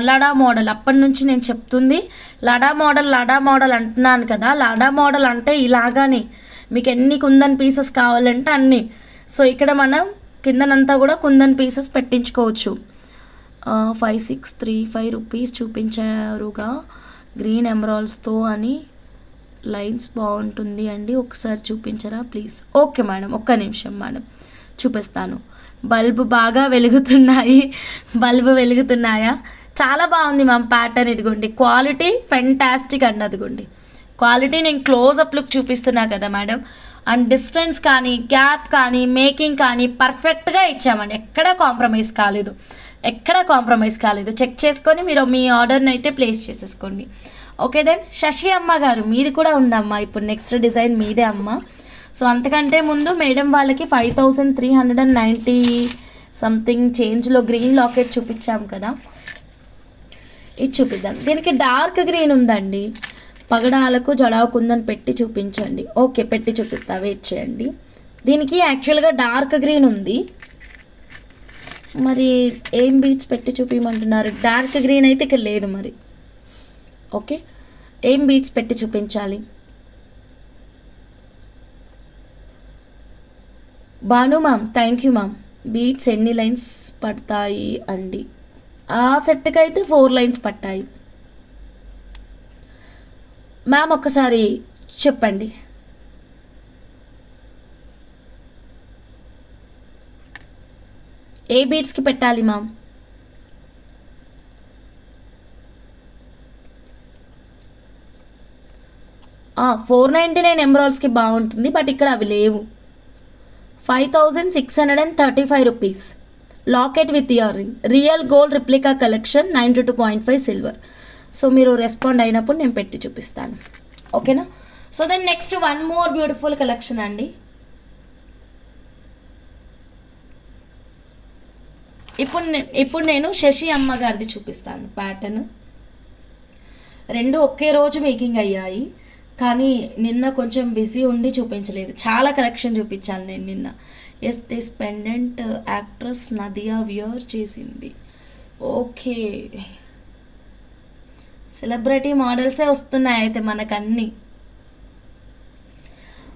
లడా మోడల్. అప్పటి నుంచి నేను చెప్తుంది లడా మోడల్ అంటున్నాను కదా. లడా మోడల్ అంటే ఇలాగానే మీకు ఎన్ని కుందన్ పీసెస్ కావాలంటే అన్ని. సో ఇక్కడ మనం కిందనంతా కూడా కుందన్ పీసెస్ పెట్టించుకోవచ్చు. 5635 రూపీస్ చూపించారుగా గ్రీన్ ఎమరాల్డ్స్తో అని. లైన్స్ బాగుంటుంది అండి, ఒకసారి చూపించరా ప్లీజ్? ఓకే మేడం, ఒక్క నిమిషం మేడం చూపిస్తాను. బల్బు బాగా వెలుగుతున్నాయి, బల్బు వెలుగుతున్నాయా? చాలా బాగుంది మ్యామ్ ప్యాటర్న్. ఇదిగోండి క్వాలిటీ ఫెంటాస్టిక్ అండి. అదిగోండి క్వాలిటీ నేను క్లోజ్అప్ లుక్ చూపిస్తున్నా కదా మేడం. అండ్ డిస్టెన్స్ కానీ గ్యాప్ కానీ మేకింగ్ కానీ పర్ఫెక్ట్గా ఇచ్చామండి, ఎక్కడా కాంప్రమైజ్ కాలేదు, చెక్ చేసుకొని మీరు మీ ఆర్డర్ని అయితే ప్లేస్ చేసేసుకోండి. ఓకే దెన్ శశి అమ్మ గారు మీది కూడా ఉందమ్మా, ఇప్పుడు నెక్స్ట్ డిజైన్ మీదే అమ్మ. సో అంతకంటే ముందు మేడం వాళ్ళకి 5390 సంథింగ్ చేంజ్లో గ్రీన్ లాకెట్ చూపించాం కదా, ఇది చూపిద్దాం. దీనికి డార్క్ గ్రీన్ ఉందండి, పగడాలకు జడావు కుందని పెట్టి చూపించండి. ఓకే పెట్టి చూపిస్తా, వెయిట్ చేయండి. దీనికి యాక్చువల్గా డార్క్ గ్రీన్ ఉంది, మరి ఏం బీట్స్ పెట్టి చూపించమంటున్నారు? డార్క్ గ్రీన్ అయితే ఇక్కడ లేదు మరి. ఓకే, ఏం బీట్స్ పెట్టి చూపించాలి? Banu ma'am thank you ma'am. Beads ఎన్ని లైన్స్ పడతాయి అండి? ఆ సెట్కి అయితే 4 లైన్స్ పట్టాయి మ్యామ్. ఒకసారి చెప్పండి. ఏ బీడ్స్కి పెట్టాలి మ్యామ్? $499 ఎమరాల్డ్స్కి బాగుంటుంది, బట్ ఇక్కడ అవి లేవు. 5635 rupees. Locket with ear ring, real gold replica collection, 92.5 silver. So మీరు రెస్పాండ్ అయినప్పుడు నేను పెట్టి చూపిస్తాను, ఓకేనా? So then next one more beautiful collection అండి. ఇప్పుడు నేను శశి అమ్మ గారిది చూపిస్తాను ప్యాటర్న్. రెండు ఒకే రోజు మేకింగ్ అయ్యాయి, కానీ నిన్న కొంచెం బిజీ ఉండి చూపించలేదు. చాలా కలెక్షన్ చూపించాను నేను నిన్న. Yes, this pendant actress Nadiya wear చేసింది. ఓకే, సెలబ్రిటీ మోడల్సే వస్తున్నాయి అయితే మనకన్నీ.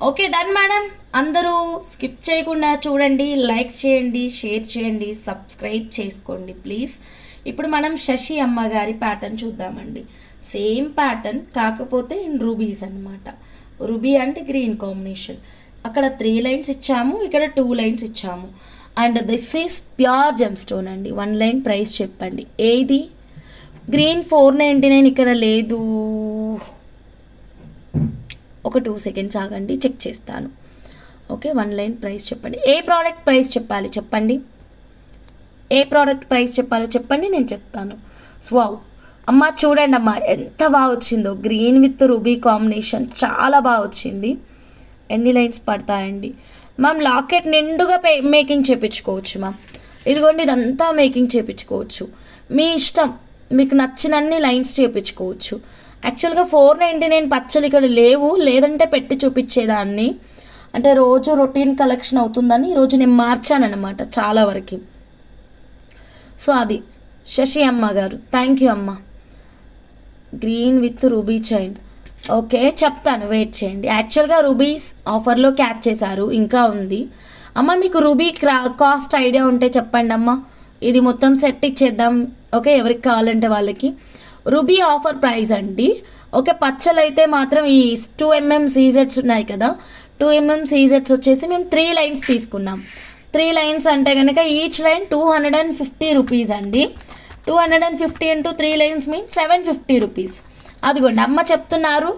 Okay, done madam. అందరూ స్కిప్ చేయకుండా చూడండి, లైక్స్ చేయండి, షేర్ చేయండి, సబ్స్క్రైబ్ చేసుకోండి ప్లీజ్. ఇప్పుడు మనం శశి అమ్మ గారి ప్యాటర్న్ చూద్దామండి. సేమ్ ప్యాటర్న్, కాకపోతే ఇన్ రూబీస్ అనమాట. రూబీ అంటే గ్రీన్ కాంబినేషన్. అక్కడ 3 లైన్స్ ఇచ్చాము, ఇక్కడ 2 లైన్స్ ఇచ్చాము. And this is pure gem stone అండి. 1 లైన్ ప్రైస్ చెప్పండి. ఏది? గ్రీన్ 499 ఇక్కడ లేదు. ఒక 2 సెకండ్స్ ఆగండి, చెక్ చేస్తాను. ఓకే, 1 లైన్ ప్రైస్ చెప్పండి. ఏ ప్రోడక్ట్ ప్రైస్ చెప్పాలి చెప్పండి. ఏ ప్రోడక్ట్ ప్రైస్ చెప్పాలో చెప్పండి, నేను చెప్తాను. స్వావ్ అమ్మ, చూడండి అమ్మ ఎంత బాగా వచ్చిందో. గ్రీన్ విత్ రూబీ కాంబినేషన్ చాలా బాగా వచ్చింది. ఎన్ని లైన్స్ పడతాయండి మ్యామ్? లాకెట్ నిండుగా మేకింగ్ చేయించుకోవచ్చు మ్యామ్. ఇదిగోండి, ఇదంతా మేకింగ్ చేయించుకోవచ్చు, మీ ఇష్టం. మీకు నచ్చినన్ని లైన్స్ చేయించుకోవచ్చు. యాక్చువల్గా 499 పచ్చలు ఇక్కడ లేవు, లేదంటే పెట్టి చూపించేదాన్ని. అంటే రోజు రొటీన్ కలెక్షన్ అవుతుందని ఈరోజు నేను మార్చానమాట చాలా వరకు. సో అది శశి అమ్మ గారు, థ్యాంక్ యూ అమ్మ. Green with ruby chain. Okay, చెప్తాను, వెయిట్ చేయండి. యాక్చువల్గా రూబీస్ ఆఫర్లో క్యాచ్ చేశారు, ఇంకా ఉంది అమ్మ. మీకు రూబీ కాస్ట్ ఐడియా ఉంటే చెప్పండి అమ్మ. ఇది మొత్తం సెట్ ఇచ్చేద్దాం, ఓకే? ఎవరికి కావాలంటే వాళ్ళకి. రూబీ ఆఫర్ ప్రైస్ అండి. ఓకే, పచ్చలు అయితే మాత్రం ఈ 2mm సీజెట్స్ ఉన్నాయి కదా, 2mm సీజెట్స్ వచ్చేసి మేము 3 లైన్స్ తీసుకున్నాం. 3 లైన్స్ అంటే కనుక ఈచ్ లైన్ 250 రూపీస్ అండి. 250 into 3 లైన్స్ మీన్స్ 750 రూపీస్. అదిగోండి అమ్మ చెప్తున్నారు,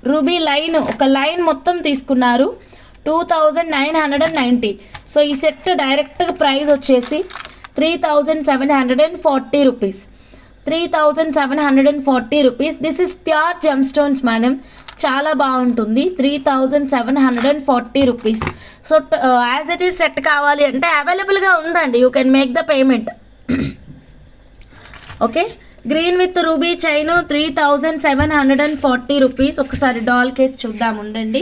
రూబీ లైన్ ఒక లైన్ మొత్తం తీసుకున్నారు 2990. సో ఈ సెట్ డైరెక్ట్గా ప్రైస్ వచ్చేసి 3740 rupees. 3740 rupees. This is pure gem stones madam, చాలా బాగుంటుంది. 3740 rupees. So as it is set కావాలి అంటే అవైలబుల్గా ఉందండి, you can make the payment. Okay, green with ruby chain 3740 rupees. ఒకసారి డాల్ కేస్ చూద్దాం ఉండండి.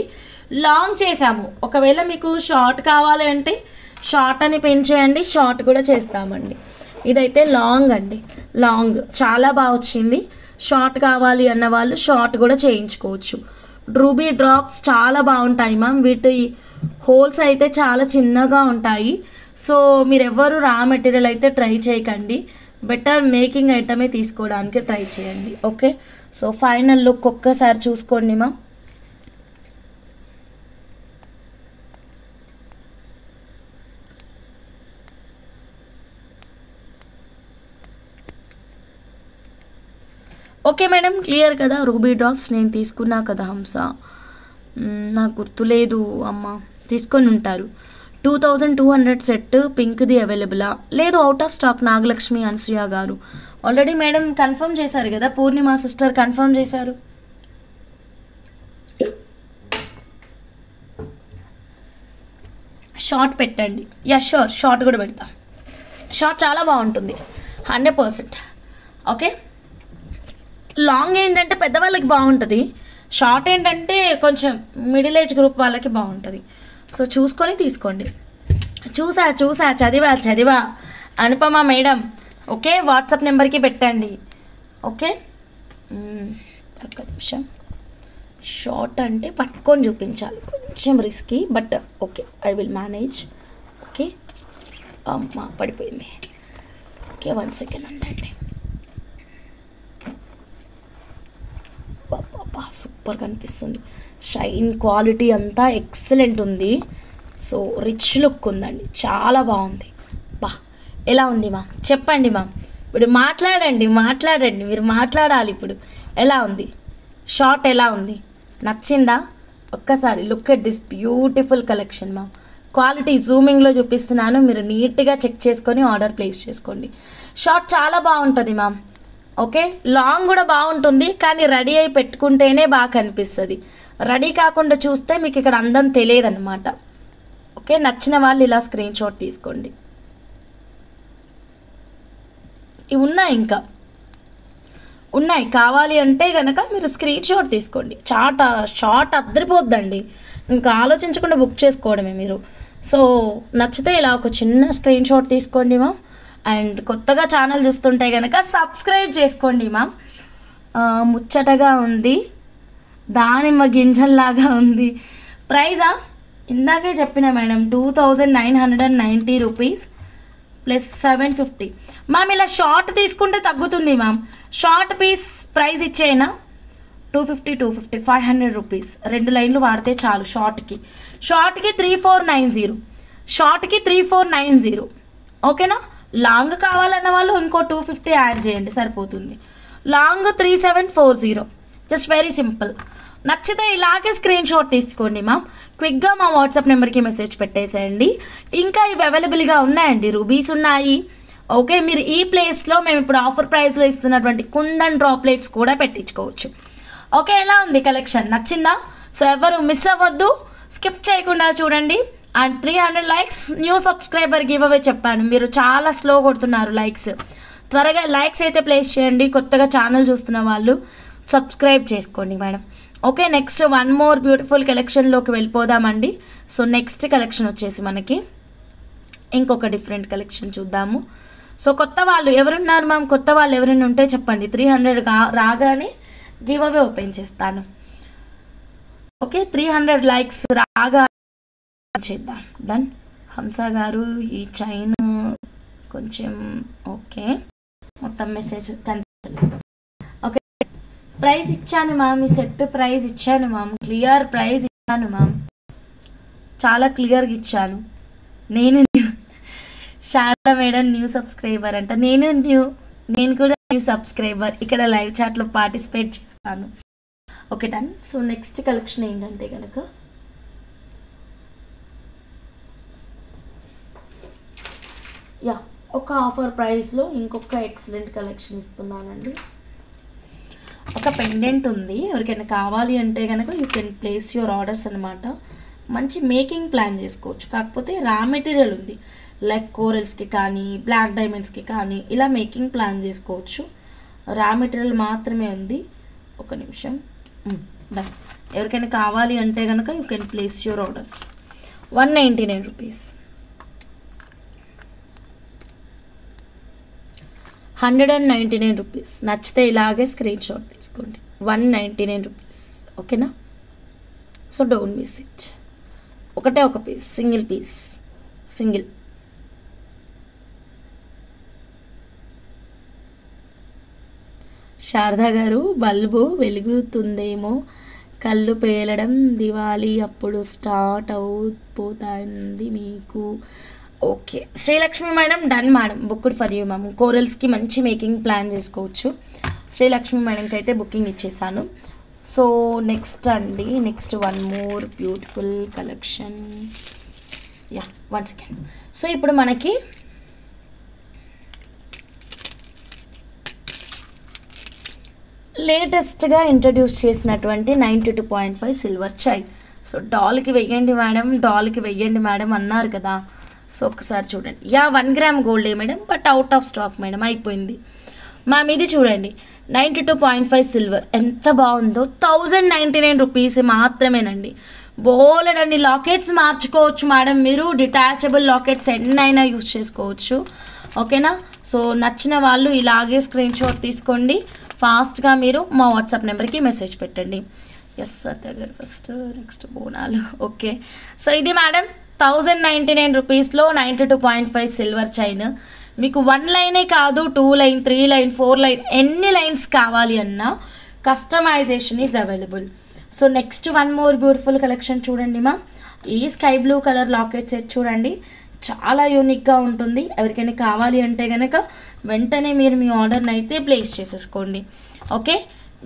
లాంగ్ చేసాము, ఒకవేళ మీకు షార్ట్ కావాలి అంటే షార్ట్ అని పిన్ చేయండి, షార్ట్ కూడా చేస్తామండి. ఇదైతే లాంగ్ అండి, లాంగ్ చాలా బాగా వచ్చింది. షార్ట్ కావాలి అన్న వాళ్ళు షార్ట్ కూడా చేయించుకోవచ్చు. రూబీ డ్రాప్స్ చాలా బాగుంటాయి మ్యామ్, వీటి హోల్స్ అయితే చాలా చిన్నగా ఉంటాయి. సో మీరు ఎవ్వరు రా మెటీరియల్ అయితే ట్రై చేయకండి, బెటర్ మేకింగ్ ఐటమే తీసుకోవడానికి ట్రై చేయండి. ఓకే, సో ఫైనల్ లుక్ ఒక్కసారి చూసుకోండి మ్యామ్. ఓకే మేడం, క్లియర్ కదా? రూబీ డ్రాప్స్ నేను తీసుకున్నా కదా హంస, నాకు గుర్తులేదు అమ్మ, తీసుకొని ఉంటారు. 2200 సెట్ పింక్ది అవైలబులా? లేదు, out of stock. Nagalakshmi Anasuya గారు ఆల్రెడీ మేడం కన్ఫర్మ్ చేశారు కదా, పూర్ణిమ సిస్టర్ కన్ఫర్మ్ చేశారు. షార్ట్ పెట్టండి. యా షూర్, షార్ట్ కూడా పెడతా. షార్ట్ చాలా బాగుంటుంది 100%. ఓకే, లాంగ్ ఏంటంటే పెద్దవాళ్ళకి బాగుంటుంది, షార్ట్ ఏంటంటే కొంచెం మిడిల్ ఏజ్ గ్రూప్ వాళ్ళకి బాగుంటుంది. సో చూసుకొని తీసుకోండి. చూసా చదివా అనుపమ మేడం. ఓకే, వాట్సాప్ నెంబర్కి పెట్టండి. ఓకే, ఒక్క నిమిషం. షార్ట్ అంటే పట్టుకొని చూపించాలి, కొంచెం risky, but okay, I will manage. Okay, అమ్మ పడిపోయింది. ఓకే, 1 సెకండ్ ఉండండి. సూపర్ కనిపిస్తుంది. షైన్ క్వాలిటీ అంతా ఎక్సలెంట్ ఉంది. సో రిచ్ లుక్ ఉందండి, చాలా బాగుంది. బా ఎలా ఉంది మ్యామ్ చెప్పండి మ్యామ్. ఇప్పుడు మాట్లాడండి, మీరు మాట్లాడాలి ఇప్పుడు. ఎలా ఉంది షార్ట్, ఎలా ఉంది, నచ్చిందా? ఒక్కసారి look at this beautiful collection ma'am. Quality జూమింగ్లో చూపిస్తున్నాను, మీరు నీట్గా చెక్ చేసుకొని ఆర్డర్ ప్లేస్ చేసుకోండి. షార్ట్ చాలా బాగుంటుంది మ్యామ్. ఓకే, లాంగ్ కూడా బాగుంటుంది, కానీ రెడీ అయి పెట్టుకుంటేనే బాగా కనిపిస్తుంది. రెడీ కాకుండా చూస్తే మీకు ఇక్కడ అందం తెలియదన్నమాట. ఓకే, నచ్చిన వాళ్ళు ఇలా స్క్రీన్ షాట్ తీసుకోండి. ఇవి ఉన్నాయి, ఇంకా ఉన్నాయి, కావాలి అంటే కనుక మీరు స్క్రీన్ షాట్ తీసుకోండి. షార్ట్ అద్దరిపోద్దండి, ఇంకా ఆలోచించకుండా బుక్ చేసుకోవడమే మీరు. సో నచ్చితే ఇలా ఒక చిన్న స్క్రీన్ షాట్ తీసుకోండి మ్యామ్. అండ్ కొత్తగా ఛానల్ చూస్తుంటే కనుక సబ్స్క్రైబ్ చేసుకోండి మ్యామ్. ముచ్చటగా ఉంది, దానిమ్మ గింజల్లాగా ఉంది. ప్రైజా ఇందాకే చెప్పిన మేడం 2990 రూపీస్ ప్లస్ 750 మ్యామ్. ఇలా షార్ట్ తీసుకుంటే తగ్గుతుంది మ్యామ్. షార్ట్ పీస్ ప్రైస్ ఇచ్చేనా 250 500 రూపీస్. 2 లైన్లు వాడితే చాలు. షార్ట్కి 3490, షార్ట్కి 3490. ఓకేనా? లాంగ్ కావాలన్న వాళ్ళు ఇంకో 250 యాడ్ చేయండి, సరిపోతుంది. లాంగ్ 3740. Just very simple. నచ్చితే ఇలాగే స్క్రీన్ షాట్ తీసుకోండి మ్యామ్. క్విక్గా మా వాట్సాప్ నెంబర్కి మెసేజ్ పెట్టేసేయండి. ఇంకా ఇవి అవైలబుల్గా ఉన్నాయండి, రూబీస్ ఉన్నాయి. ఓకే, మీరు ఈ ప్లేస్లో మేము ఇప్పుడు ఆఫర్ ప్రైస్లో ఇస్తున్నటువంటి కుందన్ డ్రాప్లెట్స్ కూడా పెట్టించుకోవచ్చు. ఓకే, ఎలా ఉంది కలెక్షన్, నచ్చిందా? సో ఎవరు మిస్ అవ్వద్దు, స్కిప్ చేయకుండా చూడండి. And 300 likes new subscriber give అవే చెప్పాను, మీరు చాలా స్లో కొడుతున్నారు లైక్స్. త్వరగా లైక్స్ అయితే ప్లేస్ చేయండి. కొత్తగా ఛానల్ చూస్తున్న వాళ్ళు సబ్స్క్రైబ్ చేసుకోండి madam. Okay, next one more beautiful కలెక్షన్లోకి వెళ్ళిపోదామండి. సో నెక్స్ట్ కలెక్షన్ వచ్చేసి మనకి ఇంకొక డిఫరెంట్ కలెక్షన్ చూద్దాము. సో కొత్త వాళ్ళు ఎవరున్నారు మ్యామ్? కొత్త వాళ్ళు ఎవరైనా ఉంటే చెప్పండి. 300 రాగానే గివ్ అవే ఓపెన్ చేస్తాను. ఓకే, 300 లైక్స్ రాగా చేద్దాం. డన్. హంస గారు ఈ చైన్ కొంచెం ఓకే, మొత్తం మెసేజ్ కనిపించలేదు. ఓకే, ప్రైస్ ఇచ్చాను మ్యామ్, ఈ సెట్ ప్రైస్ ఇచ్చాను మ్యామ్, క్లియర్ ప్రైస్ ఇచ్చాను మ్యామ్, చాలా క్లియర్గా ఇచ్చాను. నేను శారదా మేడం న్యూ సబ్స్క్రైబర్ అంట. నేను కూడా న్యూ సబ్స్క్రైబర్, ఇక్కడ లైవ్ చాట్లో పార్టిసిపేట్ చేస్తాను. Okay done. So next collection ఏంటంటే కనుక ఒక ఆఫర్ ప్రైస్లో ఇంకొక ఎక్సలెంట్ కలెక్షన్ ఇస్తున్నానండి. ఒక పెండెంట్ ఉంది, ఎవరికైనా కావాలి అంటే కనుక you can place your orders అనమాట. మంచి మేకింగ్ ప్లాన్ చేసుకోవచ్చు, కాకపోతే రా మెటీరియల్ ఉంది. లైక్ కోరల్స్కి కానీ బ్లాక్ డైమండ్స్కి కానీ ఇలా మేకింగ్ ప్లాన్ చేసుకోవచ్చు. రా మెటీరియల్ మాత్రమే ఉంది. ఒక నిమిషం. డన్. ఎవరికైనా కావాలి అంటే కనుక you can place your orders. 199 rupees, 199 rupees. నచ్చితే ఇలాగే స్క్రీన్ షాట్ తీసుకోండి. 199 రూపీస్. ఓకేనా? So don't miss it. ఒకటే ఒక piece, single piece, single. Sarada గారు బల్బు వెలుగుతుందేమో, కళ్ళు పేలడం దివాళీ అప్పుడు స్టార్ట్ అయిపోతుంది మీకు. Okay Srilakshmi madam, done madam, booked for you ma'am. కోరల్స్కి మంచి మేకింగ్ ప్లాన్ చేసుకోవచ్చు. శ్రీలక్ష్మి మేడంకి అయితే బుకింగ్ ఇచ్చేసాను. సో నెక్స్ట్ అండి, next one more beautiful collection. One second. So ఇప్పుడు మనకి లేటెస్ట్గా ఇంట్రడ్యూస్ చేసినటువంటి 92.5 సిల్వర్ చైన్. సో డాల్కి వెయ్యండి మేడం, డాల్కి వెయ్యండి మేడం అన్నారు కదా. సో ఒకసారి చూడండి. 1 గ్రామ్ గోల్డే madam, but out of stock madam, అయిపోయింది మ్యామ్. ఇది చూడండి 92.5 సిల్వర్, ఎంత బాగుందో. 1099 రూపీస్ మాత్రమేనండి. బోలెడండి లాకెట్స్ మార్చుకోవచ్చు మేడం మీరు, డిటాచబుల్ లాకెట్స్ ఎన్నైనా యూజ్ చేసుకోవచ్చు. ఓకేనా? సో నచ్చిన వాళ్ళు ఇలాగే స్క్రీన్ షాట్ తీసుకోండి. ఫాస్ట్గా మీరు మా వాట్సాప్ నెంబర్కి మెసేజ్ పెట్టండి. ఎస్ సత్య గారు first, next Bonalu. Okay, so ఇది మేడం 1099 రూపీస్లో 92.5 సిల్వర్ చైన్. మీకు 1 లైనే కాదు, 2 లైన్, 3 లైన్, 4 లైన్, ఎన్ని లైన్స్ కావాలి అన్నా customization is available. So next one more beautiful collection చూడండి మా. ఈ sky blue colour locket set చూడండి, చాలా యూనిక్గా ఉంటుంది. ఎవరికైనా కావాలి అంటే కనుక వెంటనే మీరు మీ ఆర్డర్ని అయితే ప్లేస్ చేసేసుకోండి. Okay,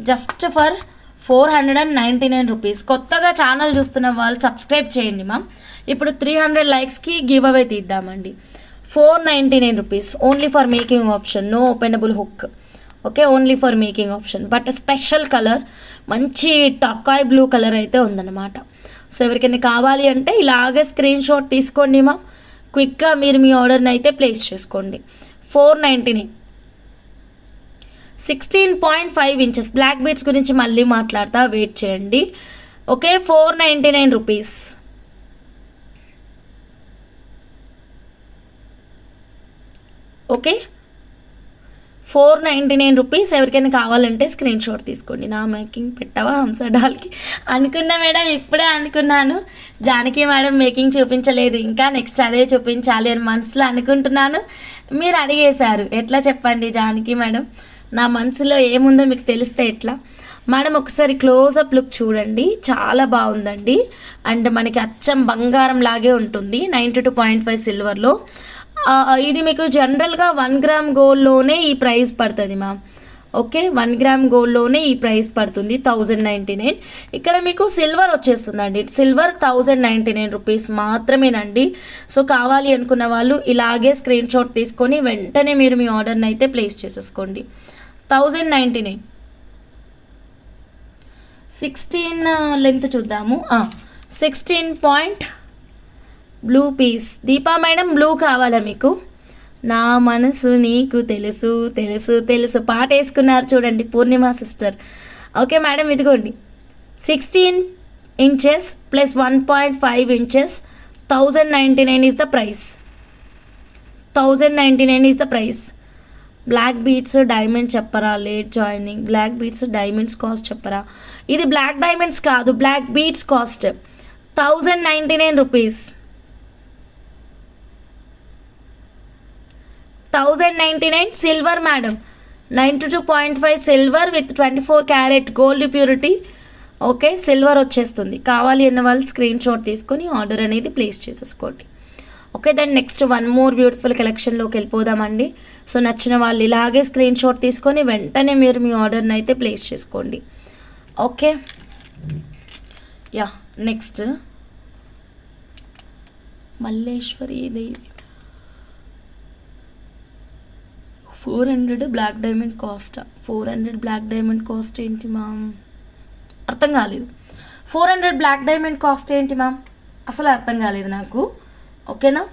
just for 499 rupees. కొత్తగా ఛానల్ చూస్తున్న వాళ్ళు సబ్స్క్రైబ్ చేయండి మా. ఇప్పుడు 300 లైక్స్కి గివ్ అవే తీద్దామండి. 499 rupees only for making option, no openable hook. Okay, only for making option. But special colour, మంచి టర్కాయ్ బ్లూ కలర్ అయితే ఉందన్నమాట. సో ఎవరికైనా కావాలి అంటే ఇలాగే స్క్రీన్ షాట్ తీసుకోండి మా, క్విక్గా మీరు మీ ఆర్డర్ని అయితే ప్లేస్ చేసుకోండి. 499, 16.5 ఇంచెస్ బ్లాక్ బీడ్స్ గురించి మళ్ళీ మాట్లాడతా, వెయిట్ చేయండి. Okay, 499 rupees. Okay, 499 rupees. ఎవరికైనా కావాలంటే స్క్రీన్ షాట్ తీసుకోండి. నా మేకింగ్ పెట్టావా హంసడాల్కి అనుకున్నా మేడం, ఇప్పుడే అనుకున్నాను. జానకి మేడం మేకింగ్ చూపించలేదు, ఇంకా నెక్స్ట్ అదే చూపించాలి అని మనసులో అనుకుంటున్నాను. మీరు అడిగేశారు, ఎట్లా చెప్పండి జానకి మేడం, నా మనసులో ఏముందో మీకు తెలిస్తే ఎట్లా మేడం. ఒకసారి క్లోజప్ లుక్ చూడండి, చాలా బాగుందండి. అండ్ మనకి అచ్చం బంగారం లాగే ఉంటుంది. 92.5 సిల్వర్లో. ఇది మీకు జనరల్గా 1 గ్రామ్ గోల్డ్లోనే ఈ ప్రైస్ పడుతుంది మ్యామ్. ఓకే, 1 గ్రామ్ గోల్డ్లోనే ఈ ప్రైస్ పడుతుంది 1099. ఇక్కడ మీకు సిల్వర్ వచ్చేస్తుందండి. సిల్వర్ 1099 రూపీస్ మాత్రమేనండి. సో కావాలి అనుకున్న వాళ్ళు ఇలాగే స్క్రీన్ షాట్ తీసుకొని వెంటనే మీరు మీ ఆర్డర్ని అయితే ప్లేస్ చేసేసుకోండి. 1099. 16 లెంత్ చూద్దాము. 16 blue piece. Deepa madam blue కావాలా మీకు? నా మనసు నీకు తెలుసు తెలుసు తెలుసు పాట వేసుకున్నారు చూడండి పూర్ణిమ సిస్టర్. ఓకే మేడం, ఇదిగోండి 16 inches plus 1.5 inches 1099 is the price. 1099 is the price. Black beads diamond చెప్పరా? Late joining. Black beads diamonds cost చెప్పరా? ఇది బ్లాక్ డైమండ్స్ కాదు, black beads cost 1099 rupees. 1099 silver madam. 92.5 silver with 24 carat gold purity. Okay, silver వచ్చేస్తుంది. కావాలి అన్న వాళ్ళు screenshot తీసుకొని order అనేది ప్లేస్ చేసేసుకోండి. ఓకే, దాని నెక్స్ట్ వన్ మోర్ బ్యూటిఫుల్ కలెక్షన్లోకి వెళ్ళిపోదామండి. సో నచ్చిన వాళ్ళు ఇలాగే స్క్రీన్ షాట్ తీసుకొని వెంటనే మీరు మీ ఆర్డర్ని అయితే ప్లేస్ చేసుకోండి. Okay, ya next Malleswari Devi 400 black diamond cost. 400 black diamond cost ఏంటి మ్యామ్? అర్థం కాలేదు. 400 బ్లాక్ డైమండ్ కాస్ట్ ఏంటి మ్యామ్? అసలు అర్థం కాలేదు నాకు. ఓకేనా,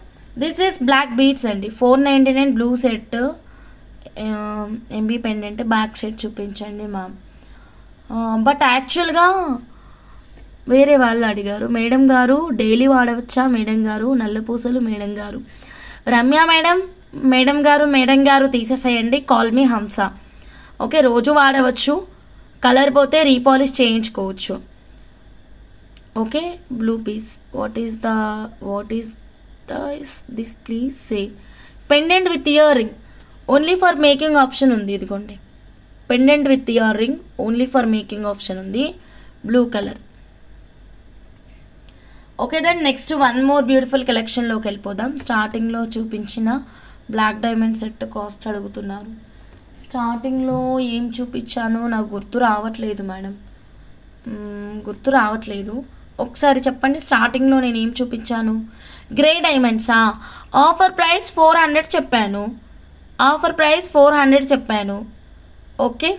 దిస్ ఈస్ బ్లాక్ బీడ్స్ అండి. 499 blue set, MB pendant, back set చూపించండి మ్యామ్. బట్ యాక్చువల్గా వేరే వాళ్ళు అడిగారు, మేడం గారు డైలీ వాడవచ్చా మేడం గారు? నల్లపూసలు మేడం గారు. రమ్య మేడం గారు తీసేసేయండి. కాల్ మీ హంస. ఓకే, రోజు వాడవచ్చు, కలర్ పోతే రీపాలిష్ చేయించుకోవచ్చు. Okay, blue piece. What is this please say. Pendant with ear ring only for making option ఉంది. ఇదిగోండి, pendant with ear ring only for making option ఉంది, blue colour. Okay, then next one more beautiful కలెక్షన్లోకి వెళ్ళిపోదాం. స్టార్టింగ్లో చూపించిన black diamond set cost అడుగుతున్నారు. స్టార్టింగ్లో ఏం చూపించానో నాకు గుర్తు రావట్లేదు మేడం, గుర్తు రావట్లేదు. ఒకసారి చెప్పండి, స్టార్టింగ్లో నేను ఏం చూపించాను? గ్రే డైమండ్సా? ఆఫర్ ప్రైస్ 400 చెప్పాను. ఆఫర్ ప్రైస్ 400 చెప్పాను. ఓకే,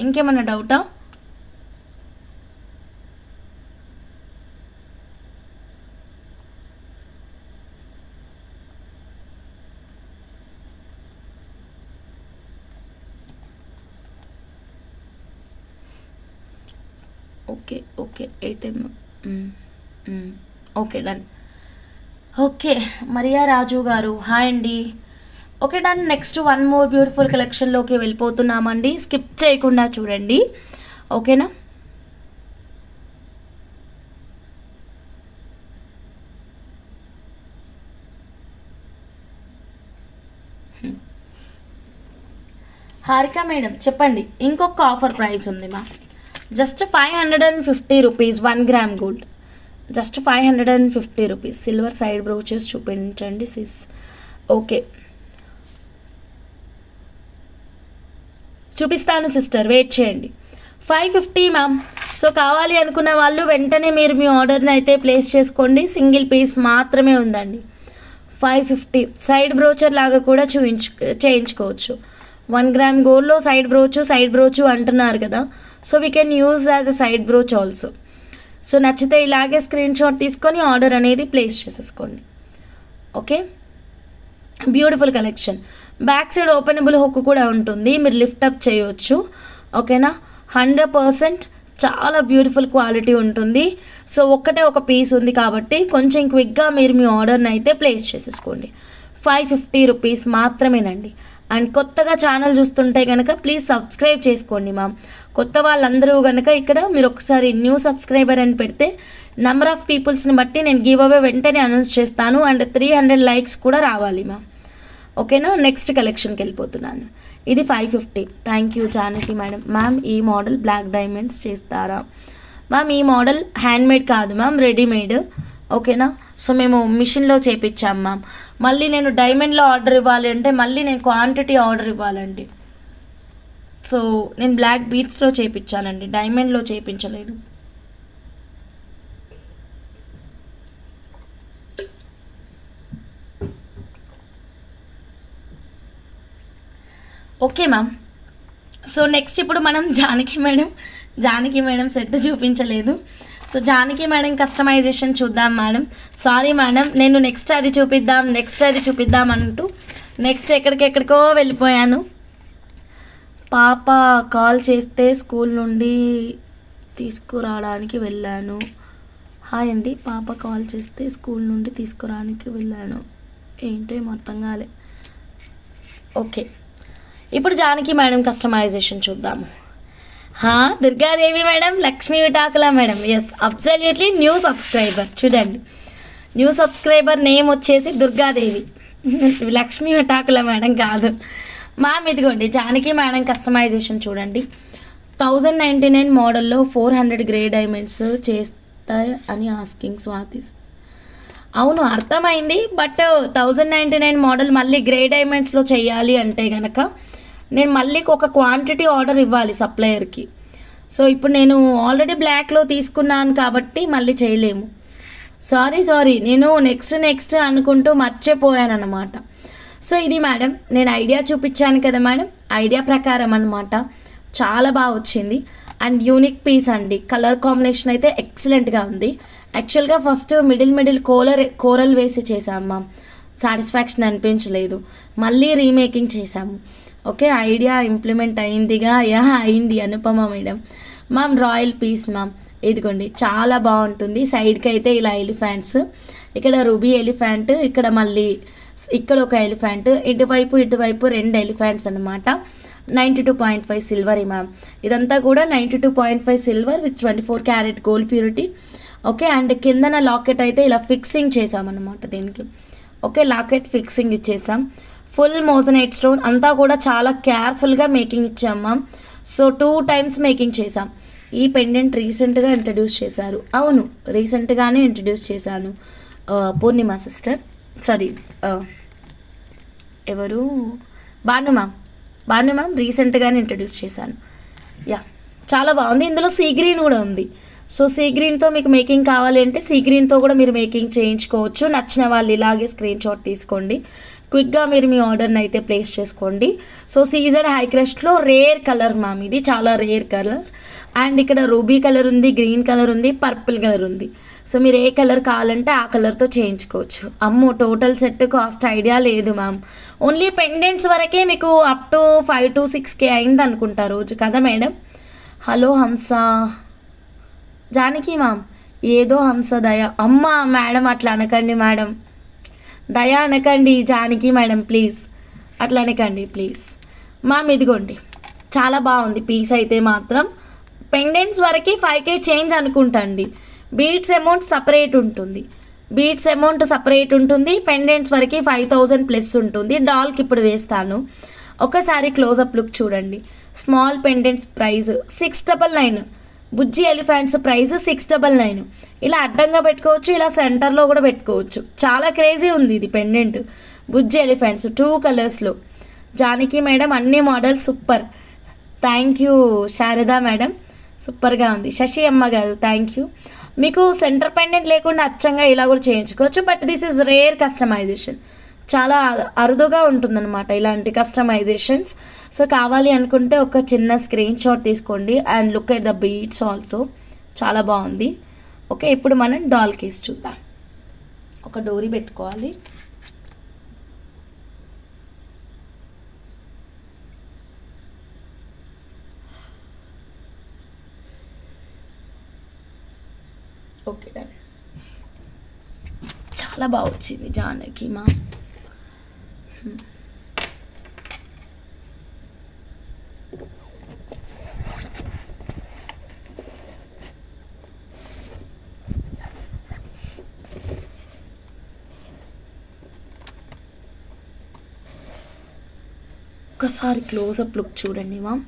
ఇంకేమన్నా డౌటా? Okay okay 8M. Okay done. Okay, Maria Raju గారు హాయ్ అండి. Okay done. Next one more beautiful కలెక్షన్లోకి వెళ్ళిపోతున్నామండి. స్కిప్ చేయకుండా చూడండి, ఓకేనా? హారిక మేడం చెప్పండి. ఇంకొక ఆఫర్ ప్రైస్ ఉంది మా, just 550 rupees 1 gram gold, just 550 rupees. Silver side brooches చూపించండి సిస్. ఓకే చూపిస్తాను సిస్టర్, వెయిట్ చేయండి. 550 మ్యామ్. సో కావాలి అనుకున్న వాళ్ళు వెంటనే మీరు మీ ఆర్డర్ని అయితే ప్లేస్ చేసుకోండి. సింగిల్ పీస్ మాత్రమే ఉందండి. 550. సైడ్ బ్రోచర్ లాగా కూడా చేయించుకోవచ్చు. 1 గ్రామ్ గోల్డ్లో సైడ్ బ్రోచు అంటున్నారు కదా, so we can use as a side brooch also. So నచ్చితే ఇలాగే స్క్రీన్ షాట్ తీసుకొని ఆర్డర్ అనేది ప్లేస్ చేసేసుకోండి. Okay, beautiful collection. Back side openable hook కూడా ఉంటుంది, మీరు లిఫ్ట్ అప్ చేయవచ్చు. ఓకేనా, 100% చాలా బ్యూటిఫుల్ క్వాలిటీ ఉంటుంది. సో ఒక పీస్ ఉంది కాబట్టి కొంచెం క్విక్గా మీరు మీ ఆర్డర్ని అయితే ప్లేస్ చేసేసుకోండి. 550 రూపీస్ మాత్రమేనండి. అండ్ కొత్తగా ఛానల్ చూస్తుంటే కనుక ప్లీజ్ సబ్స్క్రైబ్ చేసుకోండి మ్యామ్. కొత్త వాళ్ళందరూ కనుక ఇక్కడ మీరు ఒకసారి న్యూ సబ్స్క్రైబర్ అని పెడితే నెంబర్ ఆఫ్ పీపుల్స్ని బట్టి నేను గివ్ అవే వెంటనే అనౌన్స్ చేస్తాను. అండ్ 300 లైక్స్ కూడా రావాలి మ్యామ్. ఓకేనా, నెక్స్ట్ కలెక్షన్కి వెళ్ళిపోతున్నాను. ఇది 550. Thank you Janaki madam. Ma'am ఈ మోడల్ బ్లాక్ డైమండ్స్ చేస్తారా మ్యామ్? ఈ మోడల్ హ్యాండ్మేడ్ కాదు మ్యామ్, రెడీమేడ్. ఓకేనా, సో మేము మిషన్లో చేపించాం మ్యామ్. మళ్ళీ నేను డైమండ్లో ఆర్డర్ ఇవ్వాలి అంటే మళ్ళీ నేను క్వాంటిటీ ఆర్డర్ ఇవ్వాలండి. సో నేను బ్లాక్ బీట్స్లో చేపించానండి, డైమండ్లో చేయించలేదు. Okay ma'am. సో నెక్స్ట్ ఇప్పుడు మనం జానకి మేడం సెట్ చూపించలేదు. సో జానకి మేడం కస్టమైజేషన్ చూద్దాం మేడం. సారీ మేడం, నేను నెక్స్ట్ అది చూపిద్దాం అంటూ నెక్స్ట్ ఎక్కడికో వెళ్ళిపోయాను. పాప కాల్ చేస్తే స్కూల్ నుండి తీసుకురావడానికి వెళ్ళాను. హాయ్ అండి, పాప కాల్ చేస్తే స్కూల్ నుండి తీసుకురావడానికి వెళ్ళాను. ఏంటో అర్థం కాలే. ఓకే, ఇప్పుడు జానకి మేడం కస్టమైజేషన్ చూద్దాము. Durgadevi madam, Lakshmi Vitakula madam. Yes, absolutely new subscriber. చూడండి, న్యూ సబ్స్క్రైబర్ నేమ్ వచ్చేసి దుర్గాదేవి, లక్ష్మీ విటాకుల మేడం కాదు మ్యామ్. ఇదిగోండి జానకి మేడం కస్టమైజేషన్ చూడండి. 1099 మోడల్లో 400 గ్రే డైమండ్స్ చేస్తాయి అని ఆస్కింగ్ స్వాతి. అవును అర్థమైంది, బట్ 1099 మోడల్ మళ్ళీ గ్రే డైమండ్స్లో చేయాలి అంటే కనుక నేను మళ్ళీ ఒక క్వాంటిటీ ఆర్డర్ ఇవ్వాలి సప్లయర్కి. సో ఇప్పుడు నేను ఆల్రెడీ బ్లాక్లో తీసుకున్నాను కాబట్టి మళ్ళీ చేయలేము. సారీ నేను నెక్స్ట్ అనుకుంటూ మర్చిపోయాను అనమాట. సో ఇది మేడం నేను ఐడియా చూపించాను కదా మేడం, ఐడియా ప్రకారం అనమాట. చాలా బాగా వచ్చింది అండ్ యూనిక్ పీస్ అండి. కలర్ కాంబినేషన్ అయితే ఎక్సలెంట్గా ఉంది. యాక్చువల్గా ఫస్ట్ మిడిల్ కోరల్ వేసి చేసాం మ్యామ్, సాటిస్ఫాక్షన్ అనిపించలేదు, మళ్ళీ రీమేకింగ్ చేసాము. ఓకే, ఐడియా ఇంప్లిమెంట్ అయింది Anupama madam. Ma'am royal piece ma'am, ఇదిగోండి చాలా బాగుంటుంది. సైడ్కి అయితే ఇలా ఎలిఫెంట్స్, ఇక్కడ రూబీ ఎలిఫెంట్, ఇక్కడ మళ్ళీ ఇక్కడ ఒక ఎలిఫెంట్, ఇటువైపు 2 ఎలిఫెంట్స్ అనమాట. 92.5 సిల్వర్ మ్యామ్. ఇదంతా కూడా 92.5 silver with 24 carat gold purity. Okay, and కిందన లాకెట్ అయితే ఇలా ఫిక్సింగ్ చేసామన్నమాట దీనికి. ఓకే, లాకెట్ ఫిక్సింగ్ ఇచ్చేసాం. ఫుల్ మోజనైట్ స్టోన్ అంతా కూడా చాలా కేర్ఫుల్గా మేకింగ్ ఇచ్చాం మ్యామ్. సో 2 టైమ్స్ మేకింగ్ చేసాం. ఈ పెండెంట్ రీసెంట్గా ఇంట్రడ్యూస్ చేశారు. అవును, రీసెంట్గానే ఇంట్రడ్యూస్ చేశాను. పూర్ణిమ సిస్టర్, సారీ ఎవరు, భాను మ్యామ్ రీసెంట్గానే ఇంట్రడ్యూస్ చేశాను. యా, చాలా బాగుంది. ఇందులో సీ గ్రీన్ కూడా ఉంది. సో సీ గ్రీన్తో మీకు మేకింగ్ కావాలి అంటే సీ గ్రీన్తో కూడా మీరు మేకింగ్ చేయించుకోవచ్చు. నచ్చిన వాళ్ళు ఇలాగే స్క్రీన్ షాట్ తీసుకోండి, క్విక్గా మీరు మీ ఆర్డర్ని అయితే ప్లేస్ చేసుకోండి. సో సీజన్ హై క్రస్ట్లో రేర్ కలర్ మ్యామ్, ఇది చాలా రేర్ కలర్. అండ్ ఇక్కడ రూబీ కలర్ ఉంది, గ్రీన్ కలర్ ఉంది, పర్పుల్ కలర్ ఉంది. సో మీరు ఏ కలర్ కావాలంటే ఆ కలర్తో చేయించుకోవచ్చు. అమ్మో, టోటల్ సెట్ కాస్ట్ ఐడియా లేదు మ్యామ్. ఓన్లీ పెండెంట్స్ వరకే మీకు అప్ టు 5 to 6K అయింది అనుకుంటా రోజు కదా మేడం. హలో హంస జానకి మ్యామ్, ఏదో హంస దయ. అమ్మ మేడం అట్లా అనకండి మేడం, దయా అనకండి జానకి మేడం, ప్లీజ్ అట్లా అనకండి ప్లీజ్. మ్యామ్ ఇదిగోండి చాలా బాగుంది పీస్ అయితే మాత్రం. పెండెంట్స్ వరకు 5K చేంజ్ అనుకుంటా అండి. బీట్స్ అమౌంట్ సపరేట్ ఉంటుంది, పెండెంట్స్ వరకు 5000 ప్లస్ ఉంటుంది. డాల్కి ఇప్పుడు వేస్తాను. ఒకసారి క్లోజప్ లుక్ చూడండి. Small pendants price 699. బుజ్జి ఎలిఫెంట్స్ ప్రైస్ 699. ఇలా అడ్డంగా పెట్టుకోవచ్చు, ఇలా సెంటర్లో కూడా పెట్టుకోవచ్చు. చాలా క్రేజీ ఉంది ఇది పెండెంట్. బుజ్జి ఎలిఫెంట్స్ 2 కలర్స్లో. జానకి మేడం అన్ని models super. Thank you Sarada madam, సూపర్గా ఉంది. శశి అమ్మ గారు థ్యాంక్ యూ. మీకు సెంటర్ పెండెంట్ లేకుండా అచ్చంగా ఇలా కూడా చేయించుకోవచ్చు. But this is rare customization, చాలా అరుదుగా ఉంటుందన్నమాట ఇలాంటి కస్టమైజేషన్స్. సో కావాలి అనుకుంటే ఒక చిన్న స్క్రీన్ షాట్ తీసుకోండి and look at the beads also, చాలా బాగుంది. ఓకే, ఇప్పుడు మనం డాల్ కేస్ చూద్దాం. ఒక డోరీ పెట్టుకోవాలి. Okay done. చాలా బాగా వచ్చింది జానకి మా. ఒక్కసారి క్లోజప్ లుక్ చూడండి మ్యామ్.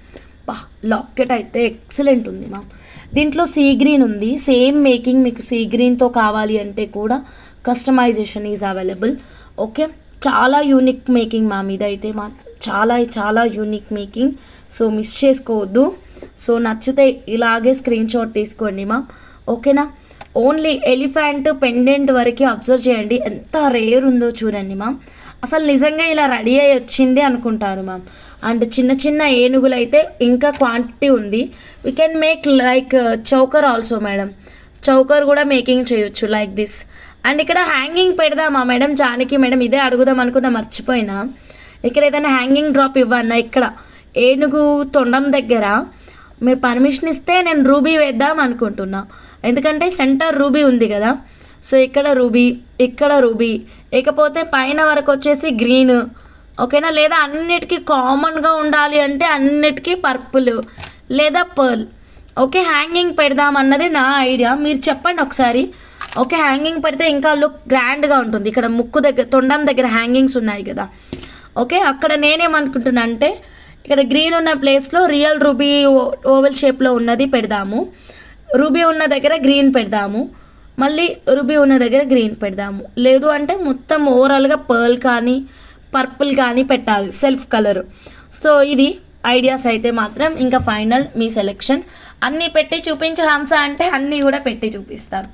లాకెట్ అయితే ఎక్సలెంట్ ఉంది మ్యామ్. దీంట్లో సీ గ్రీన్ ఉంది, సేమ్ మేకింగ్. మీకు సీ గ్రీన్తో కావాలి అంటే కూడా కస్టమైజేషన్ ఈజ్ అవైలబుల్. ఓకే, చాలా యూనిక్ మేకింగ్ మ్యామ్ ఇదైతే మాత్రం చాలా చాలా యూనిక్ మేకింగ్. సో మిస్ చేసుకోవద్దు. సో నచ్చితే ఇలాగే స్క్రీన్ షాట్ తీసుకోండి మ్యామ్. ఓకేనా. ఓన్లీ ఎలిఫెంట్ పెండెంట్ వరకు అబ్జర్వ్ చేయండి, ఎంత రేర్ ఉందో చూడండి మ్యామ్. అసలు నిజంగా ఇలా రెడీ అయ్యి వచ్చింది అనుకుంటారు మ్యామ్. అండ్ చిన్న చిన్న ఏనుగులు అయితే ఇంకా క్వాంటిటీ ఉంది. We can make like choker also madam. Choker కూడా మేకింగ్ చేయొచ్చు లైక్ దిస్. అండ్ ఇక్కడ హ్యాంగింగ్ పెడదామా మేడం? జానకి మేడం ఇదే అడుగుదాం అనుకున్నా, మర్చిపోయినా. ఇక్కడ ఏదైనా హ్యాంగింగ్ డ్రాప్ ఇవ్వన్నా ఇక్కడ ఏనుగు తొండం దగ్గర మీరు పర్మిషన్ ఇస్తే నేను రూబీ వేద్దాం అనుకుంటున్నా. ఎందుకంటే సెంటర్ రూబీ ఉంది కదా. సో ఇక్కడ రూబీ, ఇక్కడ రూబీ, ఇకపోతే పైన వరకు వచ్చేసి గ్రీన్. ఓకేనా. లేదా అన్నిటికీ కామన్గా ఉండాలి అంటే అన్నిటికీ పర్పుల్ లేదా పర్ల్. ఓకే, హ్యాంగింగ్ పెడదామన్నది నా ఐడియా, మీరు చెప్పండి ఒకసారి. ఓకే, హ్యాంగింగ్ పెడితే ఇంకా లుక్ గ్రాండ్గా ఉంటుంది. ఇక్కడ ముక్కు దగ్గర తొండం దగ్గర హ్యాంగింగ్స్ ఉన్నాయి కదా. ఓకే, అక్కడ నేనేమనుకుంటున్నా అంటే ఇక్కడ గ్రీన్ ఉన్న ప్లేస్లో రియల్ రూబీ ఓవెల్ షేప్లో ఉన్నది పెడదాము. రూబీ ఉన్న దగ్గర గ్రీన్ పెడదాము, మళ్ళీ రూబీ ఉన్న దగ్గర గ్రీన్ పెడదాము. లేదు అంటే మొత్తం ఓవరాల్గా పర్ల్ కానీ పర్పుల్ కానీ పెట్టాలి, సెల్ఫ్ కలర్. సో ఇది ఐడియాస్ అయితే మాత్రం ఇంకా ఫైనల్ మీ సెలెక్షన్. అన్నీ పెట్టి చూపించు హంస అంటే అన్నీ కూడా పెట్టి చూపిస్తాను.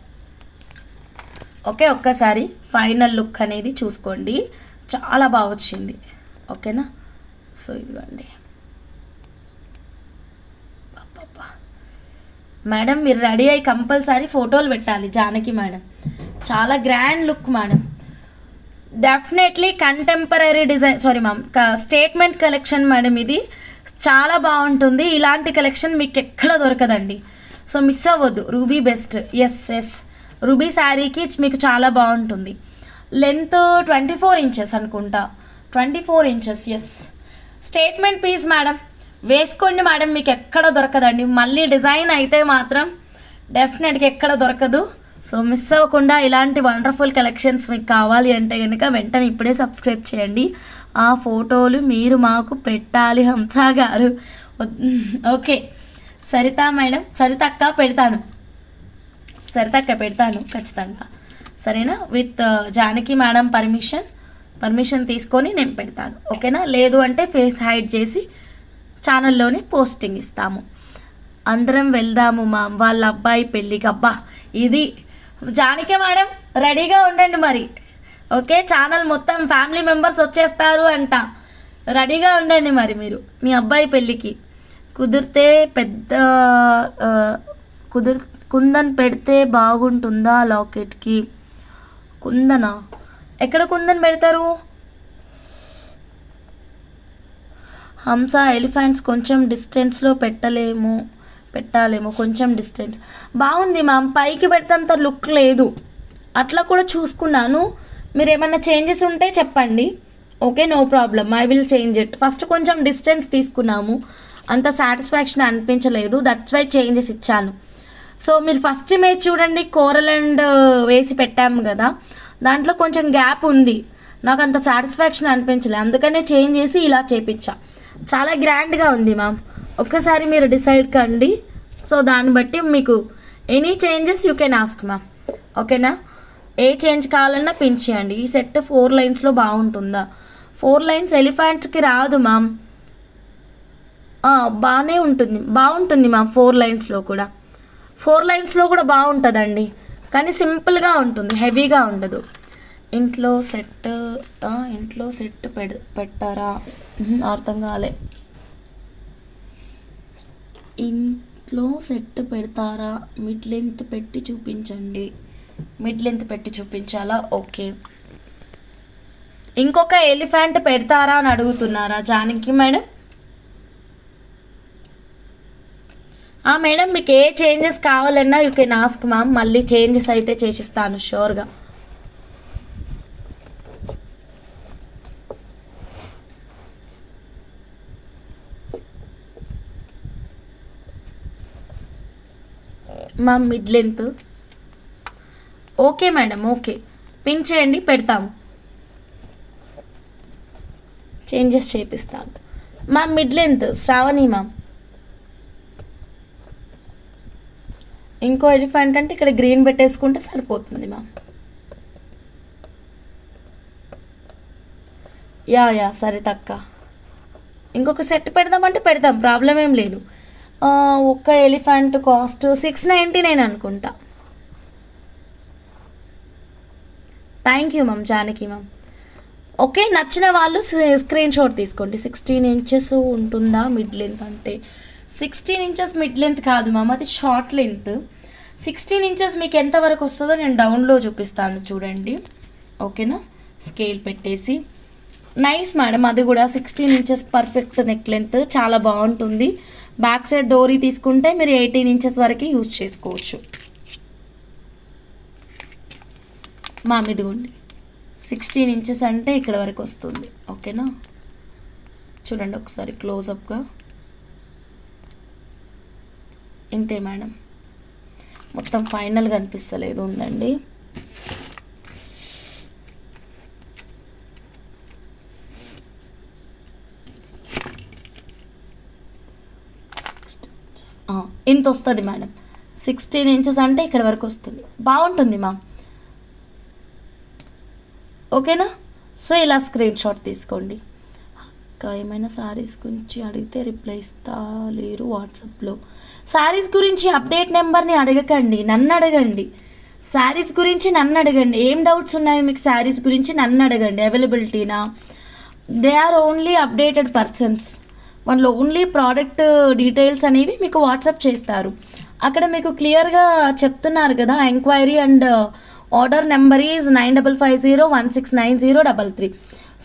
ఓకే, ఒక్కసారి ఫైనల్ లుక్ అనేది చూసుకోండి, చాలా బాగా వచ్చింది. ఓకేనా. సో ఇదిగోండి మేడం, మీరు రెడీ అయ్యి కంపల్సరీ ఫోటోలు పెట్టాలి జానకి మేడం. చాలా grand look madam. Definitely contemporary design, sorry ma'am, statement collection madam. ఇది చాలా బాగుంటుంది. ఇలాంటి కలెక్షన్ మీకు ఎక్కడ దొరకదండి. సో మిస్ అవ్వద్దు. Ruby best. ఎస్ రూబీ శారీకి మీకు చాలా బాగుంటుంది. లెంత్ 24 ఇంచెస్ అనుకుంటా, 24 inches. Yes, statement piece madam. వేసుకోండి మేడం, మీకు ఎక్కడ దొరకదండి. మళ్ళీ డిజైన్ అయితే మాత్రం డెఫినెట్గా ఎక్కడ దొరకదు. సో మిస్ అవ్వకుండా ఇలాంటి వండర్ఫుల్ కలెక్షన్స్ మీకు కావాలి అంటే కనుక వెంటనే ఇప్పుడే సబ్స్క్రైబ్ చేయండి. ఆ ఫోటోలు మీరు మాకు పెట్టాలి హంస గారు. ఓకే, సరిత మేడం, సరితక్క పెడతాను, సరితక్క పెడతాను ఖచ్చితంగా. సరేనా. విత్ జానకి మేడం పర్మిషన్ తీసుకొని నేను పెడతాను. ఓకేనా. లేదు అంటే ఫేస్ హైడ్ చేసి ఛానల్లోనే పోస్టింగ్ ఇస్తాము. అందరం వెళ్దాము మా వాళ్ళ అబ్బాయి పెళ్ళికి. అబ్బా, ఇది జానకి మేడం రెడీగా ఉండండి మరి. ఓకే, ఛానల్ మొత్తం ఫ్యామిలీ మెంబర్స్ వచ్చేస్తారు అంట. రెడీగా ఉండండి మరి మీరు మీ అబ్బాయి పెళ్ళికి. కుదిరితే కుందన్ పెడితే బాగుంటుందా లాకెట్కి? కుందనా? ఎక్కడ కుందన్ పెడతారు హంస? ఎలిఫెంట్స్ కొంచెం డిస్టెన్స్లో పెట్టాలేమో, కొంచెం డిస్టెన్స్. బాగుంది మ్యామ్, పైకి పెడితే లుక్ లేదు. అట్లా కూడా చూసుకున్నాను. మీరు ఏమన్నా చేంజెస్ ఉంటే చెప్పండి. Okay, no problem, I will change it. First కొంచెం డిస్టెన్స్ తీసుకున్నాము, అంత సాటిస్ఫాక్షన్ అనిపించలేదు, దట్స్ వై చేంజెస్ ఇచ్చాను. సో మీరు ఫస్ట్ ఇమేజ్ చూడండి, కోరల్ అండ్ వేసి పెట్టాము కదా, దాంట్లో కొంచెం గ్యాప్ ఉంది, నాకు అంత సాటిస్ఫాక్షన్ అనిపించలేదు, అందుకనే చేంజ్ చేసి ఇలా చేపించా. చాలా గ్రాండ్గా ఉంది మ్యామ్. ఒక్కసారి మీరు డిసైడ్ కండి. సో దాన్ని బట్టి మీకు any changes you can ask ma'am. ఓకేనా? ఏ చేంజ్ కావాలన్నా పిన్ చేయండి. ఈ సెట్ 4 లైన్స్లో బాగుంటుందా? 4 లైన్స్ ఎలిఫెంట్స్కి రాదు మ్యామ్. బాగుంటుంది మ్యామ్. 4 లైన్స్లో కూడా బాగుంటుందండి. కానీ సింపుల్గా ఉంటుంది, హెవీగా ఉండదు. ఇంట్లో సెట్ పెట్టారా? అర్థం కాలే. ఇంట్లో సెట్ పెడతారా? మిడ్ లెంత్ పెట్టి చూపించండి. మిడ్ లెంత్ పెట్టి చూపించాలా? ఓకే. ఇంకొక ఎలిఫెంట్ పెడతారా అని అడుగుతున్నారా జానకి మేడం? మేడం మీకు ఏ చేంజెస్ కావాలన్నా యూ కెన్ ఆస్క్ మ్యామ్. మళ్ళీ చేంజెస్ అయితే చేసిస్తాను షూర్గా. Ma'am mid length okay madam. Okay, pin చేయండి, పెడతాము. చేంజెస్ చేపిస్తాను ma'am. Mid length Sravani ma'am. ఇంకో ఎలిఫెంట్ అంటే ఇక్కడ గ్రీన్ పెట్టేసుకుంటే సరిపోతుంది మ్యామ్. యా సరితక్క. ఇంకొక సెట్ పెడదామంటే పెడదాం, ప్రాబ్లం ఏం లేదు. ఒక్క ఎలిఫెంట్ కాస్ట్ 699 అనుకుంటా. Thank you ma'am Janaki ma'am. Okay, నచ్చిన వాళ్ళు స్క్రీన్ షాట్ తీసుకోండి. 16 ఇంచెస్ ఉంటుందా మిడ్ లెంత్ అంటే? 16 ఇంచెస్ మిడ్ లెంత్ కాదు మ్యామ్, అది షార్ట్ లెంత్. 16 ఇంచెస్ మీకు ఎంతవరకు వస్తుందో నేను డౌన్లో చూపిస్తాను చూడండి. ఓకేనా? స్కేల్ పెట్టేసి నైస్ మేడం. అది కూడా 16 ఇంచెస్ పర్ఫెక్ట్ నెక్ లెంత్, చాలా బాగుంటుంది. బ్యాక్ సైడ్ డోరీ తీసుకుంటే మీరు 18 ఇంచెస్ వరకు యూజ్ చేసుకోవచ్చు మ్యామ్. ఇదిగోండి 16 ఇంచెస్ అంటే ఇక్కడ వరకు వస్తుంది. ఓకేనా? చూడండి ఒకసారి క్లోజప్గా. ఇంతే మేడం. మొత్తం ఫైనల్గా అనిపిస్తలేదు, ఉండండి. ఇంత వస్తుంది మేడం. 16 ఇంచెస్ అంటే ఇక్కడ వరకు వస్తుంది, బాగుంటుంది మ్యామ్. ఓకేనా? సో ఇలా స్క్రీన్ షాట్ తీసుకోండి. ఇంకా ఏమైనా శారీస్ గురించి అడిగితే రిప్లై ఇస్తా లేరు వాట్సాప్లో. శారీస్ గురించి అప్డేట్ నెంబర్ని అడగకండి, నన్ను అడగండి. శారీస్ గురించి నన్ను అడగండి. ఏం డౌట్స్ ఉన్నాయి మీకు శారీస్ గురించి నన్ను అడగండి. అవైలబిలిటీనా? They are only updated persons. వాళ్ళు ఓన్లీ ప్రోడక్ట్ డీటెయిల్స్ అనేవి మీకు వాట్సాప్ చేస్తారు. అక్కడ మీకు క్లియర్గా చెప్తున్నారు కదా, enquiry and order number is 9550169033.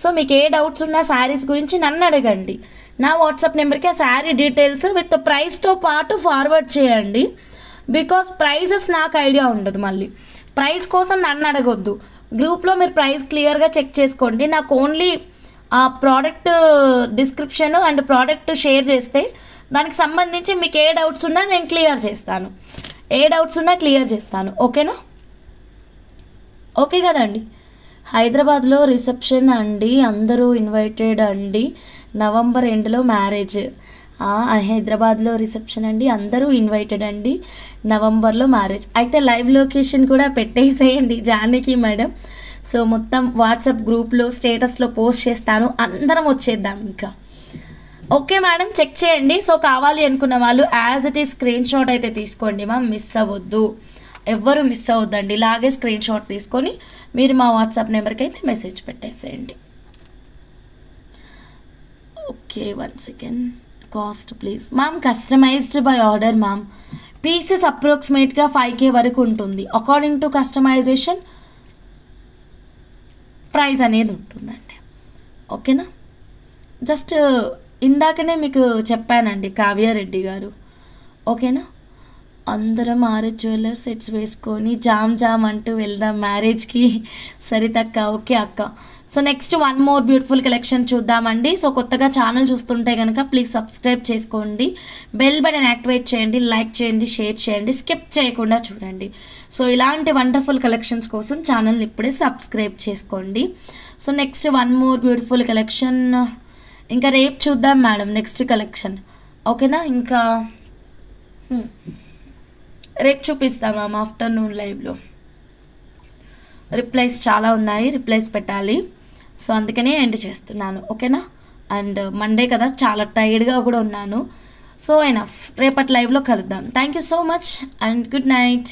So మీకు ఏ డౌట్స్ ఉన్నా శారీస్ గురించి నన్ను అడగండి. నా వాట్సాప్ నెంబర్కి ఆ శారీ డీటెయిల్స్ విత్ ప్రైస్తో పాటు ఫార్వర్డ్ చేయండి. బికాస్ ప్రైజెస్ నాకు ఐడియా ఉండదు, మళ్ళీ ప్రైస్ కోసం నన్ను అడగొద్దు. గ్రూప్లో మీరు ప్రైస్ క్లియర్గా చెక్ చేసుకోండి. నాకు ఓన్లీ ఆ product description and product share చేస్తే దానికి సంబంధించి మీకు ఏ డౌట్స్ ఉన్నా నేను క్లియర్ చేస్తాను. ఓకేనా? ఓకే కదండి. హైదరాబాద్లో రిసెప్షన్ అండి, అందరూ ఇన్వైటెడ్ అండి. నవంబర్ ఎండ్లో మ్యారేజ్. హైదరాబాద్లో రిసెప్షన్ అండి, అందరూ ఇన్వైటెడ్ అండి. నవంబర్లో మ్యారేజ్. అయితే లైవ్ లొకేషన్ కూడా పెట్టేసేయండి జానకి మేడం. సో మొత్తం వాట్సాప్ గ్రూప్లో స్టేటస్లో పోస్ట్ చేస్తాను, అందరం వచ్చేద్దాం ఇంకా. ఓకే మేడం, చెక్ చేయండి. సో కావాలి అనుకున్న వాళ్ళు as it is screen shot అయితే తీసుకోండి మ్యామ్, మిస్ అవ్వద్దు, ఎవ్వరు మిస్ అవ్వద్దండి. ఇలాగే స్క్రీన్ షాట్ తీసుకొని మీరు మా వాట్సాప్ నెంబర్కి అయితే మెసేజ్ పెట్టేసేయండి. Okay, 1 second. Cost please ma'am. Customized by order ma'am. Pieces అప్రాక్సిమేట్గా 5K వరకు ఉంటుంది. అకార్డింగ్ టు కస్టమైజేషన్ ప్రైస్ అనేది ఉంటుందండి. ఓకేనా? జస్ట్ ఇందాకనే మీకు చెప్పానండి కావ్యారెడ్డి గారు. ఓకేనా? అందరం ఆర్ఎస్ జ్యువెలర్స్ సెట్స్ వేసుకొని జామ్ అంటూ వెళ్దాం మ్యారేజ్కి. సరితక్క. ఓకే అక్క. So next 1 more beautiful collection చూద్దామండి. సో కొత్తగా ఛానల్ చూస్తుంటే కనుక ప్లీజ్ సబ్స్క్రైబ్ చేసుకోండి, బెల్ బటన్ యాక్టివేట్ చేయండి, లైక్ చేయండి, షేర్ చేయండి, స్కిప్ చేయకుండా చూడండి. సో ఇలాంటి వండర్ఫుల్ కలెక్షన్స్ కోసం ఛానల్ని ఇప్పుడే సబ్స్క్రైబ్ చేసుకోండి. So next 1 more beautiful collection. ఇంకా రేపు చూద్దాం మేడం నెక్స్ట్ కలెక్షన్, ఓకేనా? ఇంకా రేపు చూపిస్తాం మ్యామ్ ఆఫ్టర్నూన్ లైవ్లో. రిప్లైస్ చాలా ఉన్నాయి, రిప్లైస్ పెట్టాలి, సో అందుకనే ఎండ్ చేస్తున్నాను, ఓకేనా? అండ్ మండే కదా, చాలా టైర్డ్గా కూడా ఉన్నాను. సో ఎనఫ్, రేపటి లైవ్లో కలుద్దాం. Thank you so much and good night.